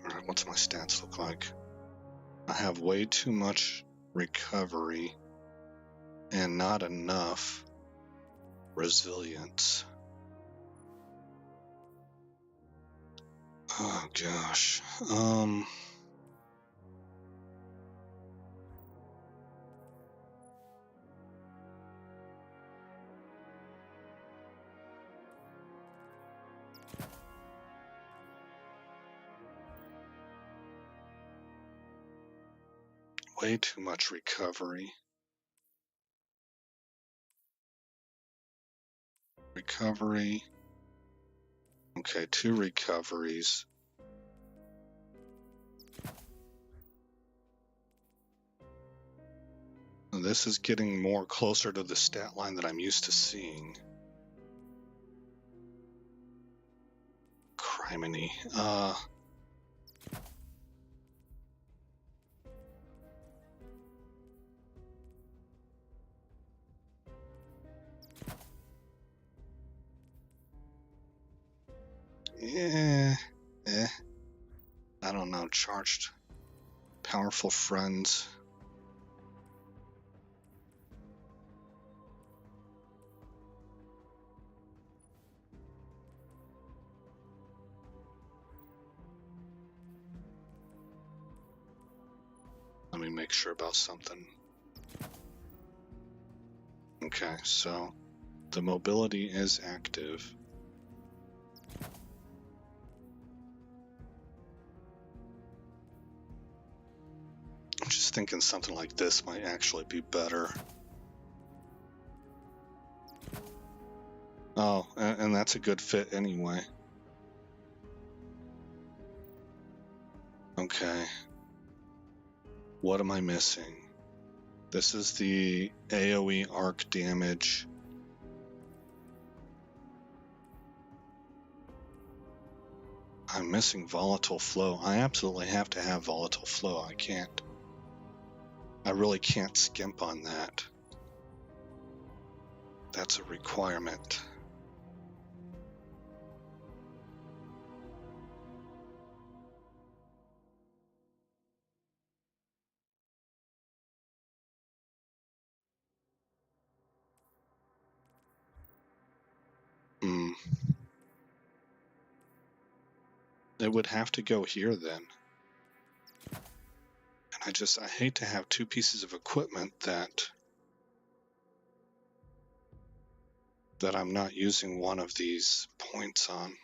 Alright, what's my stats look like? I have way too much recovery and not enough resilience. Oh gosh. Way too much recovery. Recovery. Okay, 2 recoveries. This is getting more closer to the stat line that I'm used to seeing. Criminy. I don't know. Charged. Powerful friends. Let me make sure about something. Okay, so the mobility is active. I'm just thinking something like this might actually be better. Oh, and that's a good fit anyway. Okay. What am I missing? This is the AoE arc damage. I'm missing volatile flow. I absolutely have to have volatile flow. I really can't skimp on that. That's a requirement. It would have to go here then. And I hate to have 2 pieces of equipment that I'm not using one of these points on.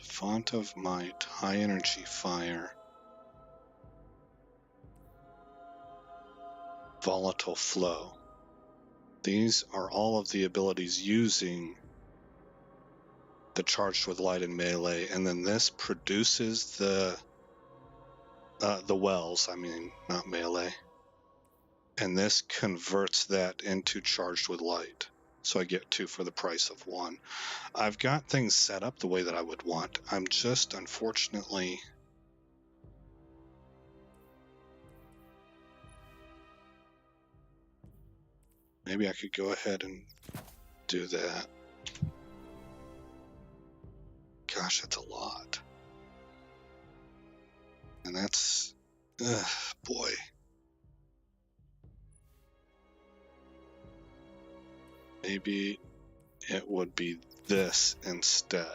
Font of Might, high energy fire, volatile flow. These are all of the abilities using the charged with light and melee, and then this produces the wells, I mean, not melee. And this converts that into charged with light. So I get 2 for the price of 1. I've got things set up the way that I would want. I'm just, unfortunately, maybe I could go ahead and do that. Gosh, that's a lot. And that's, boy. Maybe it would be this instead.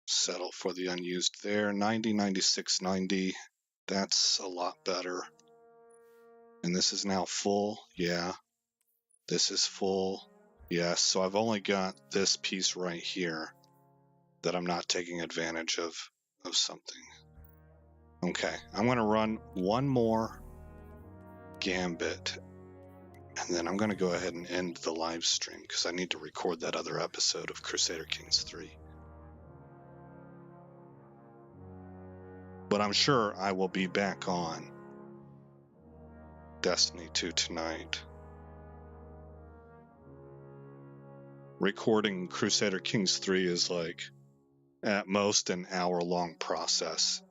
Settle for the unused there. 90, 96, 90. That's a lot better. And this is now full. Yeah. This is full. Yes. So I've only got this piece right here that I'm not taking advantage of something. Okay. I'm going to run one more gambit. And then I'm going to go ahead and end the live stream because I need to record that other episode of Crusader Kings 3. But I'm sure I will be back on Destiny 2 tonight. Recording Crusader Kings 3 is like at most an hour-long process.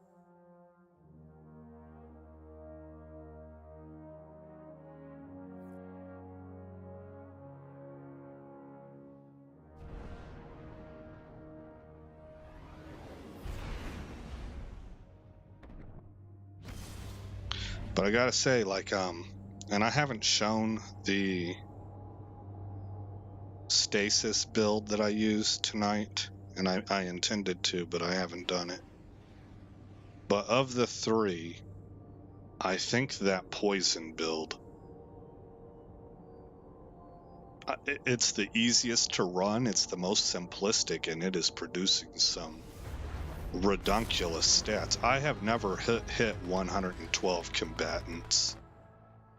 But I gotta say, like, and I haven't shown the stasis build that I used tonight, and I intended to, but I haven't done it. But of the three, I think that poison build, it's the easiest to run, it's the most simplistic, and it is producing some redunculous stats. I have never hit 112 combatants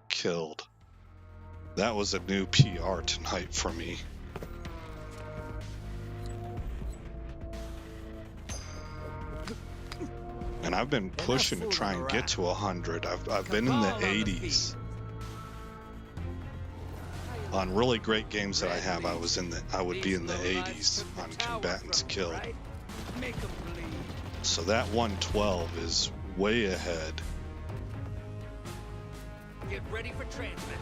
killed. That was a new PR tonight for me. And I've been pushing to try and get to 100. I've been in the 80s. On really great games that I have, I would be in the 80s on combatants killed. So that 112 is way ahead. Get ready for transmit.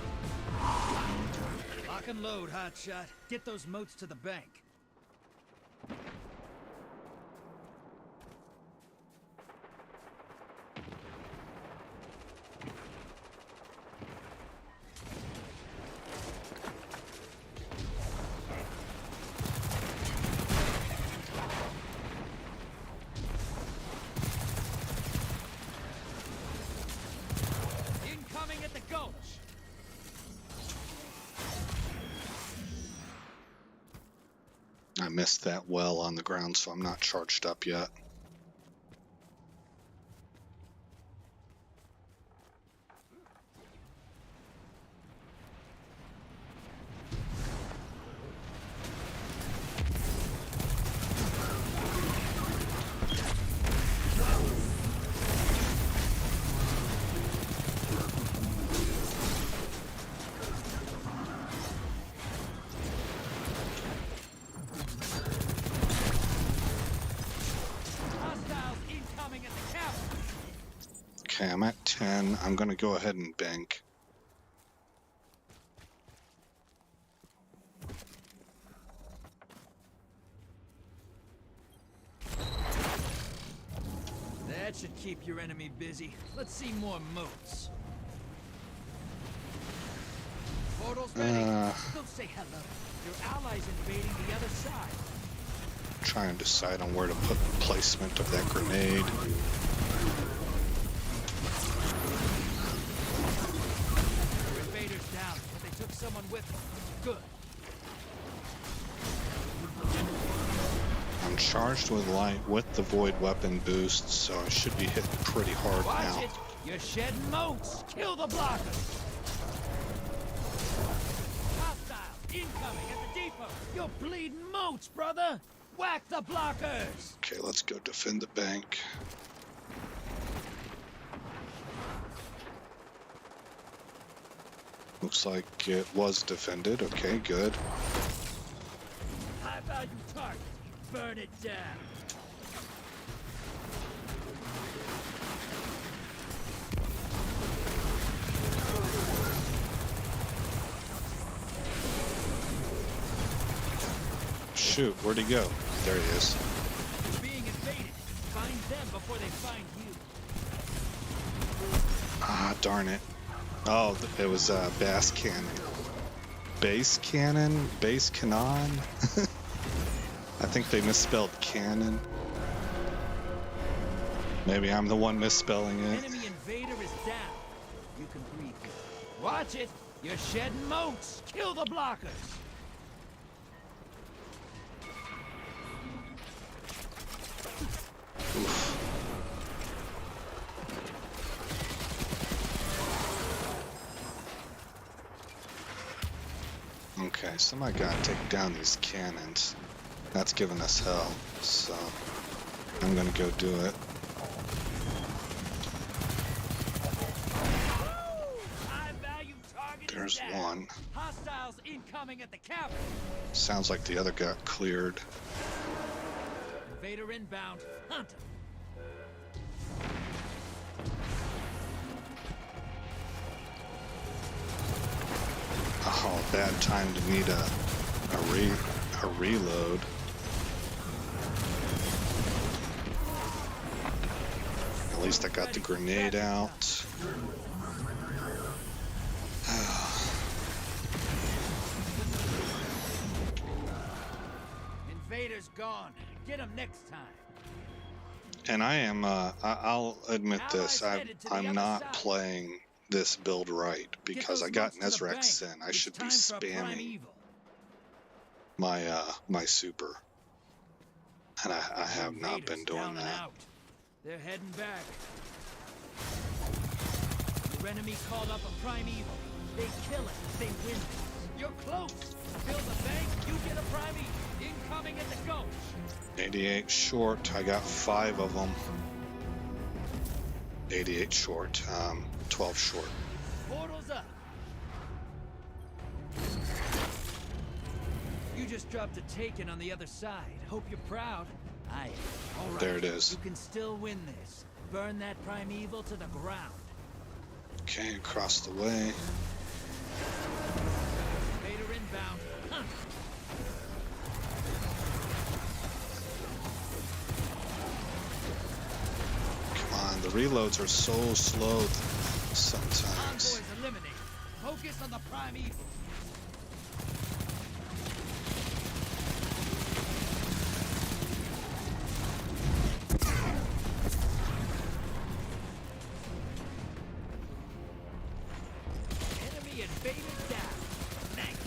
Lock and load, hotshot. Get those moats to the bank. I missed that well on the ground, so I'm not charged up yet. Okay, I'm at 10. I'm going to go ahead and bank. That should keep your enemy busy. Let's see more moats. Portal's ready. Go say hello. Your allies invading the other side. Try and decide on where to put the placement of that grenade. Invaders down, but they took someone with them. Good. I'm charged with light with the void weapon boost, so I should be hitting pretty hard Watch now. it. You're shedding moats. Kill the blockers. Hostile incoming at the depot. You're bleeding moats, brother. Whack the blockers. Okay, let's go defend the bank. Looks like it was defended. Okay, good. High value target. Burn it down. Shoot, where'd he go? There he is. You're being invaded. Find them before they find you. Ah, darn it. Oh, it was Bass Cannon. Base Cannon? Base Cannon? I think they misspelled cannon. Maybe I'm the one misspelling it. Enemy invader is down. You can breathe. Watch it. You're shedding moats. Kill the blockers. Oof. Okay, somebody gotta take down these cannons. That's giving us hell, so I'm gonna go do it. There's one. Hostiles incoming at the capital. Sounds like the other got cleared. Invader inbound. Hunt him. Oh, bad time to need a reload. At least I got the grenade out. Invader's gone. Get him next time. And I am, I'll admit this, I'm not playing this build right because I got Nezrex in. I should be spamming my my super, and I have not been doing that. They're heading back. Your enemy called up a primeval. They kill it. They win. You're close. Build a bank. You get a primeval. Incoming at the gulch. 88 short. I got 5 of them. 88 short. 12 short. Portal's up. You just dropped a taken on the other side. Hope you're proud. I am. All right. There it is. You can still win this. Burn that primeval to the ground. Okay, across the way. Invader inbound. Huh. Come on, the reloads are so slow sometimes. Envoys eliminated. Focus on the primeval. Enemy invaded down. Nice.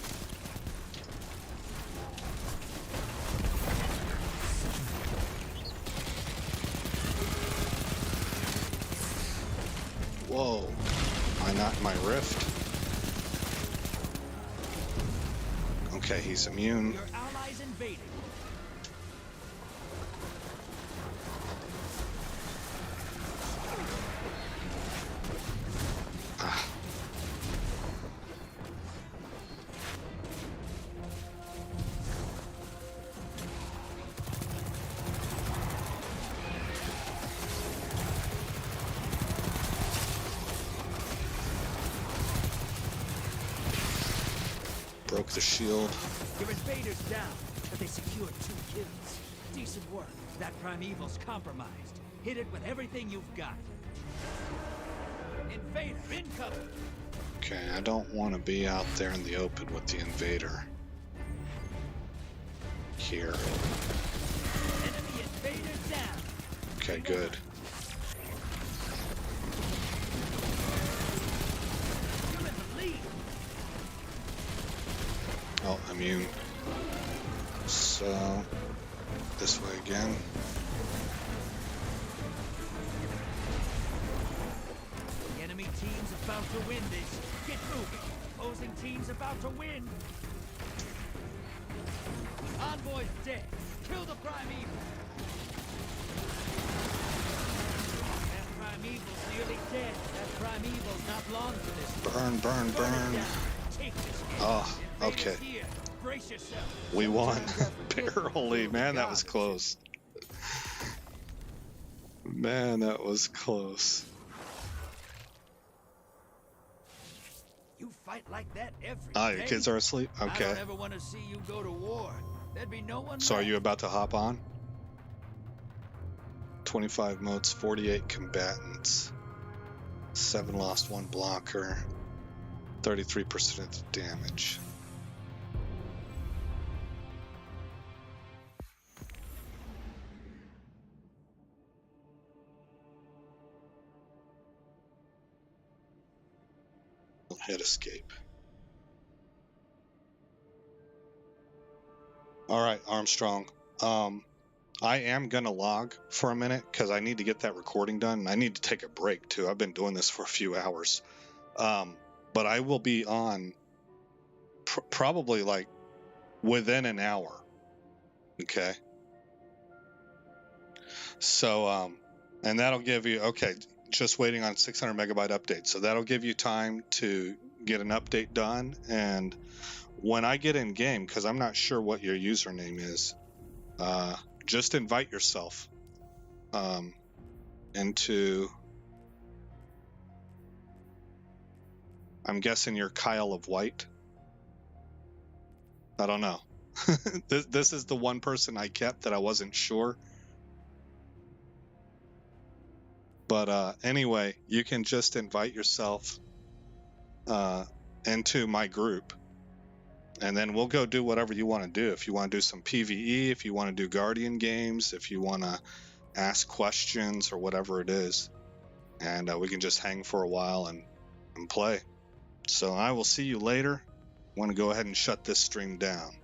Whoa, I knocked my rift. Okay, he's immune. Your allies invaded. Ah. Broke the shield. Your invaders down, but they secured 2 kills. Decent work. That primeval's compromised. Hit it with everything you've got. Invader incoming. Okay, I don't want to be out there in the open with the invader. Here. Enemy invader down. Okay, good. You're in the lead. Oh, immune. So, this way again. The enemy team's about to win this. Get moving. Opposing team's about to win. Envoy's dead. Kill the primeval. That primeval's nearly dead. That primeval's not long for this. Burn, burn, burn. Take this. Oh, okay. Here. Brace yourself. We won. Barely. Man, that was close. Man, that was close. You fight like that every Oh, day. your kids are asleep? I Okay. don't ever want to see you go to war. there'd be no one So are left. you about to hop on? 25 motes, 48 combatants, 7 lost, 1 blocker, 33% of the damage. Hit escape. All right, Armstrong. I am gonna log for a minute because I need to get that recording done. I need to take a break too. I've been doing this for a few hours. But I will be on probably like within an hour. Okay. So, and that'll give you, okay, just waiting on 600 megabyte update. So that'll give you time to get an update done. And when I get in game, because I'm not sure what your username is, just invite yourself into, I'm guessing you're Kyle of White. I don't know. This is the one person I kept that I wasn't sure. But anyway, you can just invite yourself into my group, and then we'll go do whatever you want to do. If you want to do some PvE, if you want to do Guardian games, if you want to ask questions or whatever it is, and we can just hang for a while and play. So I will see you later. I want to go ahead and shut this stream down.